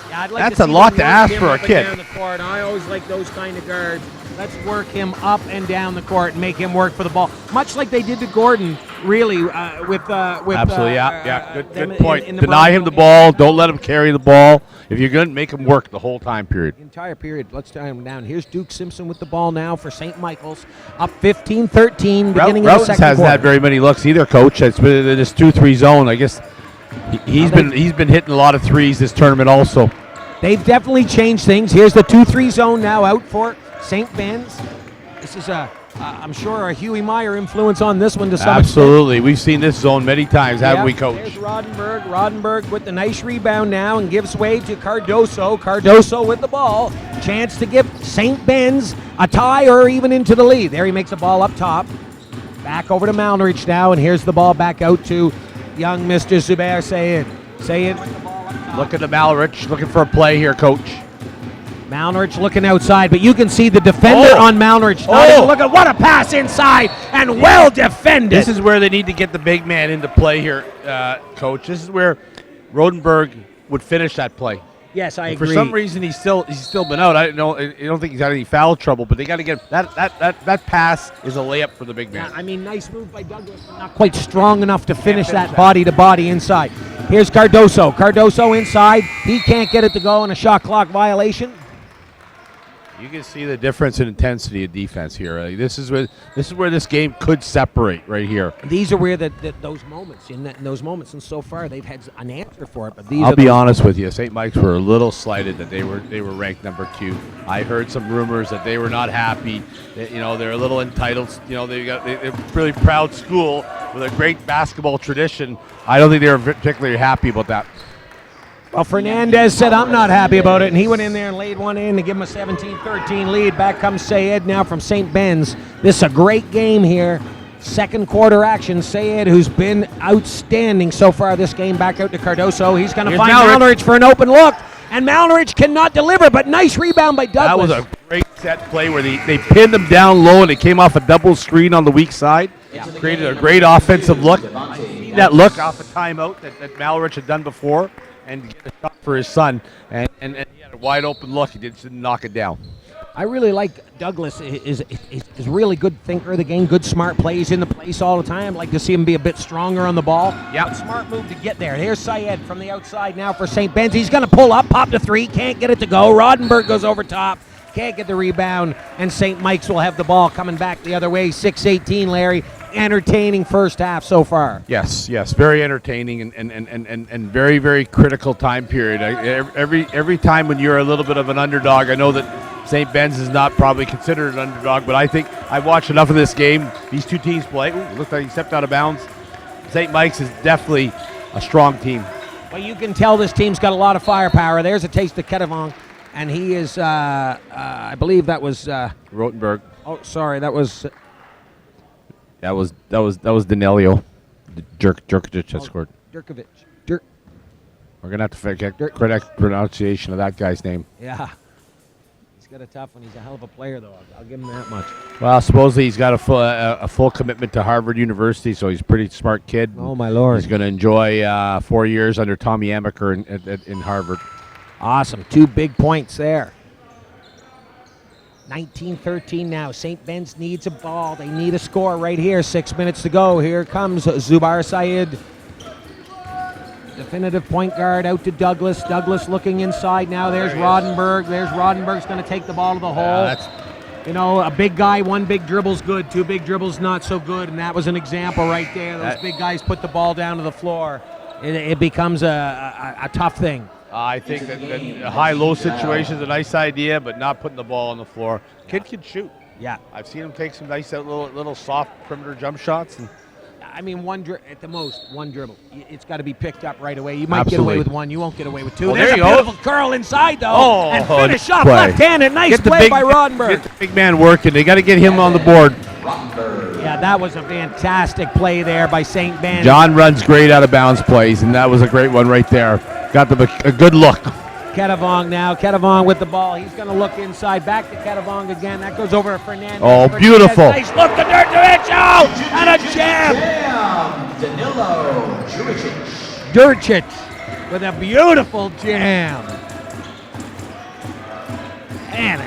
Yeah, I'd like That's to a see lot them to work ask him for a up and kid. down the court. I always like those kind of guards. Let's work him up and down the court and make him work for the ball, much like they did to Gordon. Really, with Absolutely, yeah. Good them point. in the Deny him the Bronco ball. Don't let him carry the ball. If you're good, make him work the whole time period. entire period. Let's tie him down. Here's Duke Simpson with the ball now for St. Michael's, up 15-13, beginning of the Routens second hasn't quarter. had very many looks either, Coach. It's been in this 2-3 zone. I guess he's been hitting a lot of threes this tournament also. They've definitely changed things. Here's the 2-3 zone now out for St. Ben's. This is I'm sure a Huey Meyer influence on this one to some Absolutely. We've seen this zone many times, haven't we, Coach? There's Rodenberg. Rodenberg with the nice rebound now and gives way to Cardoso. Cardoso with the ball. Chance to give St. Ben's a tie or even into the lead. There he makes the ball up top. Back over to Malnrich now, and here's the ball back out to young Mr. Zubair Sayed. Sayed with the ball up top. Look at the Malrich, looking for a play here, Coach. Malnrich looking outside, but you can see the defender on Malnrich. Not even looking. What a pass inside, and well defended. This is where they need to get the big man into play here, Coach. This is where Rodenberg would finish that play. Yes, I For agree. some reason, he's still been out. I don't think he's had any foul trouble, but they got to get that pass is a layup for the big man. Yeah, I mean, nice move by Douglas, but not quite strong enough to finish that body-to-body inside. Here's Cardoso. Cardoso inside. He can't get it to go in a shot clock violation. You can see the difference in intensity of defense here. This is where this game could separate right here. These are where those moments, in those moments, and so far they've had an answer for it. But these I'll are be those honest with you, St. Mike's were a little slighted that they were ranked number 2. I heard some rumors that they were not happy. That, they're a little entitled. They're a really proud school with a great basketball tradition. I don't think they were particularly happy about that. Well, Fernandez said, I'm not happy about it, and he went in there and laid one in to give him a 17-13 lead. Back comes Sayed now from St. Ben's. This is a great game here. Second quarter action. Sayed, who's been outstanding so far this game, back out to Cardoso. He's going to find Malnrich for an open look, and Malnrich cannot deliver, but nice rebound by Douglas. That was a great set play where they pinned them down low, and it came off a double screen on the weak side. Created a great offensive look. That look off a timeout that Malnrich had done before. And get a shot for his son, and he had a wide open look. He didn't knock it down. I really like Douglas. Is a really good thinker of the game, good smart plays in the place all the time. Like to see him be a bit stronger on the ball. Yeah, smart move to get there. Here's Sayed from the outside now for St. Ben's. He's going to pull up, pop to 3, can't get it to go. Rodenberg goes over top, can't get the rebound, and St. Mike's will have the ball coming back the other way. 6-18, Larry. Entertaining first half so far. Yes, very entertaining and very, very critical time period. Every time when you're a little bit of an underdog, I know that St. Ben's is not probably considered an underdog, but I think I've watched enough of this game. These two teams play. Ooh, looks like he stepped out of bounds. St. Mike's is definitely a strong team. Well, you can tell this team's got a lot of firepower. There's a taste of Kedavong, and he is, I believe that was Rotenberg. Oh, sorry, that was. That was Danelio. Jerkovic had scored. Jerkovic. We're gonna have to get correct pronunciation of that guy's name. Yeah. He's got a tough one. He's a hell of a player, though. I'll give him that much. Well, supposedly he's got a full commitment to Harvard University, so he's a pretty smart kid. Oh, my Lord. He's going to enjoy 4 years under Tommy Amaker in Harvard. Awesome. 2 big points there. 19-13 now. St. Ben's needs a ball. They need a score right here. 6 minutes to go. Here comes Zubair Sayed. Definitive point guard out to Douglas. Douglas looking inside now. There's Rodenberg. Rodenberg's going to take the ball to the hole. A big guy, 1 big dribble's good, 2 big dribbles not so good, and that was an example right there. Those big guys put the ball down to the floor. It becomes a tough thing. I think that a high-low situation is a nice idea, but not putting the ball on the floor. Kid can shoot. Yeah. I've seen him take some nice little soft perimeter jump shots. And I mean, at the most, 1 dribble. It's got to be picked up right away. You might get away with 1. You won't get away with 2. Well, There's there a you go. beautiful curl inside, though. And finish off play. left-handed. Nice play by Rodenberg. Get the big man working. They got to get him on the board. Yeah, that was a fantastic play there by St. Ben's. John runs great out of bounds plays, and that was a great one right there. Got them a good look. Kedavong now. Kedavong with the ball. He's going to look inside. Back to Kedavong again. That goes over to Fernandez. Oh, beautiful. Nice look to Dirkovic. And a jam. Danilo Dircic with a beautiful jam. And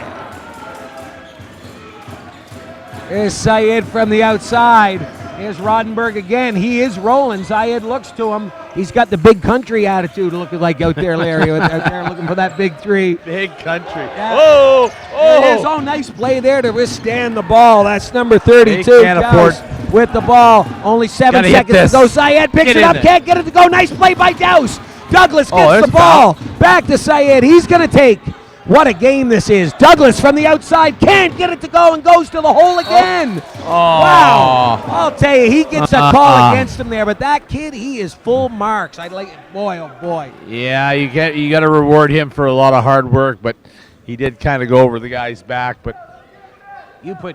Here's Syed from the outside. Here's Rodenberg again. He is rolling. Syed looks to him. He's got the big country attitude looking like out there, Larry, out there looking for that big three. Big country. Yeah. Oh, It is. Oh, nice play there to withstand the ball. That's number 32. They can't Douse afford- with the ball. Only 7 Gotta hit seconds this. to go. Syed picks Get it in up. there. Can't get it to go. Nice play by Douse. Douglas gets there's the ball. Back to Syed. He's going to take. What a game this is. Douglas from the outside can't get it to go and goes to the hole again. Wow. I'll tell you, he gets a call against him there, but that kid, he is full marks. I like it. Boy, oh boy. Yeah, you got to reward him for a lot of hard work, but he did kind of go over the guy's back. But You put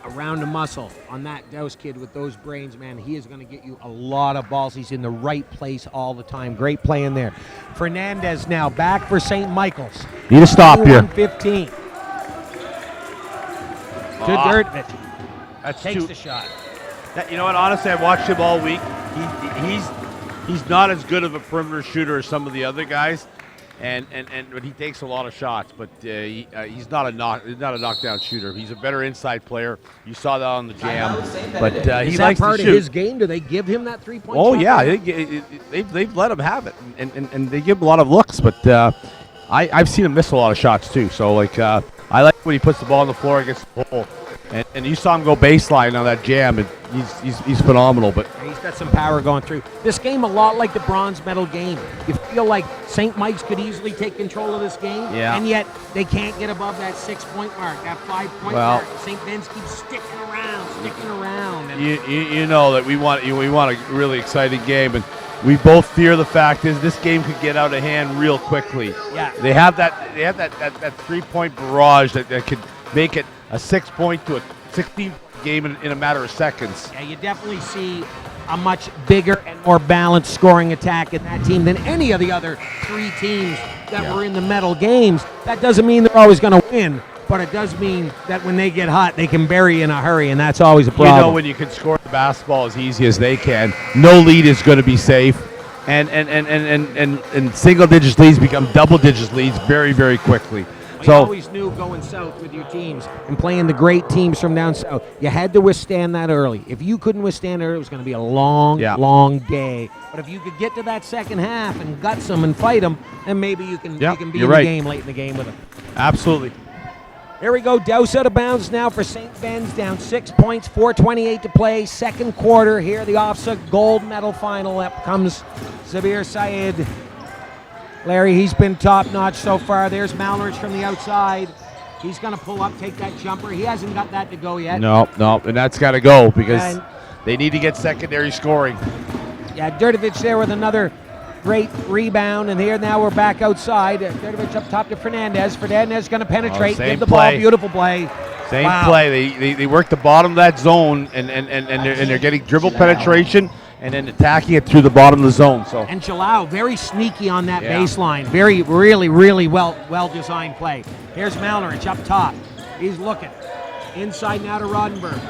a round of muscle on that Douse kid with those brains, man. He is going to get you a lot of balls. He's in the right place all the time. Great play in there. Fernandez now back for St. Michael's. need to stop here. 15. To Dirtvich. That's Takes too. the shot. You know what? Honestly, I've watched him all week. He's not as good of a perimeter shooter as some of the other guys. But he takes a lot of shots, but he's not a knockdown shooter. He's a better inside player. You saw that on the jam. But he Is that likes part to of shoot. his game? Do they give him that 3-point Oh shot? yeah, they've let him have it, and they give him a lot of looks. But I've seen him miss a lot of shots too. So I like when he puts the ball on the floor against the hole. And you saw him go baseline on that jam, and he's phenomenal. But He's got some power going through. This game a lot like the bronze medal game. You feel like St. Mike's could easily take control of this game, and yet they can't get above that 6-point mark, that 5-point mark. St. Ben's keeps sticking around. And you know that we want a really exciting game, and we both fear the fact is this game could get out of hand real quickly. Yeah. They have that 3-point barrage that could make it a 6-point to a 16 game in a matter of seconds. Yeah, you definitely see a much bigger and more balanced scoring attack in that team than any of the other 3 teams that were in the medal games. That doesn't mean they're always going to win, but it does mean that when they get hot, they can bury you in a hurry, and that's always a problem. You know, when you can score the basketball as easy as they can, no lead is going to be safe, and single digits leads become double digits leads very, very quickly. We always knew going south with your teams and playing the great teams from down south, you had to withstand that early. If you couldn't withstand it early, it was going to be a long day. But if you could get to that second half and guts them and fight them, then maybe you can be in the game late in the game with them. Absolutely. Here we go. Douse out of bounds now for St. Ben's, down 6 points, 4:28 to play. Second quarter here, the OFSAA gold medal final. Up comes Zabir Syed. Larry, he's been top-notch so far. There's Malrich from the outside. He's going to pull up, take that jumper. He hasn't got that to go yet. No, and that's got to go because they need to get secondary scoring. Yeah, Dirtovich there with another great rebound, and here now we're back outside. Dirtovich up top to Fernandez. Fernandez going to penetrate, give the ball, beautiful play. Same play. They work the bottom of that zone, and they're getting dribble penetration and then attacking it through the bottom of the zone. So and Jalal very sneaky on that baseline. Very, really well designed play. Here's Malrich up top. He's looking inside now to Rodenberg.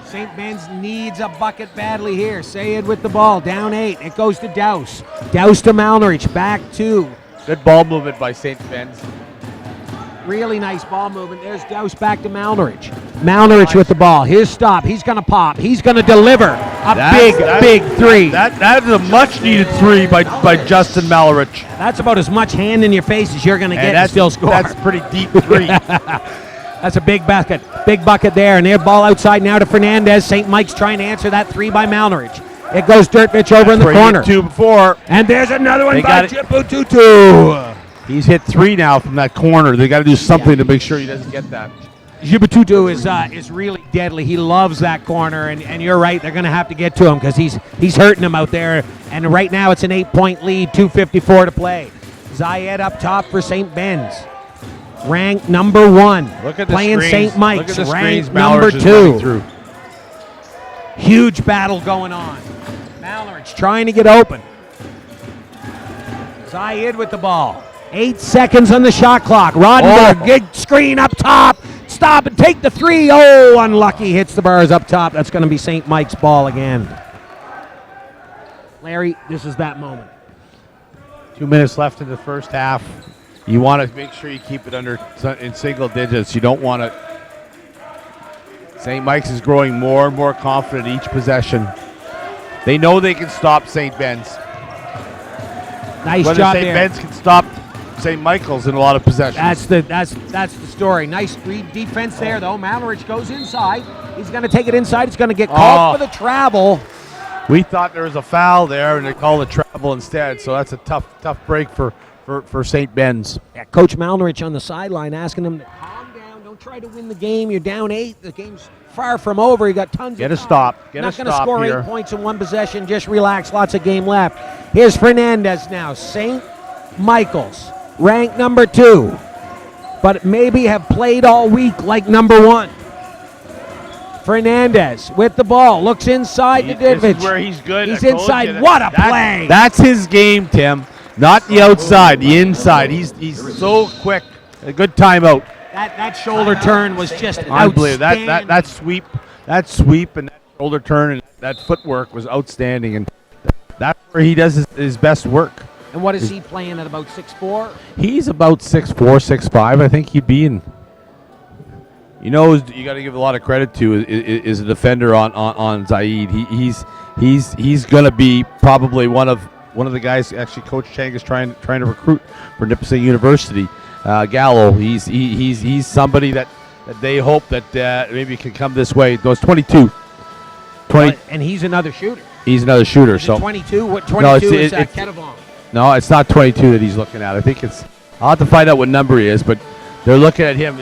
St. Ben's needs a bucket badly here. Sayed with the ball, down 8. It goes to Douse. Douse to Malrich, back 2. good ball movement by St. Ben's. Really nice ball movement. There's Douse back to Malrich. Malrich with the ball. His stop. He's going to pop. He's going to deliver a big three. That is a much-needed three by Justin Malrich. That's about as much hand in your face as you're going to get and still score. That's a pretty deep three. That's a big bucket. Big bucket there. And their ball outside now to Fernandez. St. Mike's trying to answer that three by Malrich. It goes Dirtvich over in the corner. Two before. And there's another one by Jibututu. He's hit three now from that corner. They got to do something to make sure he doesn't get that. Jibututu is really deadly. He loves that corner, and you're right. They're going to have to get to him because he's hurting him out there. And right now it's an 8-point lead, 2:54 to play. Zayed up top for St. Ben's, ranked number 1. Look at the playing screens. St. Mike's, Look at the ranked screens number Malrich is 2. through. Huge battle going on. Malrich trying to get open. Zayed with the ball. 8 seconds on the shot clock. Rodenberg, big screen up top. Stop and take the three. Oh, unlucky. Hits the bars up top. That's going to be St. Mike's ball again. Larry, this is that moment. 2 minutes left in the first half. You want to make sure you keep it in single digits. You don't want to St. Mike's is growing more and more confident each possession. They know they can stop St. Ben's. Nice Whether job St. there. Ben's can stop St. Michael's in a lot of possessions. That's the story. Nice defense there, though. Malrich goes inside. He's going to take it inside. He's going to get called for the travel. We thought there was a foul there, and they called a travel instead. So that's a tough break for St. Ben's. Yeah, Coach Malrich on the sideline asking him to calm down. Don't try to win the game. You're down 8. The game's far from over. You got tons Get of a time. stop. Get Not a going to stop score here. 8 points in one possession. Just relax. Lots of game left. Here's Fernandez now. St. Michael's, ranked number 2, but maybe have played all week like number 1. Fernandez with the ball, looks inside to This Ditvich. is where he's good. He's I told inside. you that- What a play! That's his game, Tim. Not the outside, the inside. He's so quick. A good timeout. That shoulder turn was just Unbelievable. outstanding. That sweep, and that shoulder turn and that footwork was outstanding, and that's where he does his best work. And what is he playing at about 6'4"? He's about 6'4", 6'5". I think he'd be in. You know, you got to give a lot of credit to is a defender on Zaid. He's gonna be probably one of the guys. Actually, Coach Chang is trying to recruit for Nipissing University. Gallo. He's somebody that they hope that maybe can come this way. Those 22. And he's another shooter. He's another shooter. Is it So 22? What 22 No, is that? it's Ketavon. no, it's not 22 that he's looking at. I think it's. I'll have to find out what number he is, but they're looking at him.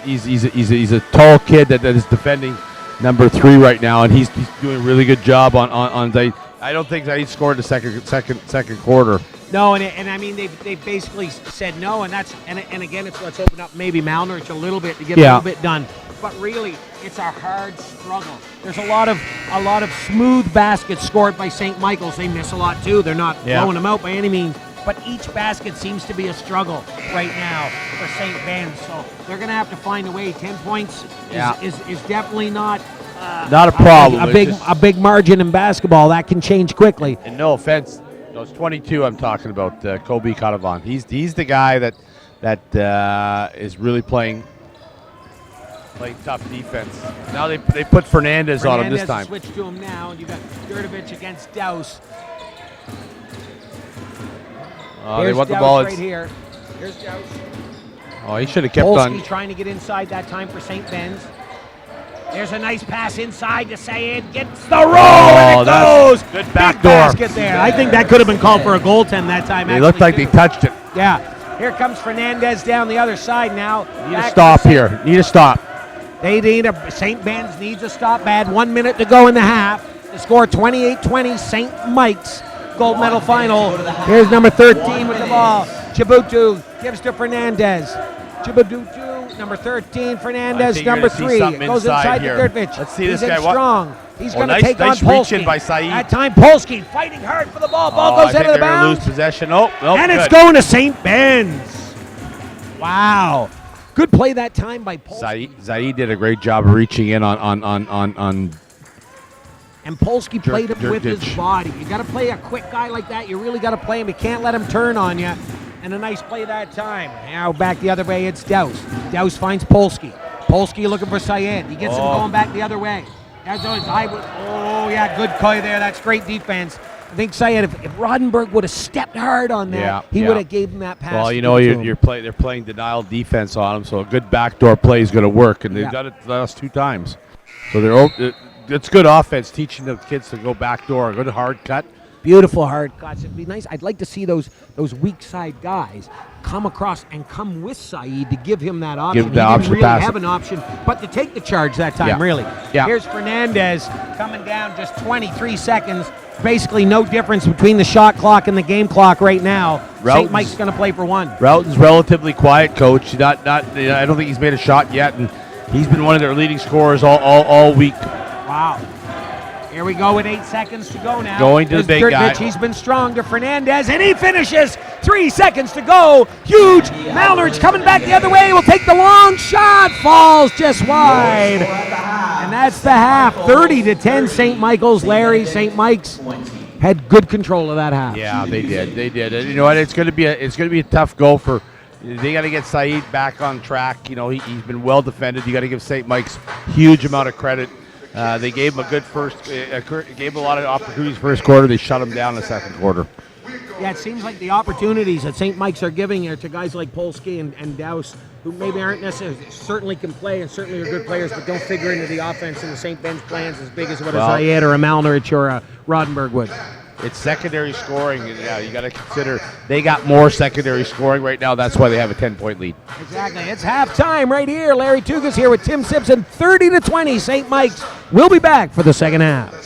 He's a tall kid that is defending number 3 right now, and he's doing a really good job on Zaid. I don't think Zaid scored the second quarter. No, and I mean they basically said no, and that's and again it's what's opened up maybe Malnouch a little bit to get a little bit done, but really it's a hard struggle. There's a lot of smooth baskets scored by St. Michael's. They miss a lot too. They're not blowing them out by any means, but each basket seems to be a struggle right now for St. Ben's. So they're going to have to find a way. 10 points is definitely not a problem. A big margin in basketball that can change quickly. And no offense. No, it's 22 I'm talking about, Kobe Ketavon. He's the guy that is really playing tough defense. Now they put Fernandez on him this time. Switch to him now, and you got Jurdovic against Douse. They want the Douse ball. right here. Here's Douse. Oh, he should have kept Polsky on. trying to get inside that time for St. Ben's. There's a nice pass inside to Sayed. Gets the roll, and it goes. Good Big back door. basket there. I think that could have been called for a goaltend that time. They looked like they touched it. Yeah. Here comes Fernandez down the other side now. Need a stop here. Need a stop. They need St. Ben's needs a stop bad. 1 minute to go in the half. The score 28-20. St. Mike's gold medal final. Here's number 13 with the ball. Chibutu gives to Fernandez. Chibutu, number 13. Fernandez, number 3. Goes inside to Dirtvich. Let's see He's this guy. in strong. He's going to nice, take on nice reach in Polsky. by Saeed. That time Polsky fighting hard for the ball. Ball goes I out think of the they're gonna lose bounds. possession. Oh, And good. it's going to St. Ben's. Wow. Good play that time by Polsky. Zaid did a great job of reaching in on And Polsky played him with his Dirtich. body. You got to play a quick guy like that. You really got to play him. You can't let him turn on you. And a nice play that time. Now back the other way, it's Douse. Douse finds Polsky. Polsky looking for Sayed. He gets him going back the other way. That's always, good play there. That's great defense. I think Sayed, if Roddenberg would have stepped hard on that, he would have gave him that pass. Well, you know, they're playing denial defense on him, so a good backdoor play is going to work, and they've done it the last 2 times. So it's good offense, teaching the kids to go backdoor. A good hard cut. Beautiful hard cuts. It'd be nice. I'd like to see those weak side guys come across and come with Saeed to give him that option. Give the he option didn't to really pass have it. an option, but to take the charge that time, really. Yeah. Here's Fernandez coming down just 23 seconds. Basically no difference between the shot clock and the game clock right now. St. Mike's going to play for 1. Roughton's relatively quiet, coach. I don't think he's made a shot yet, and he's been one of their leading scorers all week. Wow. Here we go with 8 seconds to go now. Going to the big guy. He's been strong to Fernandez, and he finishes. 3 seconds to go. Huge. Malnouch coming back the other way. Will take the long shot. Falls just wide. And that's the half. 30-10 St. Michael's. Larry, St. Mike's had good control of that half. Yeah, they did. And you know what? It's going to be a tough go for They got to get Saeed back on track. You know, he's been well defended. You got to give St. Mike's huge amount of credit. They gave him a good gave him a lot of opportunities first quarter. They shut him down in the second quarter. Yeah, it seems like the opportunities that St. Mike's are giving here to guys like Polsky and Douse, who maybe aren't necessarily, certainly can play and certainly are good players, but don't figure into the offense in the St. Ben's plans as big as what a Zayed or a Malnerich or a Rodenberg would. It's secondary scoring, and you got to consider they got more secondary scoring right now. That's why they have a 10-point lead. Exactly. It's halftime right here. Larry Tugas here with Tim Simpson, 30-20. St. Mike's will be back for the second half.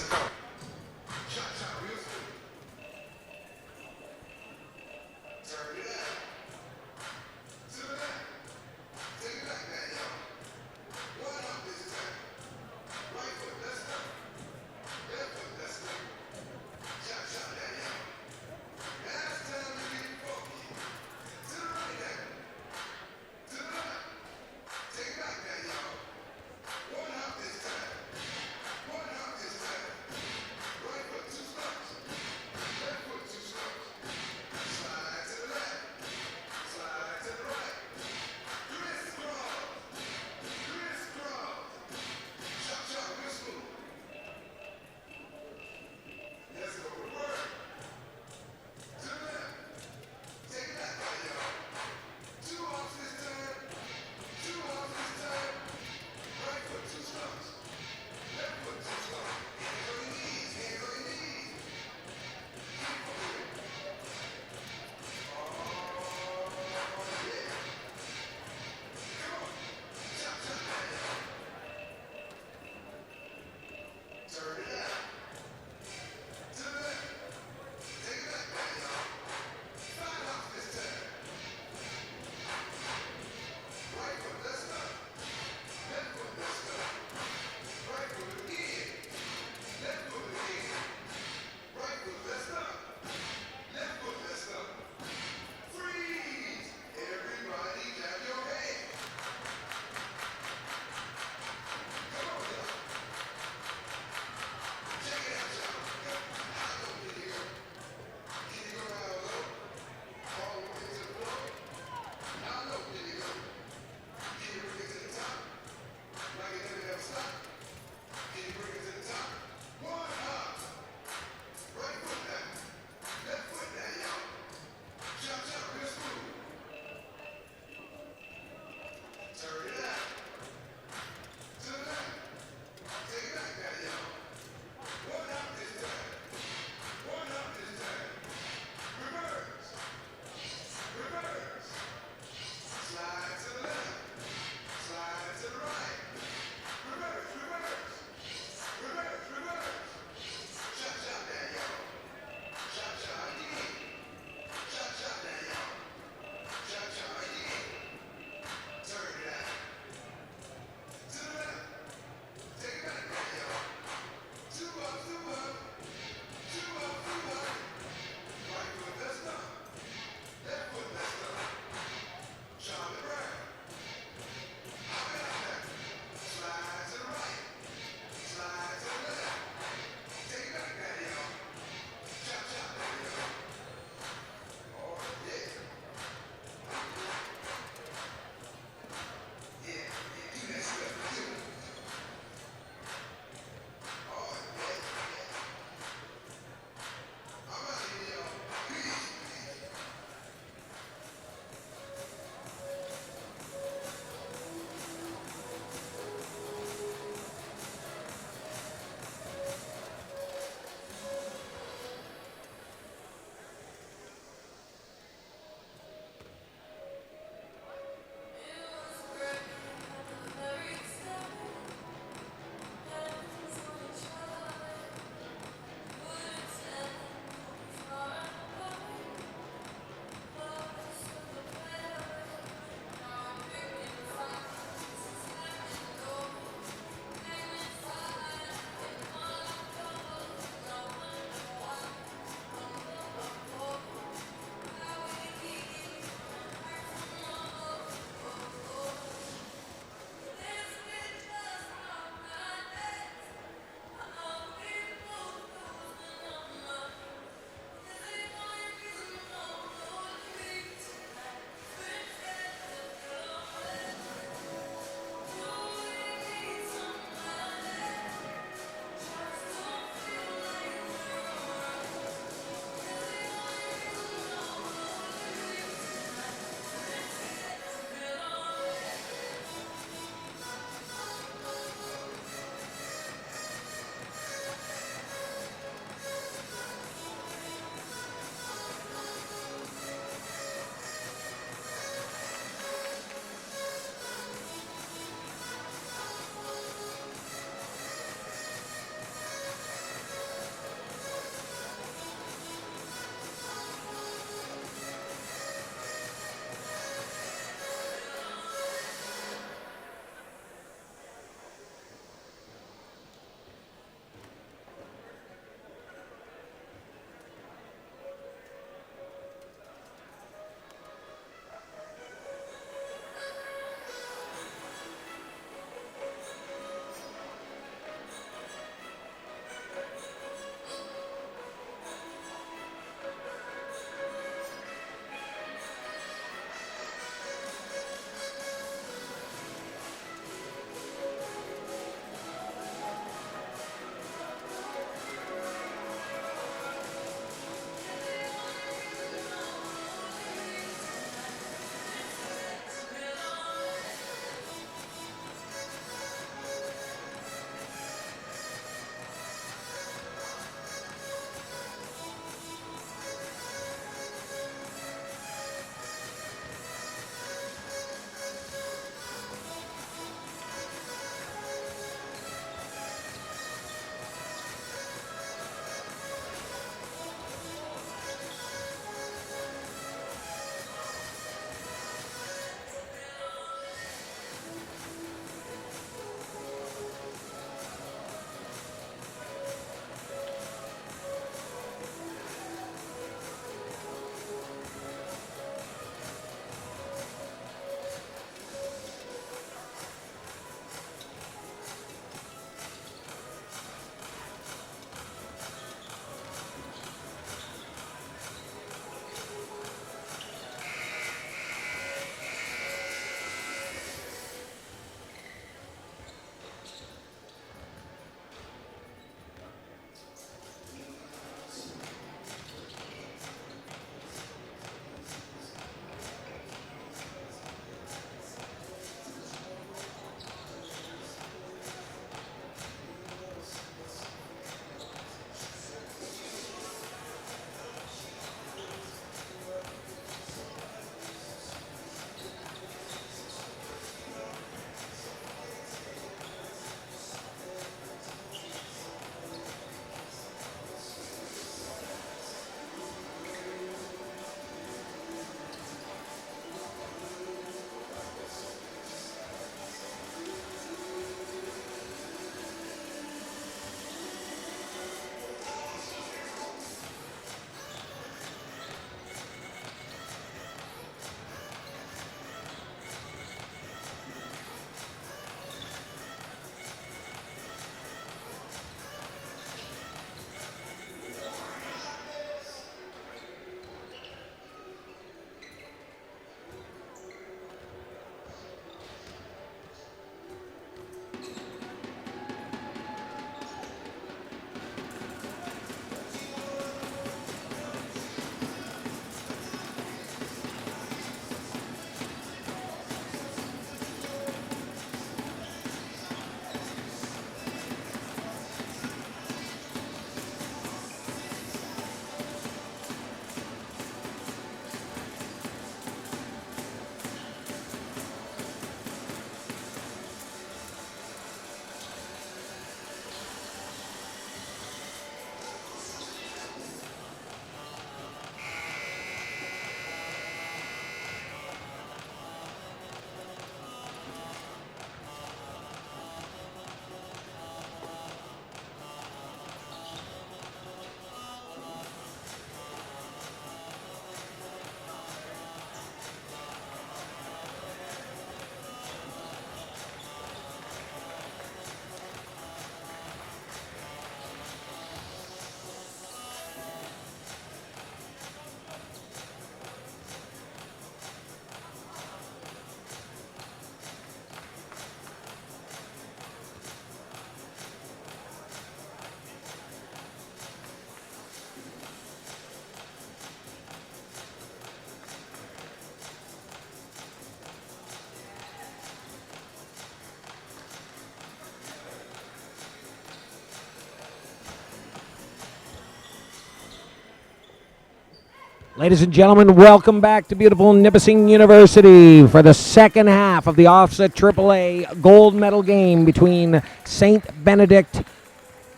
Ladies and gentlemen, welcome back to beautiful Nipissing University for the second half of the OFSAA AAA gold medal game between St. Benedict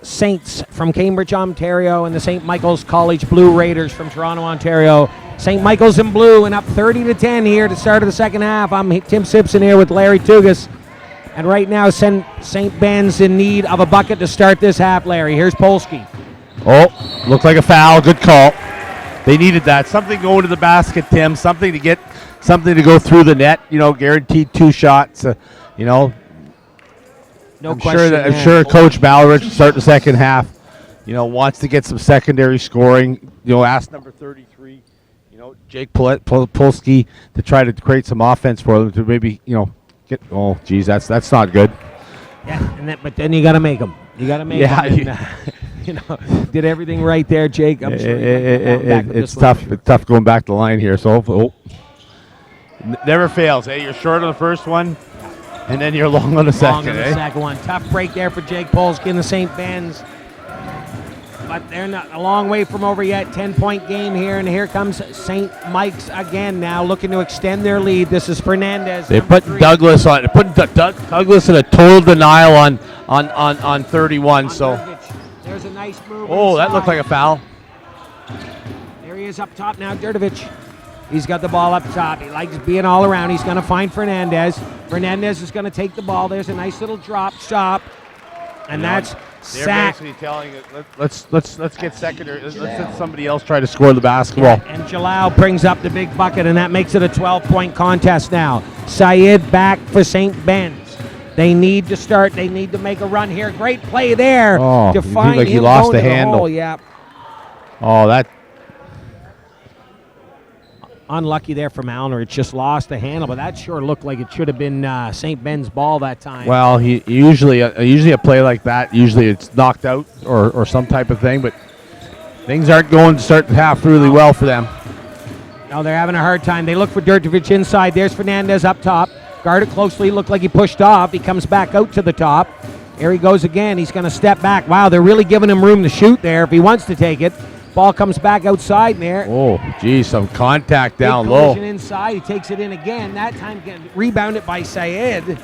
Saints from Cambridge, Ontario, and the St. Michael's College Blue Raiders from Toronto, Ontario. St. Michael's in blue and up 30-10 here to start of the second half. I'm Tim Simpson here with Larry Tugas. And right now, St. Ben's in need of a bucket to start this half, Larry. Here's Polsky. Oh, looked like a foul. Good call. They needed that. Something going to the basket, Tim. Something to go through the net. You know, guaranteed 2 shots. You know, No I'm question. I'm sure Coach Malrich start the second half. You know, wants to get some secondary scoring. You know, ask number 33. You know, Jake Polsky to try to create some offense for them to maybe get. Oh, geez, that's not good. Yeah, but then you got to make them. You got to make them. Did everything right there, Jake. I'm sure it's tough. It's tough going back the line here. So, never fails. Hey, you're short on the first one, and then you're long on the second. Second one. Tough break there for Jake Polsky in the St. Ben's. But they're not a long way from over yet. 10-point game here, and here comes St. Mike's again now, looking to extend their lead. This is Fernandez. They put Douglas on. They put Douglas in a total denial on 31. So. There's a nice move. Oh, that looked like a foul. There he is up top now, Durdovich. He's got the ball up top. He likes being all around. He's going to find Fernandez. Fernandez is going to take the ball. There's a nice little drop stop, and that's they're sack. basically telling it. Let's get secondary. Let's let somebody else try to score the basketball. And Jalal brings up the big bucket, and that makes it a 12-point contest now. Syed back for St. Ben's. They need to start. They need to make a run here. Great play there to find like him he lost going the to handle. hole. Yeah. Oh, that. Unlucky there for Malner. It just lost the handle, but that sure looked like it should have been St. Ben's ball that time. Well, he usually a play like that. Usually it's knocked out or some type of thing, but things aren't going to start the half really well for them. No, they're having a hard time. They look for Durdovich inside. There's Fernandez up top. Guarded closely. Looked like he pushed off. He comes back out to the top. Here he goes again. He's going to step back. Wow, they're really giving him room to shoot there if he wants to take it. Ball comes back outside there. Oh, geez, some contact down Big low. collision inside. He takes it in again. That time rebounded by Syed.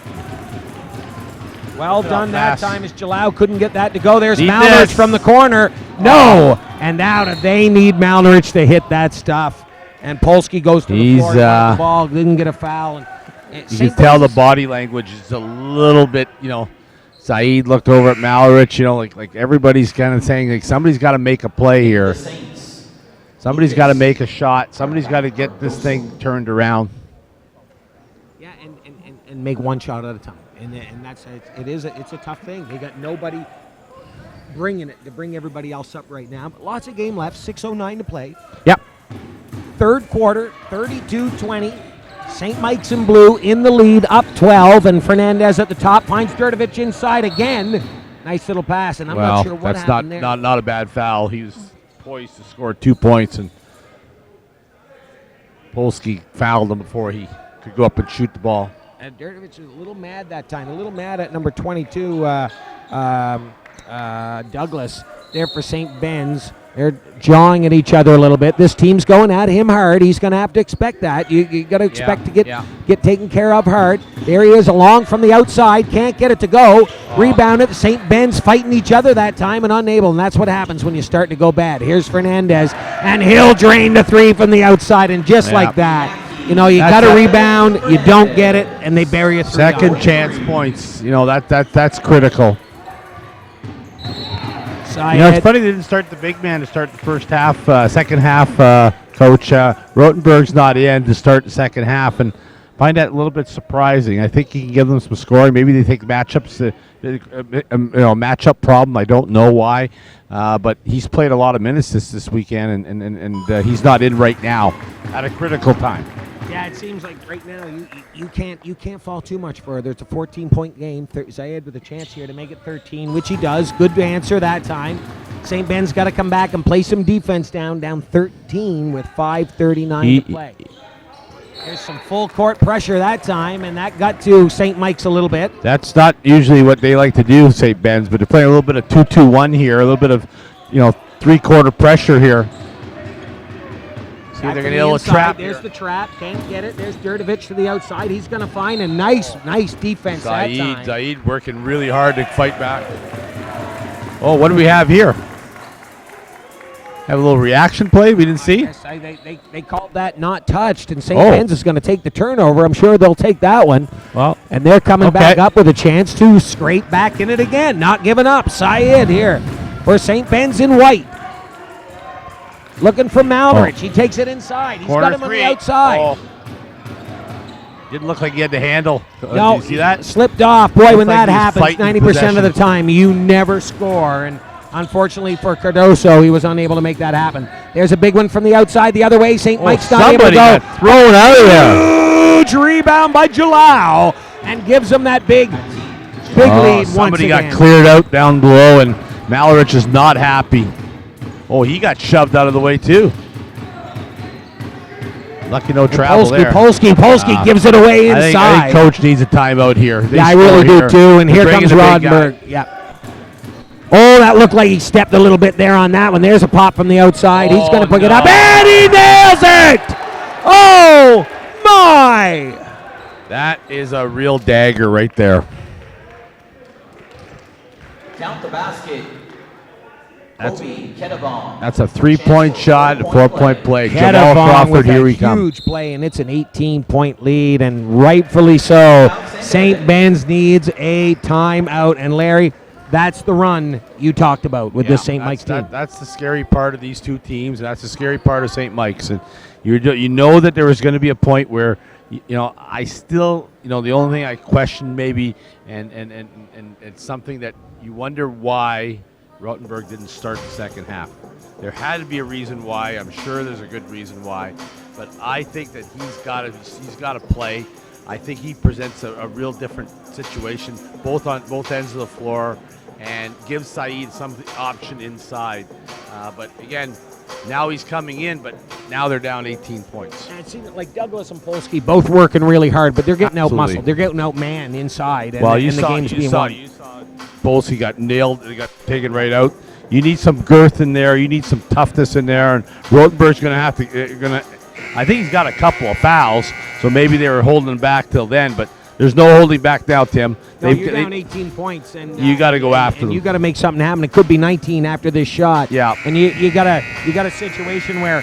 Well done that time as Jalal couldn't get that to go. There's Malnarich from the corner. No! And now they need Malnarich to hit that stuff. And Polsky goes to the floor. The ball didn't get a foul. And you can tell the body language is a little bit, Saeed looked over at Malrich, like everybody's kind of saying, like, somebody's got to make a play here. Somebody's got to make a shot. Somebody's got to get this thing turned around. Yeah, and make one shot at a time. And that's it's a tough thing. They got nobody bringing it to bring everybody else up right now. But lots of game left. 6:09 to play. Yep. Third quarter, 32-20. St. Mike's in blue in the lead, up 12, and Fernandez at the top finds Durdovich inside again. Nice little pass, and I'm not sure what happened there. That's not a bad foul. He was poised to score 2 points, and Polsky fouled him before he could go up and shoot the ball. And Durdovich is a little mad that time, a little mad at number 22, Douglas, there for St. Ben's. They're jawing at each other a little bit. This team's going at him hard. He's going to have to expect that. You got to expect to get taken care of hard. There he is, along from the outside. Can't get it to go. Rebounded. St. Ben's fighting each other that time and unable. And that's what happens when you start to go bad. Here's Fernandez, and he'll drain the three from the outside. And just like that, you got to rebound. You don't get it, and they bury a three. Second chance points. That's critical. It's funny they didn't start the big man to start the first half, second half. Coach Rotenberg's not in to start the second half, and find that a little bit surprising. I think he can give them some scoring. Maybe they think matchups, matchup problem. I don't know why, but he's played a lot of minutes this weekend, and he's not in right now at a critical time. Yeah, it seems like right now you can't fall too much further. It's a 14-point game. Zayed with a chance here to make it 13, which he does. Good answer that time. St. Ben's got to come back and play some defense down 13 with 5:39 to play. There's some full court pressure that time, and that got to St. Mike's a little bit. That's not usually what they like to do, St. Ben's, but they're playing a little bit of 2-2-1 here, a little bit of, three-quarter pressure here. See if they're Back going from to the a trap. There's the trap. Can't get it. There's Durdovich to the outside. He's going to find a nice defense that time. Zaid working really hard to fight back. Oh, what do we have here? Have a little reaction play we didn't see? Yes, they called that not touched, and St. Ben's is going to take the turnover. I'm sure they'll take that one. Well, and they're coming back up with a chance to scrape back in it again. Not giving up. Syed here for St. Ben's in white. Looking for Malrich. He takes it inside. He's got him on the outside. Oh. Didn't look like he had the handle. No, did you see that? Slipped off. Boy, when like that he was happens, fighting 90% of the possession. time, you never score. And unfortunately for Cardoso, he was unable to make that happen. There's a big one from the outside the other way. St. Mike's not able to Somebody go. got thrown out of there. Huge rebound by Jalal and gives them that big lead once Somebody again. got cleared out down below, and Malrich is not happy. Oh, he got shoved out of the way, too. Lucky no travel there. Polsky gives it away inside. I think Coach needs a timeout here. Yeah, I really do too. And here comes Roddenberg. Yeah. Oh, that looked like he stepped a little bit there on that one. There's a pop from the outside. He's going to pick it up, and he nails it! Oh, my! That is a real dagger right there. Count the basket. Kobe Kedavon. That's a 3-point shot, a 4-point play. Jamal Kedavon Crawford, with here a we come. huge play, and it's an 18-point lead, and rightfully so. St. Ben's needs a timeout, and Larry, that's the run you talked about with this St. Mike's team. That's the scary part of these two teams, and that's the scary part of St. Mike's. And you know that there was going to be a point where, I still, the only thing I question maybe, and it's something that you wonder why Rottenberg didn't start the second half. There had to be a reason why. I'm sure there's a good reason why, but I think that he's got to play. I think he presents a real different situation, both on both ends of the floor, and gives Saeed some option inside. But again, now he's coming in, but now they're down 18 points. And it seems like Douglas and Polsky both working really hard, but they're getting out Absolutely. muscled. They're getting out man inside, and, Well, and the game's being won. You saw Bolsey got nailed. They got taken right out. You need some girth in there. You need some toughness in there. And Rotenberg's going to have to. I think he's got a couple of fouls, so maybe they were holding him back till then. But there's no holding back now, Tim. No, you're down 18 points, and you got to go after them. You got to make something happen. It could be 19 after this shot. Yeah. And you got a situation where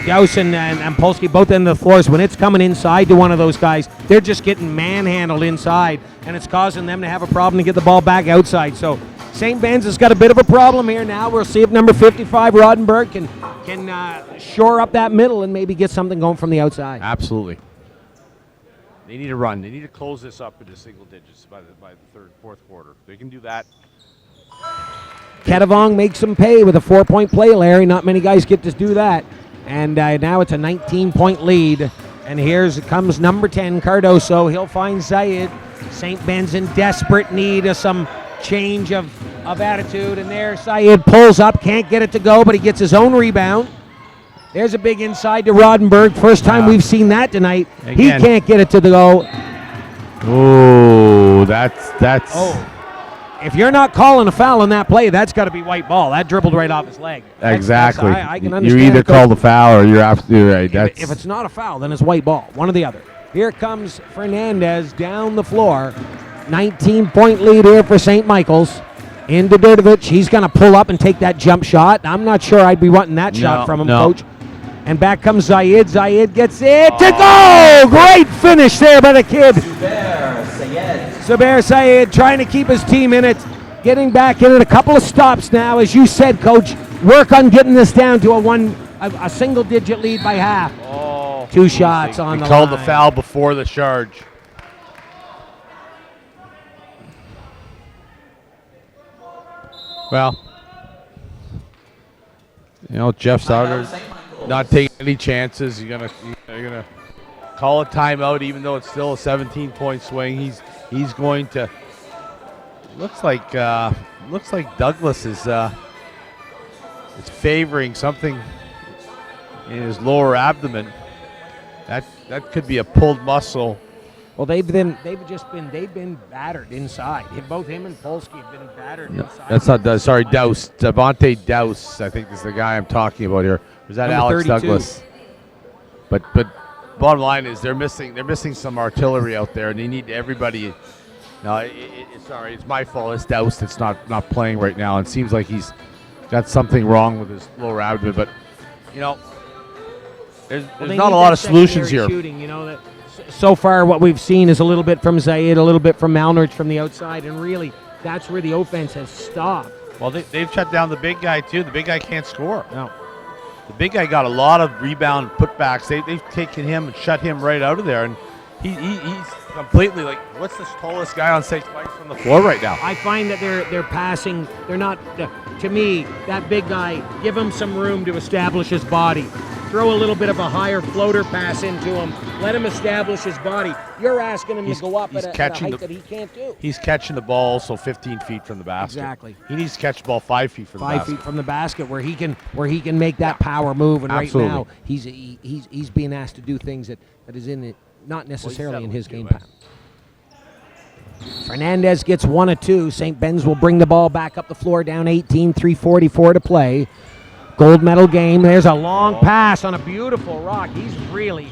Dowson and Polsky both end of the floors. When it's coming inside to one of those guys, they're just getting manhandled inside, and it's causing them to have a problem to get the ball back outside. So St. Ben's has got a bit of a problem here now. We'll see if number 55 Roddenberg can shore up that middle and maybe get something going from the outside. Absolutely. They need to run. They need to close this up into single digits by the fourth quarter. They can do that. Kedavong makes them pay with a 4-point play, Larry. Not many guys get to do that. And now it's a 19-point lead. And comes number 10, Cardoso. He'll find Zayed. St. Ben's in desperate need of some change of attitude. And there, Zayed pulls up, can't get it to go, but he gets his own rebound. There's a big inside to Roddenberg. First time we've seen that tonight. Again. He can't get it to the go. Oh, that's. Oh. If you're not calling a foul on that play, that's got to be white ball. That dribbled right off his leg. Exactly. I can understand. You either it, Coach. call the foul or you're absolutely right. If it's not a foul, then it's white ball. One or the other. Here comes Fernandez down the floor. 19-point lead here for St. Michael's. Into Durdovich. He's going to pull up and take that jump shot. I'm not sure I'd be wanting that shot from him, Coach. And back comes Zayed. Zayed gets it to go! Great finish there by the kid. Zubair Sayed trying to keep his team in it. Getting back in it. A couple of stops now. As you said, Coach, work on getting this down to a single-digit lead by half. Oh, 2 shots on the line. Called the foul before the charge. Well, Jeff Sauter not taking any chances. You're gonna call a timeout, even though it's still a 17-point swing. He's going to. Looks like Douglas is favoring something in his lower abdomen. That could be a pulled muscle. Well, they've been battered inside. Both him and Polsky have been battered inside. That's not Dowse. Devontae Dowse, I think, is the guy I'm talking about here. Was that Number Alex 32. Douglas? But bottom line is they're missing some artillery out there, and they need everybody. No, sorry, it's my fault. It's Doust that's not playing right now. It seems like he's got something wrong with his lower abdomen. But there's not a lot of solutions here. Shooting, that so far what we've seen is a little bit from Zayed, a little bit from Malnarch from the outside, and really that's where the offense has stopped. Well, they've shut down the big guy too. The big guy can't score. No. The big guy got a lot of rebound putbacks. They've taken him and shut him right out of there, and he's completely like, what's the tallest guy on St. Mike's on the floor right now? I find that they're passing. They're not. To me, that big guy, give him some room to establish his body. Throw a little bit of a higher floater pass into him. Let him establish his body. You're asking him to go up at a height that he can't do. He's catching the ball also 15 feet from the basket. Exactly. He needs to catch the ball 5 feet from the basket. 5 feet from the basket where he can make that power move. And Absolutely. Right now he's being asked to do things that is in it, not necessarily in his game plan. Fernandez gets 1 of 2. St. Ben's will bring the ball back up the floor, down 18, 3:44 to play. Gold medal game. There's a long pass on a beautiful rock. He's really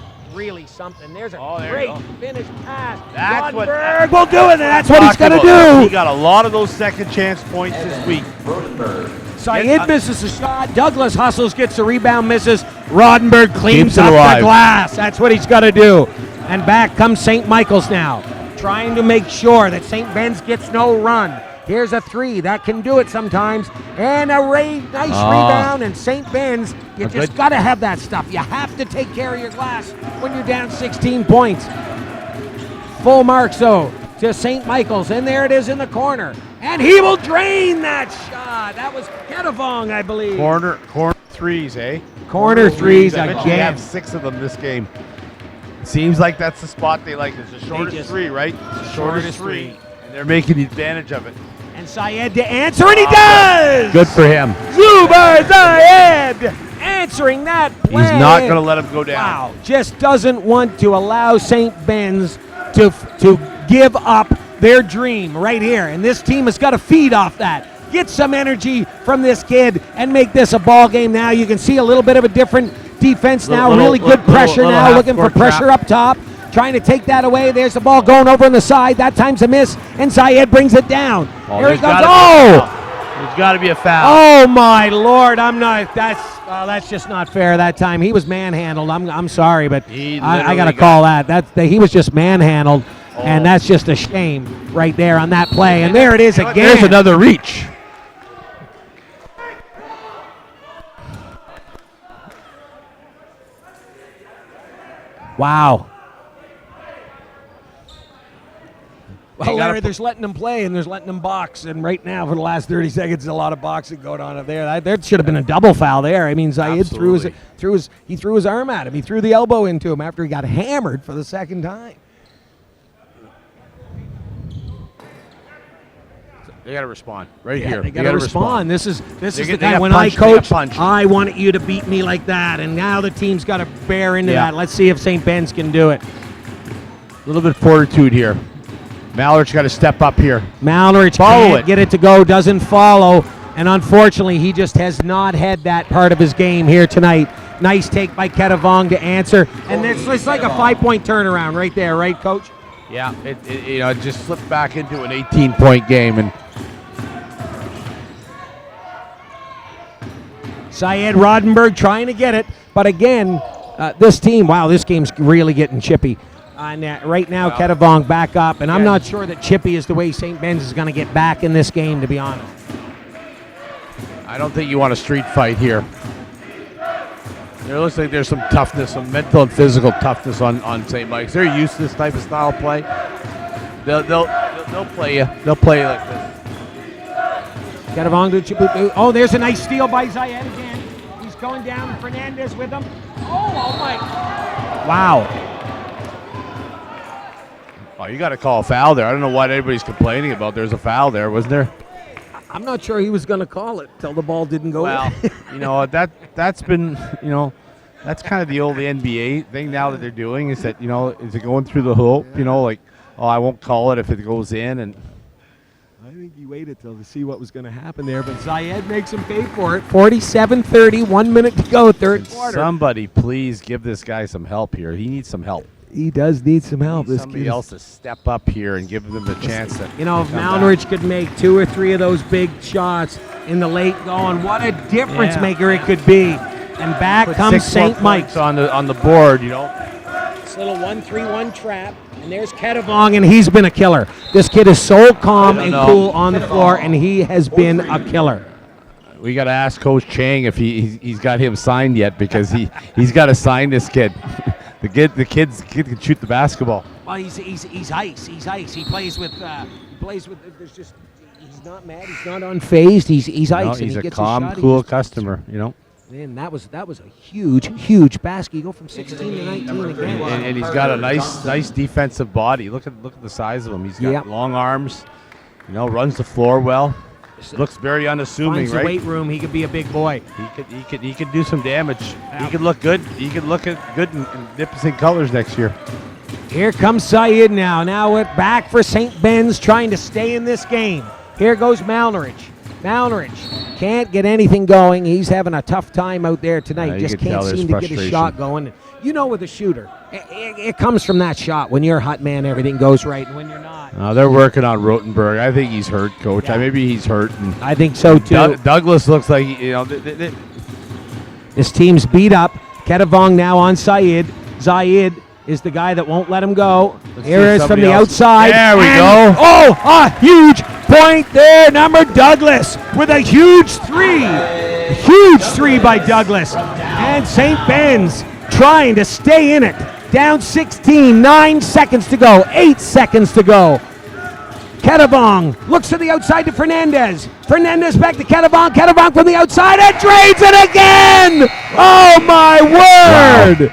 something. There's a great finish pass. Roddenberg will do it, and that's what he's going to do. He got a lot of those second chance points this week. Syed misses a shot. Douglas hustles, gets the rebound, misses. Roddenberg cleans up alive. the glass. That's what he's got to do. And back comes St. Michael's now, trying to make sure that St. Ben's gets no run. Here's a 3. That can do it sometimes. And a nice rebound. And St. Ben's, you just got to have that stuff. You have to take care of your glass when you're down 16 points. Full marks, though, to St. Michael's. And there it is in the corner. And he will drain that shot. That was Ketavong, I believe. Corner threes, eh? Corner threes I bet you again. have 6 of them this game. Seems like that's the spot they like. It's the shortest 3, right? It's the shortest 3. And they're making advantage of it. And Syed to answer, and he does! Good for him. Zubair Zayed answering that play. He's not going to let him go down. Wow, just doesn't want to allow St. Ben's to give up their dream right here. And this team has got to feed off that. Get some energy from this kid and make this a ball game now. You can see a little bit of a different defense now. Really good pressure now, looking for pressure up top. Trying to take that away. There's the ball going over on the side. That time's a miss, and Syed brings it down. Here he comes. There's got to be a foul. Oh my Lord! That's just not fair. That time he was manhandled. I'm sorry, but I got to call that. He was just manhandled, and that's just a shame right there on that play. And there it is again. There's another reach. Wow. Well, Larry, there's letting them play and there's letting them box. And right now, for the last 30 seconds, there's a lot of boxing going on up there. There should have been a double foul there. I mean, Zayed threw his arm at him. He threw the elbow into him after he got hammered for the second time. They got to respond right here. They got to respond. This is the guy. time when I coach, I wanted you to beat me like that. And now the team's got to bear into that. Let's see if St. Ben's can do it. A little bit of fortitude here. Mallard's got to step up here. Mallard's can't get it to go, doesn't follow, and unfortunately he just has not had that part of his game here tonight. Nice take by Ketavong to answer, and it's like a 5-point turnaround right there, right, Coach? Yeah, it just slipped back into an 18-point game. And Syed Roddenberg trying to get it, but again, this team, wow, this game's really getting chippy. And right now, Ketavong back up, and I'm not sure that chippy is the way St. Ben's is going to get back in this game, to be honest. I don't think you want a street fight here. There looks like there's some toughness, some mental and physical toughness on St. Mike's. They're used to this type of style of play. They'll play you. They'll play you like this. Ketavong to Chibutu. Oh, there's a nice steal by Zayed again. He's going down. Fernandez with him. Oh my! Wow. Oh, you got to call a foul there. I don't know what anybody's complaining about. There's a foul there, wasn't there? I'm not sure he was going to call it till the ball didn't go. Well, that's been, that's kind of the old NBA thing now that they're doing is that, is it going through the hoop, like, oh, I won't call it if it goes in. And think he waited to see what was going to happen there, but Zayed makes him pay for it. 47-30, 1 minute to go, third quarter. Somebody please give this guy some help here. He needs some help. He does need some help. This Somebody kid else to step up here and give them the chance to. You know, if come Malnridge could make 2 or 3 of those big shots in the late going, what a difference maker it could be. And back Put comes 6 more St. Mike's. points on the board, you know. This little 1-3-1 trap. And there's Kedavong, and he's been a killer. This kid is so calm and cool on the floor, and he has been a killer. We got to ask Coach Chang if he's got him signed yet, because he's got to sign this kid. The kid can shoot the basketball. Well, he's ice. He's ice. He plays with. There's just. He's not mad. He's not unfazed. He's ice. No, and he's he a gets calm, his shot, cool customer. You know. And that was a huge basket. You go from 16 to 19 again. And he's got a nice defensive body. Look at the size of him. He's got long arms. You know, runs the floor well. Looks very unassuming, Finds right? the weight room. He could be a big boy. He could do some damage. He could look good. He could look good in Nipissing colors next year. Here comes Syed now. Now it's back for St. Ben's, trying to stay in this game. Here goes Malnridge. Malnridge can't get anything going. He's having a tough time out there tonight. Just can't seem to get a shot going. You know, with a shooter, it comes from that shot. When you're a hot man, everything goes right, and when you're not. They're working on Rotenberg. I think he's hurt, Coach. Maybe he's hurt. And I think so too. Douglas looks like, you know. This team's beat up. Kedavong now on Syed. Zayed is the guy that won't let him go. Here is from the outside. There we go. Oh, a huge point there. Number Douglas with a huge three. Huge three by Douglas. And St. Ben's trying to stay in it. Down 16, 9 seconds to go, 8 seconds to go. Kedavong looks to the outside to Fernandez. Fernandez back to Kedavong. Kedavong from the outside and trades it again. Oh, my word.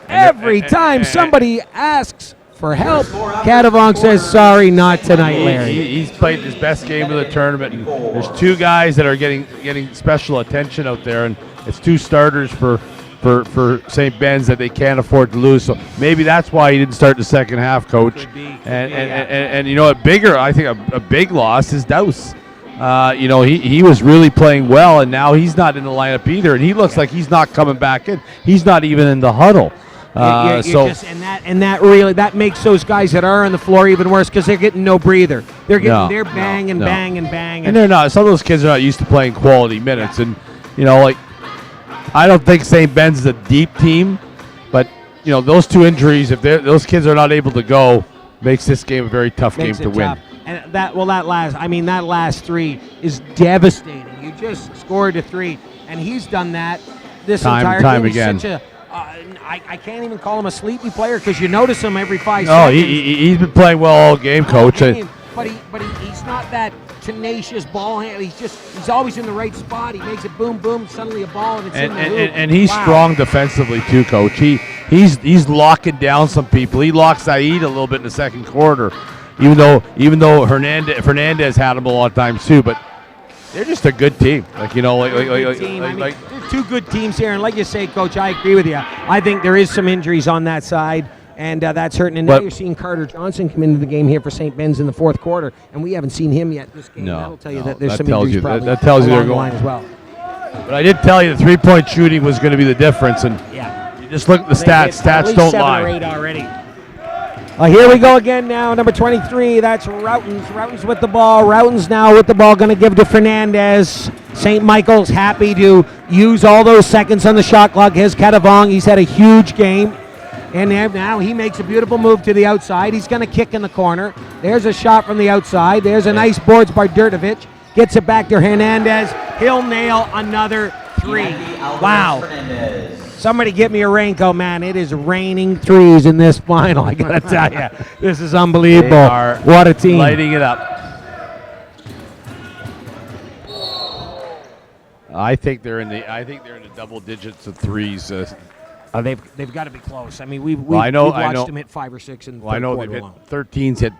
Every time somebody asks for help, Kedavong says, sorry, not tonight, Larry. He's played his best game of the tournament. And there's 2 guys that are getting special attention out there, and it's 2 starters for St. Ben's that they can't afford to lose. So maybe that's why he didn't start the second half, Coach. And you know, I think a big loss is Douse. You know, he was really playing well, and now he's not in the lineup either, and he looks like he's not coming back in. He's not even in the huddle. That makes those guys that are on the floor even worse, because they're getting no breather. They're bang. And they're not. Some of those kids are not used to playing quality minutes, and you know, like, I don't think St. Ben's is a deep team, but you know, those 2 injuries, if those kids are not able to go, makes this game a very tough game to win. And that last 3 is devastating. You just scored a 3, and he's done that this entire time game. again. I can't even call him a sleepy player, because you notice him every 5 No, seconds. he's been playing well all game, Coach. But he's not that tenacious ball handler. He's always in the right spot. He makes it boom, suddenly a ball, and it's in the hoop. And he's strong defensively too, Coach. He's locking down some people. He locked Saeed a little bit in the second quarter, even though Fernandez had him a lot of times too. But they're just a good team. Like, you know, there's 2 good teams here, and like you say, Coach, I agree with you. I think there is some injuries on that side. And that's hurting. And now you're seeing Carter Johnson come into the game here for St. Ben's in the 4th quarter, and we haven't seen him yet this game. That'll tell you that there's some injuries probably that tells you they're along the going line as well. But I did tell you the 3-point shooting was going to be the difference, and you just look at the stats. Stats don't lie. 7 or 8 already. Here we go again now. Number 23, that's Routens. Routens with the ball. Routens now with the ball, going to give to Fernandez. St. Michael's happy to use all those seconds on the shot clock. Here's Kedavong. He's had a huge game. And now he makes a beautiful move to the outside. He's going to kick in the corner. There's a shot from the outside. There's a nice boards by Durdovic. Gets it back to Hernandez. He'll nail another 3. Wow. Somebody get me a raincoat, man. It is raining 3s in this final. I got to tell you. This is unbelievable. They are what a team. Lighting it up. I think they're in the double digits of 3s. They've got to be close. I mean, we've I know, watched them hit 5 or 6 in the third I know quarter they've hit alone. 13's hit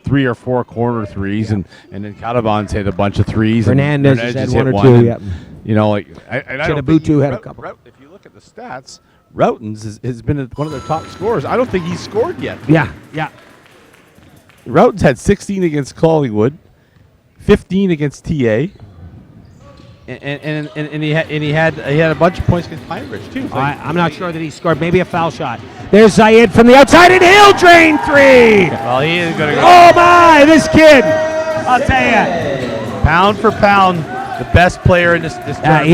3 or 4 corner 3s, and then Cadavon's hit a bunch of 3s. Fernandez has had 1 or 2. Yep. You know, like I don't think Chidabutu had a couple. If you look at the stats, Routens has been one of their top scorers. I don't think he's scored yet. Yeah. Routens had 16 against Collingwood, 15 against TA. And he had a bunch of points against Pine Ridge too. I'm not sure that he scored. Maybe a foul shot. There's Zayed from the outside, and he'll drain three. Well, he is going to go. Oh my, this kid! I'll tell you. Pound for pound, the best player in this tournament.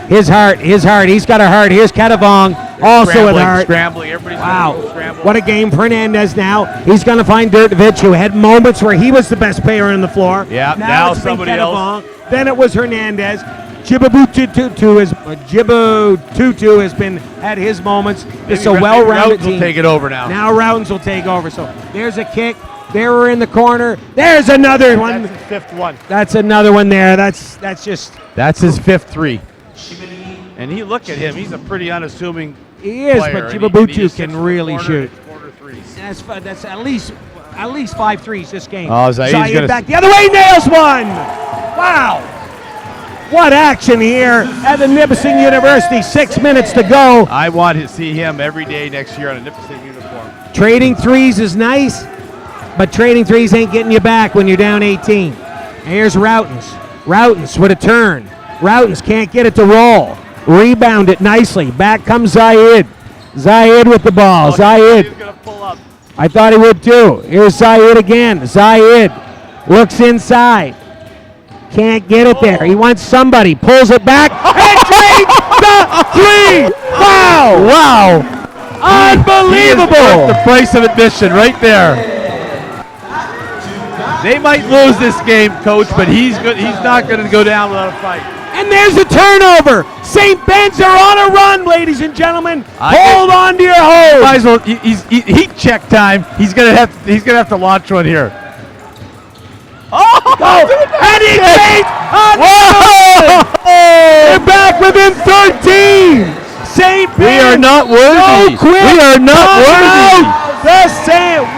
His heart. He's got a heart. Here's Ketavong, also with heart. Scrambling. Everybody's Wow. going to go scramble. What a game for Hernandez now. He's going to find Dirtovich, who had moments where he was the best player on the floor. Yeah, now it's been somebody else. Ketavong. Then it was Hernandez. Tutu has been had his moments. It's a well-rounded team. Will take it over now. Now Rounds will take over. So there's a kick. They were in the corner. There's another one. That's his fifth one. That's another one there. That's his fifth three. And look at him. He's a pretty unassuming he is, player. but And he Chibabutu just can sits in the really corner shoot. and corner threes. That's at least 5 threes this game. Oh, Zaid's gonna back the other way, nails one. Wow. What action here at the Nipissing University. 6 minutes to go. I want to see him every day next year on a Nipissing uniform. Trading threes is nice, but trading threes ain't getting you back when you're down 18. And here's Routens. Routens with a turn. Routens can't get it to roll. Rebound it nicely. Back comes Zayed. Zayed with the ball. Zayed. He's going to pull up. I thought he would too. Here's Zayed again. Zayed looks inside. Can't get it there. He wants somebody. Pulls it back and drains the three. Wow. Wow. Unbelievable. The price of admission right there. They might lose this game, Coach, but he's good. He's not going to go down without a fight. And there's a turnover. St. Ben's are on a run, ladies and gentlemen. Hold on to your hose. Might as well. He's heat check time. He's gonna have to launch one here. And he takes They're back within 13. St. Ben's. We are not worthy. We are not worthy.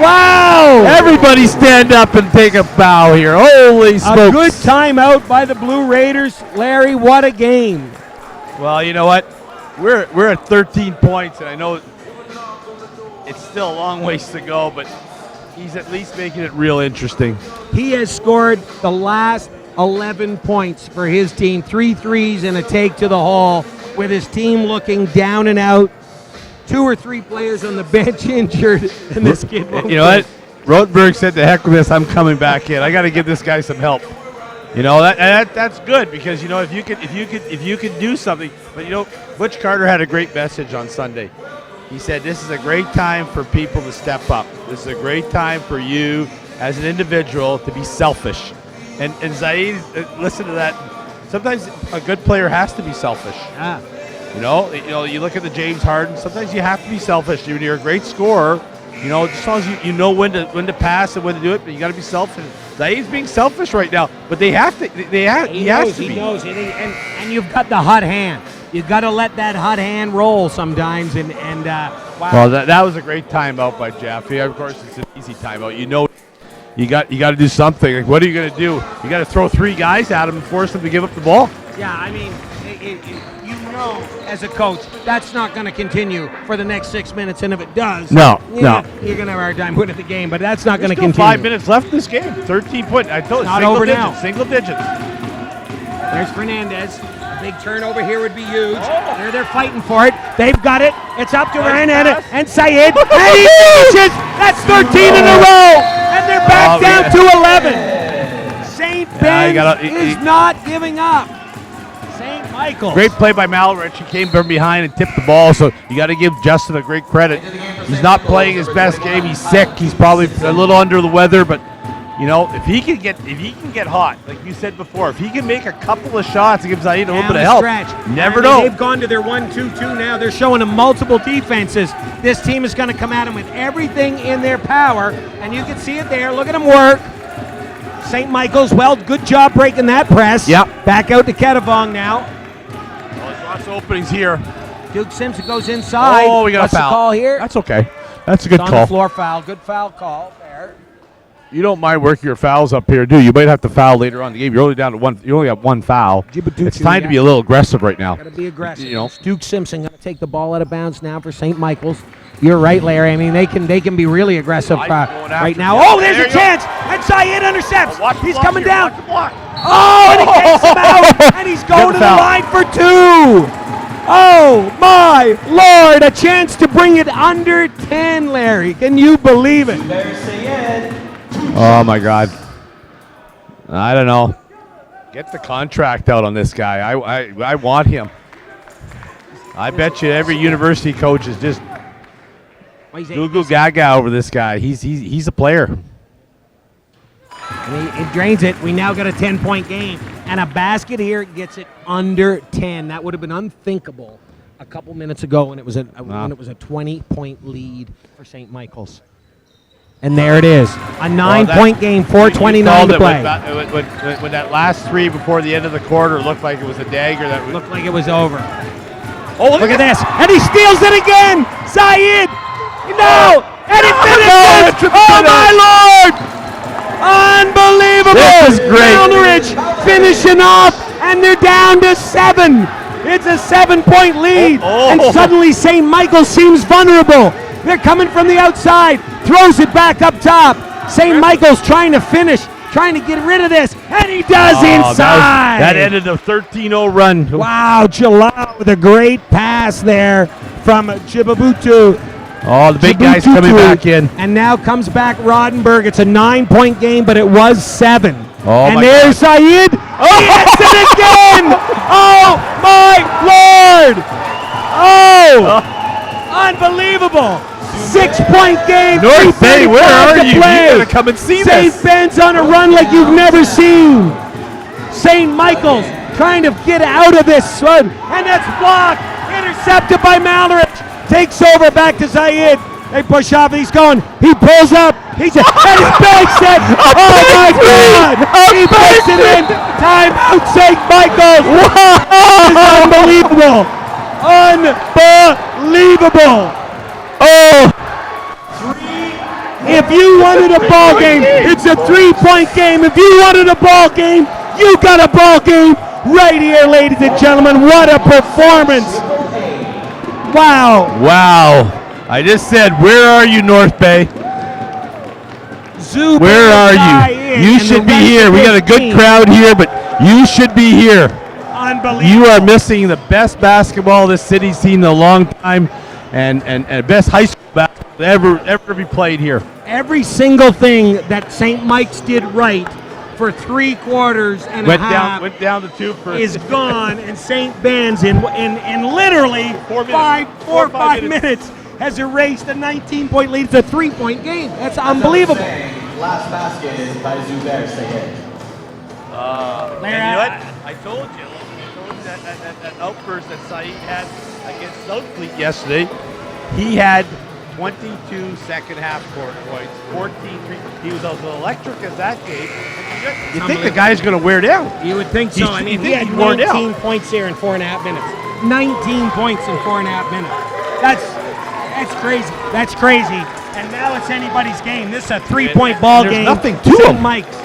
Wow. Everybody stand up and take a bow here. Holy smokes. A good timeout by the Blue Raiders. Larry, what a game. Well, you know what? We're at 13 points, and I know it's still a long ways to go, but he's at least making it real interesting. He has scored the last 11 points for his team. 3 threes and a take to the hole with his team looking down and out. 2 or 3 players on the bench injured, and this kid won't You know what? Rotenberg said, "The heck with this. I'm coming back in. I got to give this guy some help." You know that's good because you know if you could do something. But you know, Butch Carter had a great message on Sunday. He said, "This is a great time for people to step up. This is a great time for you as an individual to be selfish." And Zaid, listen to that. Sometimes a good player has to be selfish. Yeah. You know, you look at the James Harden. Sometimes you have to be selfish. When you're a great scorer, you know, as long as you know when to pass and when to do it, but you got to be selfish. Zaid's being selfish right now, but they have to. He has to be. He knows it, and you've got the hot hand. You've got to let that hot hand roll sometimes. And wow. Well, that was a great timeout by Jaffe. Of course, it's an easy timeout. You know, you got to do something. Like, what are you going to do? You got to throw 3 guys at him and force them to give up the ball. Yeah, I mean, you know, as a coach, that's not going to continue for the next 6 minutes. And if it does, no, you're going to have a hard time winning the game. But that's not going to continue. 5 minutes left in this game. 13 points. I told you, not over now. Single digits. There's Fernandez. A big turnover here would be huge. They're fighting for it. They've got it. It's up to Hernandez and Syed. And he finishes. That's 13 in a row. And they're back down to 11. St. Ben's is not giving up. St. Michael's. Great play by Malrich. He came from behind and tipped the ball, so you got to give Justin a great credit. He's not playing his best game. He's sick. He's probably a little under the weather, but you know, if he can get hot, like you said before, if he can make a couple of shots, it gives Zaid a little bit of help. Stretch. Never know. They've gone to their 1-2-2 now. They're showing them multiple defenses. This team is going to come at them with everything in their power, and you can see it there. Look at them work. St. Michael's, well, good job breaking that press. Yep. Back out to Ketavong now. Well, there's lots of openings here. Duke Simpson goes inside. Oh, we got What's a foul. The call here? That's okay. That's a good It's call. on the floor foul. Good foul call there. You don't mind working your fouls up here, do you? You might have to foul later on in the game. You're only down to one. You only have 1 foul. It's time to be a little aggressive right now. Got to be aggressive. You know, Duke Simpson going to take the ball out of bounds now for St. Michael's. You're right, Larry. I mean, they can be really aggressive Going after right now. him. Oh, there's There a you go. chance. And Syed intercepts. Watch the He's block coming here, down. watch the block. Oh, and he takes him out. And he's going to the foul. line for 2. Oh, my Lord. A chance to bring it under 10, Larry. Can you believe it? Zubair Sayed. Oh my God. I don't know. Get the contract out on this guy. I want him. I bet you every university coach is just goo goo gaga over this guy. He's a player. And he drains it. We now got a 10-point game. And a basket here gets it under 10. That would have been unthinkable a couple minutes ago when it was a 20-point lead for St. Michael's. And there it is. A 9-point game, 4:29 to play. When that last three before the end of the quarter looked like it was a dagger. That Looked like it was over. Oh, Look at this. And he steals it again. Syed. No. And he finishes. Oh, my Lord. Unbelievable. This is great. Eldridge finishing off, and they're down to 7. It's a 7-point lead. And suddenly St. Michael seems vulnerable. They're coming from the outside. Throws it back up top. St. Michael's trying to finish, trying to get rid of this. And he does inside. That ended a 13-0 run. Wow, Jalal with a great pass there from Chibabutu. Oh, the big guy's coming back in. And now comes back Roddenberg. It's a 9-point game, but it was 7. Oh, and my there's Syed. He hits it again. Oh, my Lord. Oh, unbelievable. 6-point game. North Bay, where are you? You gotta come and see this. St. Ben's on a run like you've never seen. St. Michael's trying to get out of this one. And that's blocked. Intercepted by Malrich. Takes over back to Syed. They push off. He's going. He pulls up. He's and his back set. Oh my God! He puts it in. Timeout, St. Michael's. This is unbelievable. Unbelievable. Oh. If you wanted a ball game, it's a 3-point game. If you wanted a ball game, you got a ball game right here, ladies and gentlemen. What a performance. Wow. Wow. I just said, where are you, North Bay? Zubair Where are you? You should be here. We got a good crowd here, but you should be here. Unbelievable. You are missing the best basketball this city's seen in a long time, and best high school basketball ever be played here. Every single thing that St. Mike's did right for 3 quarters and a half Went down to 2 for is gone, and St. Ben's in literally 4 or 5 minutes has erased a 19-point lead. It's a 3-point game. That's unbelievable. Last basket is by Zubair Sayed. And you know what? I told you that outburst that Saeed had against Southfleet yesterday. He had 22 second half court points, 14 3. He was as electric as that game. You think the guy's going to wear down? You would think so. I mean, he had 19 points here in 4.5 minutes. 19 points in 4.5 minutes. That's crazy. That's crazy. And now it's anybody's game. This is a 3-point ball There's game. nothing to St. him. Mike's.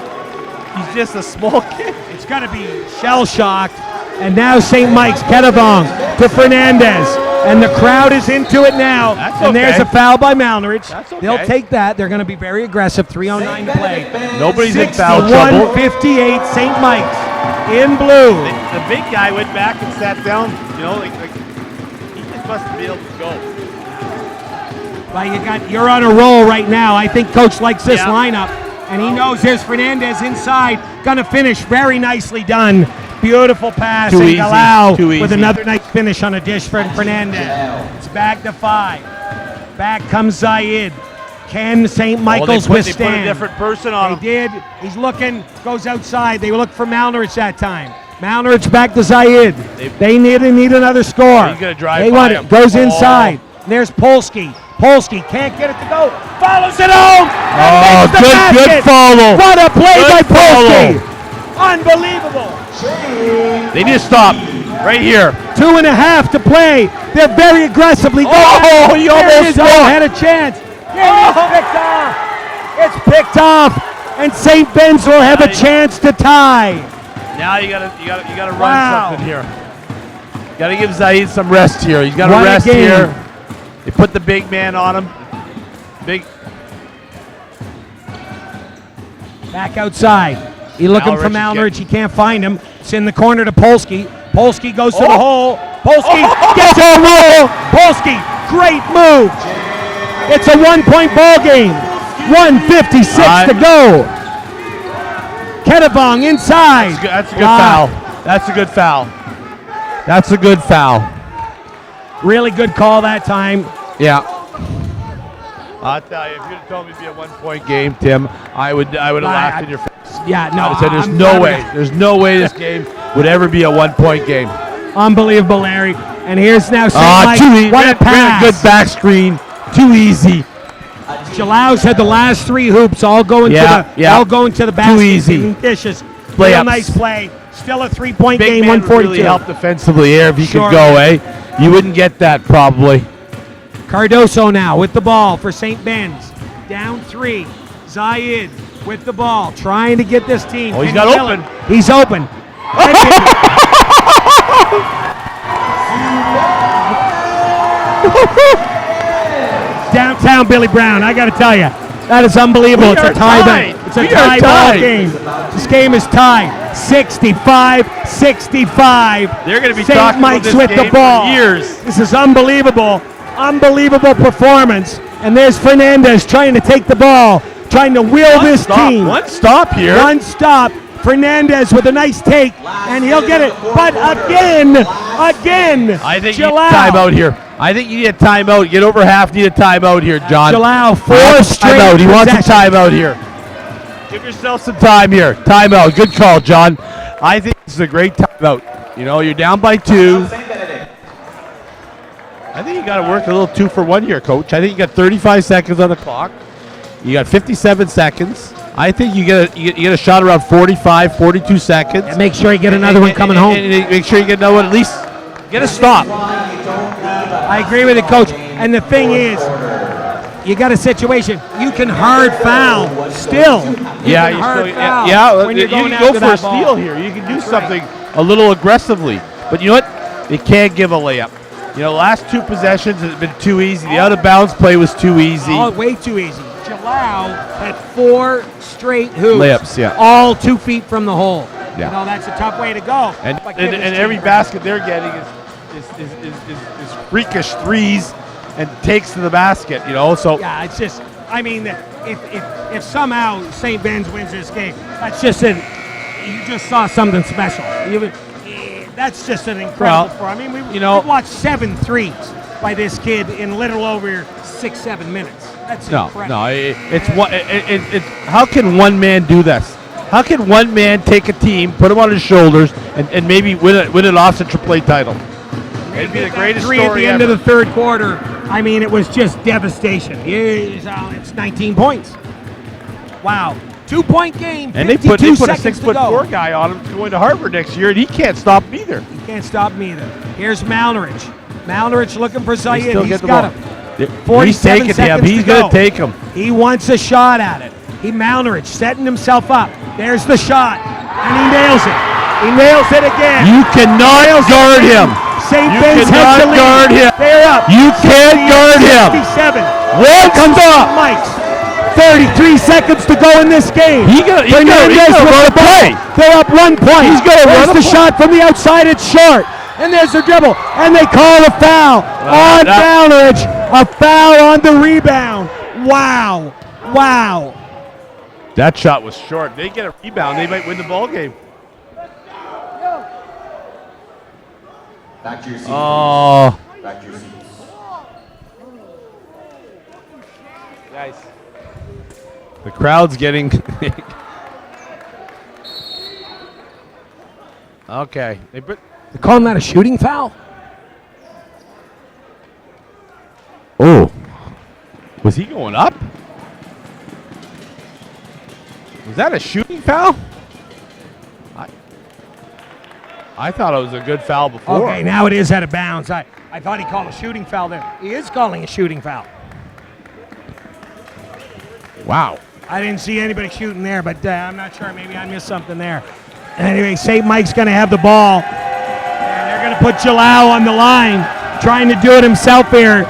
He's just a small kid. It's got to be shell-shocked. And now St. Mike's, Ketavong to Fernandez. And the crowd is into it now. That's and there's okay. a foul by Malnrich. That's okay. They'll take that. They're going to be very aggressive. 3:09 to play. Nobody's in foul trouble. 61-58, St. Mike's in blue. The big guy went back and sat down. You know, like he just must be able to go. Well, you're on a roll right now. I think Coach likes this Yeah. lineup. And he knows there's Fernandez inside. Going to finish. Very nicely done. Beautiful pass. Too and easy. Galau Too with easy. another nice finish on a dish for Fernandez. It's back to 5. Back comes Syed. Can St. Michael's They withstand? put a different person on him. They did. He's looking, goes outside. They look for Malnrich that time. Malnrich back to Syed. They need another score. He's gonna drive They by want him. it. Goes Oh. inside. There's Polsky. Polsky can't get it to go. Follows it home. Oh, And makes the good basket. follow. What a play Good by Polsky. Unbelievable. They need to stop right here. 2.5 to play. They're very aggressively going. Oh, he There it almost is. walked. Had a chance. Yeah, it's picked off. It's picked off, and St. Ben's will have a chance to tie. Now you gotta run Wow. something here. Gotta give Zaid some rest here. He's gotta What a rest game. here. They put the big man on him. Back outside. He looking for Malrich Malrich. is He can't find him. It's in the corner to Polsky. Polsky goes to the hole. Polsky gets in the hole. Polsky, great move. It's a 1-point ball game. 1:56 to go. Ketavong inside. That's a good foul. That's a good foul. That's a good foul. Really good call that time. Yeah. I'll tell you, if you'd have told me it'd be a 1-point game, Tim, I would have laughed in your face. Yeah, no. I would say there's I'm no glad way. There's no way this game would ever be a 1-point game. Unbelievable, Larry. And here's now St. Mike. Too easy. What a pass. Good back screen. Too easy. Jalaus had the last 3 hoops all going to the basket. Too easy. Dishes. Layups. Real nice play. Still a 3-point Big game. man 142. really helped defensively here if he Sure. could go, eh? You wouldn't get that probably. Cardoso now with the ball for St. Ben's. Down 3. Zayed with the ball, trying to get this team. Oh, he's Can got he kill open. it? He's open. Downtown Billy Brown, I got to tell you, that is unbelievable. It's a tie. It's a tie ball game. This game is tied. 65-65. They're going to be St. talking Mike's about this with game the ball. for years. This is unbelievable. Unbelievable performance. And there's Fernandez trying to take the ball, trying to wheel this team. One stop here. One stop. Fernandez with a nice take, and he'll get it. But again. I think you need a timeout here. I think you need a timeout. Get over half, need a timeout here, John. Jalau, 4 straight timeout. He wants a possessions. timeout here. Give yourself some time here. Timeout. Good call, John. I think this is a great timeout. You know, you're down by 2. I think you got to work a little 2-for-1 here, Coach. I think you got 35 seconds on the clock. You got 57 seconds. I think you get a shot around 45, 42 seconds. And make sure you get another one coming home. And make sure you get another one, at least get a stop. I agree with it, Coach. And the thing is, you got a situation. You can hard foul still. When you're going you after go for a that steal ball. here. You can do something a little aggressively. But you know what? You can't give a layup. You know, last 2 possessions have been too easy. The out-of-bounds play was too easy. Oh, way too easy. Jalau had 4 straight hoops. Layups, yeah. All 2 feet from the hole. Yeah. You know, that's a tough way to go. And But give this team every credit. basket they're getting is freakish threes and takes to the basket, you know. So Yeah, it's just, I mean, if somehow St. Ben's wins this game, that's just you just saw something special. That's just an incredible Well, score. I mean, we've watched 7 threes by this kid in little over 6-7 minutes. That's incredible. No, it's how can one man do this? How can one man take a team, put him on his shoulders, and maybe win an OFSAA AAA title? It'd be the greatest three story at the end ever. of the 3rd quarter. I mean, it was just devastation. It's 19 points. Wow. 2-point game. And they 52 put a seconds to go. 6'4" guy on him going to Harvard next year, and he can't stop him either. He can't stop me either. Here's Malrich. Malrich looking for Zayed. Still He's get the got ball. him. He's 47 taking him. seconds He's to going go. to take him. He wants a shot at it. Malrich setting himself up. There's the shot, and he nails it. He nails it again. You cannot guard him. St. You Ben's cannot has the lead. guard him. They're up. You can't guard him. 67. One stop. Mike's. 33 seconds to go in this game. He's gonna Fernandez run with a the ball. play. They're up 1 point. He's gonna There's run a the play. shot from the outside. It's short. And there's the dribble. And they call a foul on Malrich. A foul on the rebound. Wow. Wow. That shot was short. They get a rebound, they might win the ball game. Back to your seats. Oh, please. Back to your seats. nice. The crowd's getting. Okay. They're calling that a shooting foul? Oh, was he going up? Was that a shooting foul? I thought it was a good foul before. Okay, now it is out of bounds. I thought he called a shooting foul there. He is calling a shooting foul. Wow. I didn't see anybody shooting there, but I'm not sure. Maybe I missed something there. Anyway, St. Mike's going to have the ball. And they're going to put Jalau on the line, trying to do it himself here.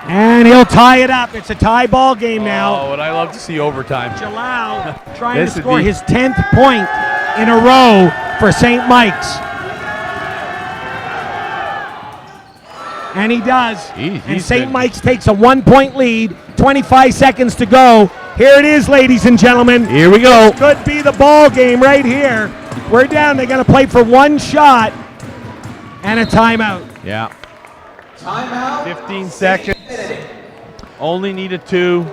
And he'll tie it up. It's a tie ball game now. Oh, and I love to see overtime. Jalal trying to This would score be- his 10th point in a row for St. Mike's. And he does. And he's St. been- Mike's takes a 1-point lead. 25 seconds to go. Here it is, ladies and gentlemen. Here we go. Could be the ball game right here. We're down. They're going to play for one shot and a timeout. Yeah. Timeout. 15 seconds. Only needed 2.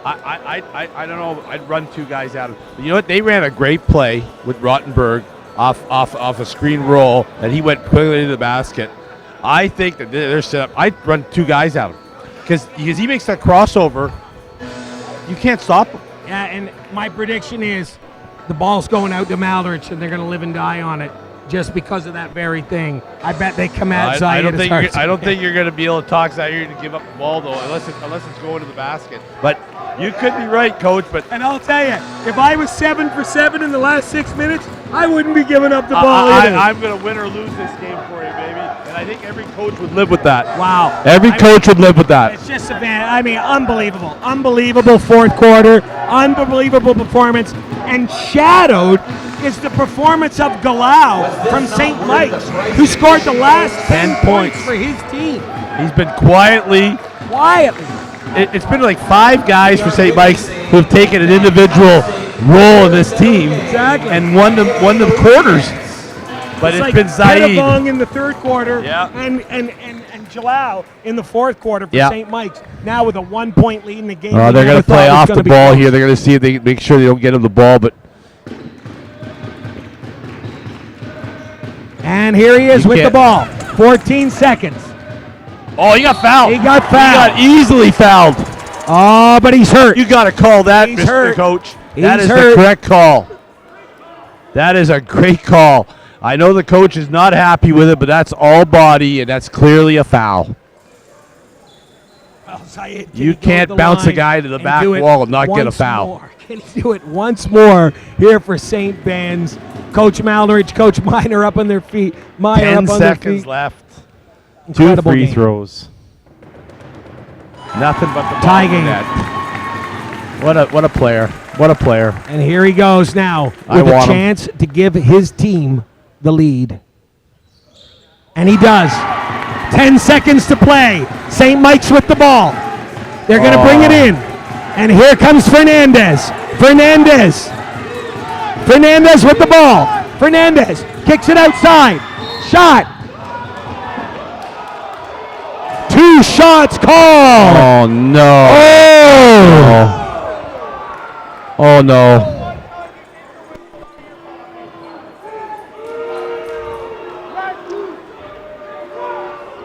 I don't know. I'd run 2 guys out of. But you know what? They ran a great play with Rottenberg off a screen roll, and he went quickly into the basket. I think that they're set up. I'd run 2 guys out of him because he makes that crossover. You can't stop him. Yeah, and my prediction is the ball's going out to Maldrich, and they're going to live and die on it just because of that very thing. I bet they come at Zayed. I don't think you're going to be able to talk Zaire to give up the ball though, unless it's going to the basket. But you could be right, Coach. But And I'll tell you, if I was 7 for 7 in the last 6 minutes, I wouldn't be giving up the ball either. I'm going to win or lose this game for you, baby. And I think every coach would live with that. Wow. Every coach would live with that. It's just unbelievable. Unbelievable fourth quarter. Unbelievable performance. And shadowed is the performance of Galau from St. Mike's, who scored the last 10 points for his team. He's been quietly. It's been like 5 guys for St. Mike's who have taken an individual role in this team and won the quarters. But it's been Zaid. Pettibong in the third quarter Yeah. and Jalal in the fourth quarter for Yeah. St. Mike's. Now with a 1-point lead in the game. They're we going never to play thought was off gonna the be ball close. here. They're going to see if they make sure they don't get him the ball. But And here he is You with the can't- ball. 14 seconds. oh, he got fouled. He got fouled. He got easily fouled. Oh, but he's hurt. You got to call that, He's Mr. hurt. Coach. That He's is hurt. the correct call. That is a great call. I know the coach is not happy with it, but that's all body, and that's clearly a foul. Well, Zayed, can You he go can't the bounce a line guy to the and back do it wall and not get a once foul? more? Can he do it once more here for St. Ben's? Coach Malnridge, Coach Miner up on their feet. 10 seconds left. 2 Incredible free game. throws. Nothing but the Tie bottom of game. the net. What a player. What a player. And here he goes now I with a want him. chance to give his team the lead. And he does. 10 seconds to play. St. Mike's with the ball. They're going to bring it in. And here comes Fernandez. Fernandez with the ball. Fernandez kicks it outside. Shot. 2 shots called. Oh, no. Oh, no.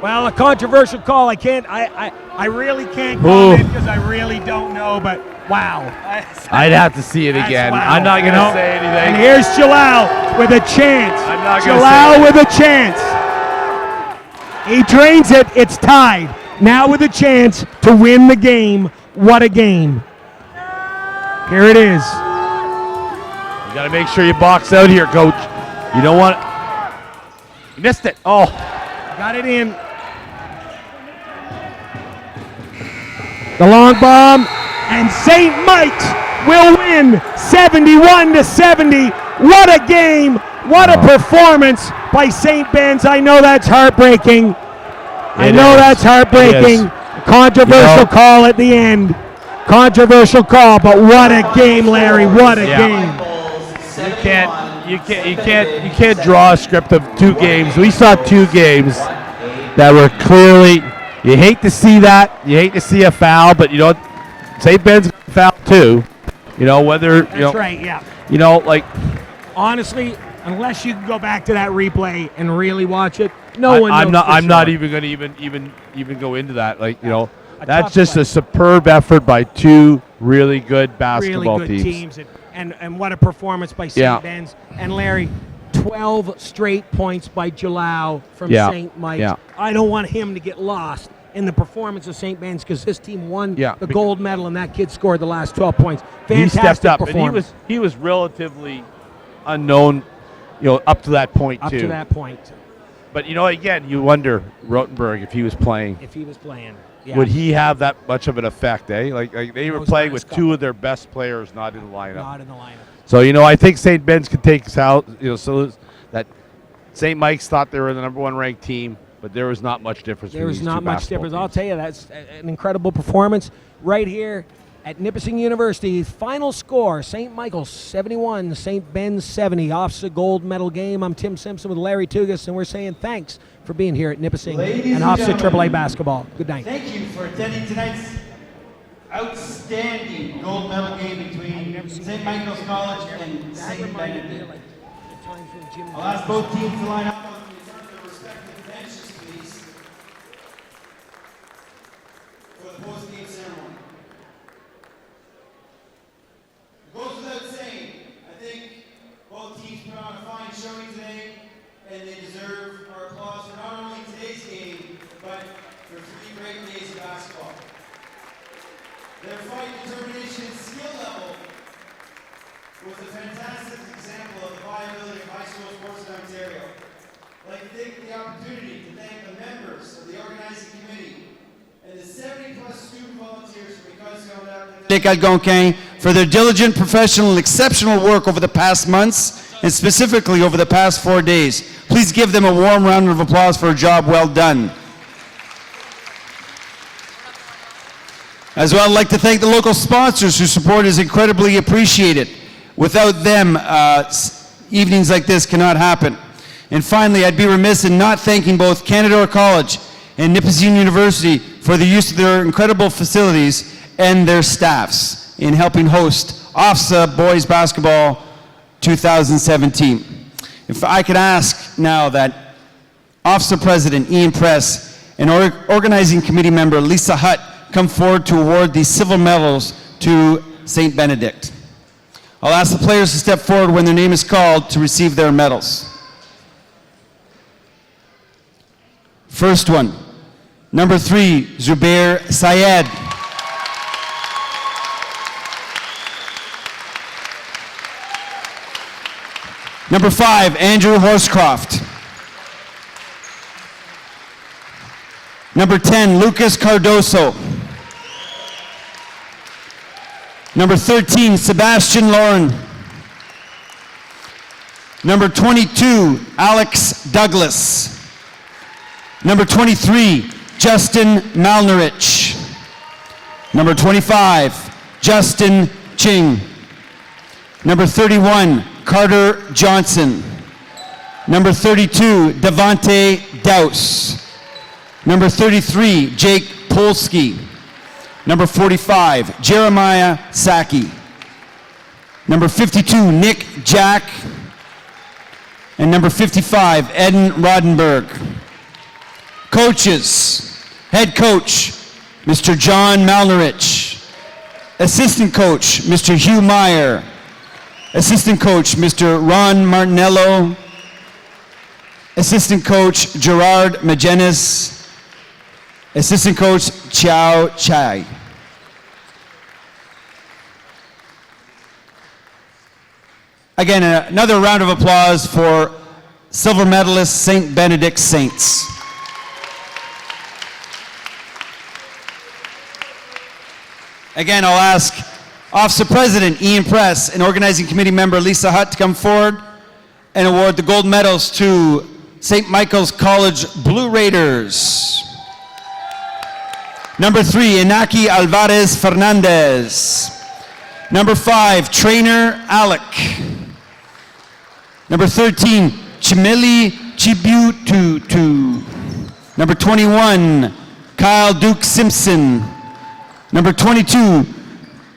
Well, a controversial call. I really can't comment because I really don't know, but wow. I'd have to see it That's again. wow, I'm not going you know? to say anything. And here's Jalal with a chance. I'm not gonna Jalal say with a chance. He drains it. It's tied. Now with a chance to win the game. What a game. Here it is. You got to make sure you box out here, Coach. You don't want You missed it. Oh. Got it in. The long bomb. And St. Mike's will win 71-70. What a game. What a performance by St. Ben's. I know that's heartbreaking. I know that's heartbreaking. Controversial call at the end. Controversial call, but what a game, Larry. What a game. You can't draw a script of 2 games. We saw 2 games that were clearly. You hate to see that. You hate to see a foul, but you know what? St. Ben's foul too. You know whether That's right, yeah. You know, like honestly, unless you can go back to that replay and really watch it, no one knows. I'm not even going to even go into that. Like that's tough just play. a superb effort by 2 really good basketball really good teams. And what a performance by St. Ben's. And Larry, 12 straight points by Jalal from St. Mike's. Yeah. I don't want him to get lost in the performance of St. Ben's because his team won the gold medal and that kid scored the last 12 points. Fantastic He stepped up, performance. and he was relatively unknown, up to that point Up too. to that point. But you know, again, you wonder Rotenberg if he was playing, If he was playing, yeah. would he have that much of an effect? Like they were Most playing honest with two of their best players not in the lineup. Not in the lineup. So I think St. Ben's could take us out. So that St. Mike's thought they were the #1 ranked team, but there was not much difference. There was between these not two much basketball difference. I'll teams. tell you, that's an incredible performance right here at Nipissing University. Final score, St. Michael's 71, St. Ben's 70. OFSAA gold medal game. I'm Tim Simpson with Larry Tugas, and we're saying thanks for being here at Nipissing Ladies and and OFSAA gentlemen, AAA basketball. Good night. Thank you for attending tonight's outstanding gold medal game between St. Michael's College and St. Benedict. I'll ask both teams to line up in front of their respective benches, please, for the post-game ceremony. It goes without saying, I think both teams put on a fine showing today, and they deserve our applause for not only today's game, but for 3 great days of basketball. Their fight, determination, and skill level was a fantastic example of the viability of high school sports in Ontario. I'd like to take the opportunity to thank the members of the organizing committee and the 70-plus student volunteers from Algonquin for their diligent, professional, and exceptional work over the past months, and specifically over the past 4 days. Please give them a warm round of applause for a job well done. As well, I'd like to thank the local sponsors whose support is incredibly appreciated. Without them, evenings like this cannot happen. And finally, I'd be remiss in not thanking both Canadore College and Nipissing University for the use of their incredible facilities and their staffs in helping host OFSAA Boys Basketball 2017. If I could ask now that OFSAA President Ian Press and Organizing Committee member Lisa Hutt come forward to award these silver medals to St. Benedict. I'll ask the players to step forward when their name is called to receive their medals. First one, number 3, Zubair Syed. Number 5, Andrew Horscroft. Number 10, Lucas Cardoso. Number 13, Sebastian Lauren. Number 22, Alex Douglas. Number 23, Justin Malnerich. Number 25, Justin Ching. Number 31, Carter Johnson. Number 32, Devontae Douse. Number 33, Jake Polsky. Number 45, Jeremiah Saki. Number 52, Nick Jack. And number 55, Eden Rodenberg. Coaches, head coach, Mr. John Malnerich. Assistant coach, Mr. Hugh Meyer. Assistant coach, Mr. Ron Martinello. Assistant coach, Gerard Magenis. Assistant coach, Chiao Chai. Again, another round of applause for silver medalist St. Benedict Saints. Again, I'll ask OFSAA President Ian Press and Organizing Committee member Lisa Hutt to come forward and award the gold medals to St. Michael's College Blue Raiders. Number 3, Inaki Alvarez Fernandez. Number 5, Trainer Alec. Number 13, Chimeli Chibututu. Number 21, Kyle Duke Simpson. Number 22,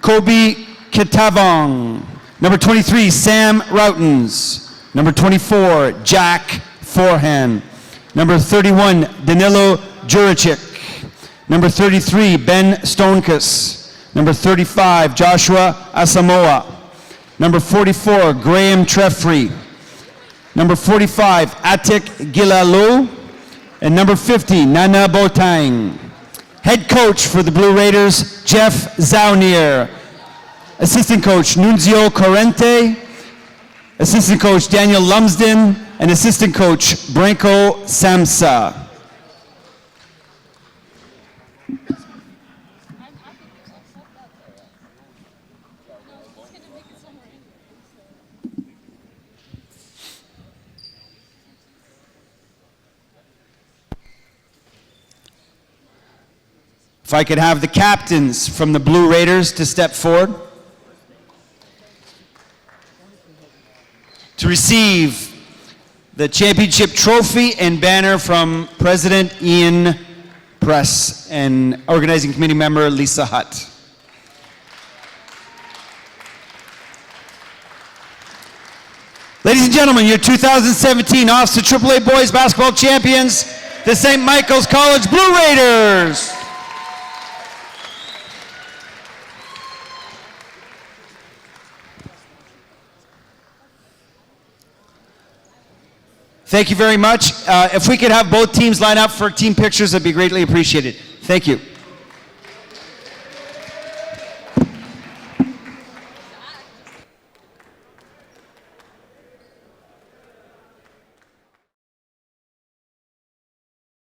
Kobe Kitavong. Number 23, Sam Routens. Number 24, Jack Forehand. Number 31, Danilo Juricic. Number 33, Ben Stonekus. Number 35, Joshua Asamoah. Number 44, Graham Treffrey. Number 45, Atik Gilalo. And number 50, Nana Botang. Head coach for the Blue Raiders, Jeff Zaunier. Assistant coach, Nunzio Corrente. Assistant coach, Daniel Lumsden. and assistant coach Branko Samsa. If I could have the captains from the Blue Raiders to step forward to receive the championship trophy and banner from President Ian Press and organizing committee member Lisa Hutt. Ladies and gentlemen, your 2017 OFSAA AAA Boys Basketball Champions, the St. Michael's College Blue Raiders. Thank you very much. If we could have both teams line up for team pictures, that'd be greatly appreciated. Thank you.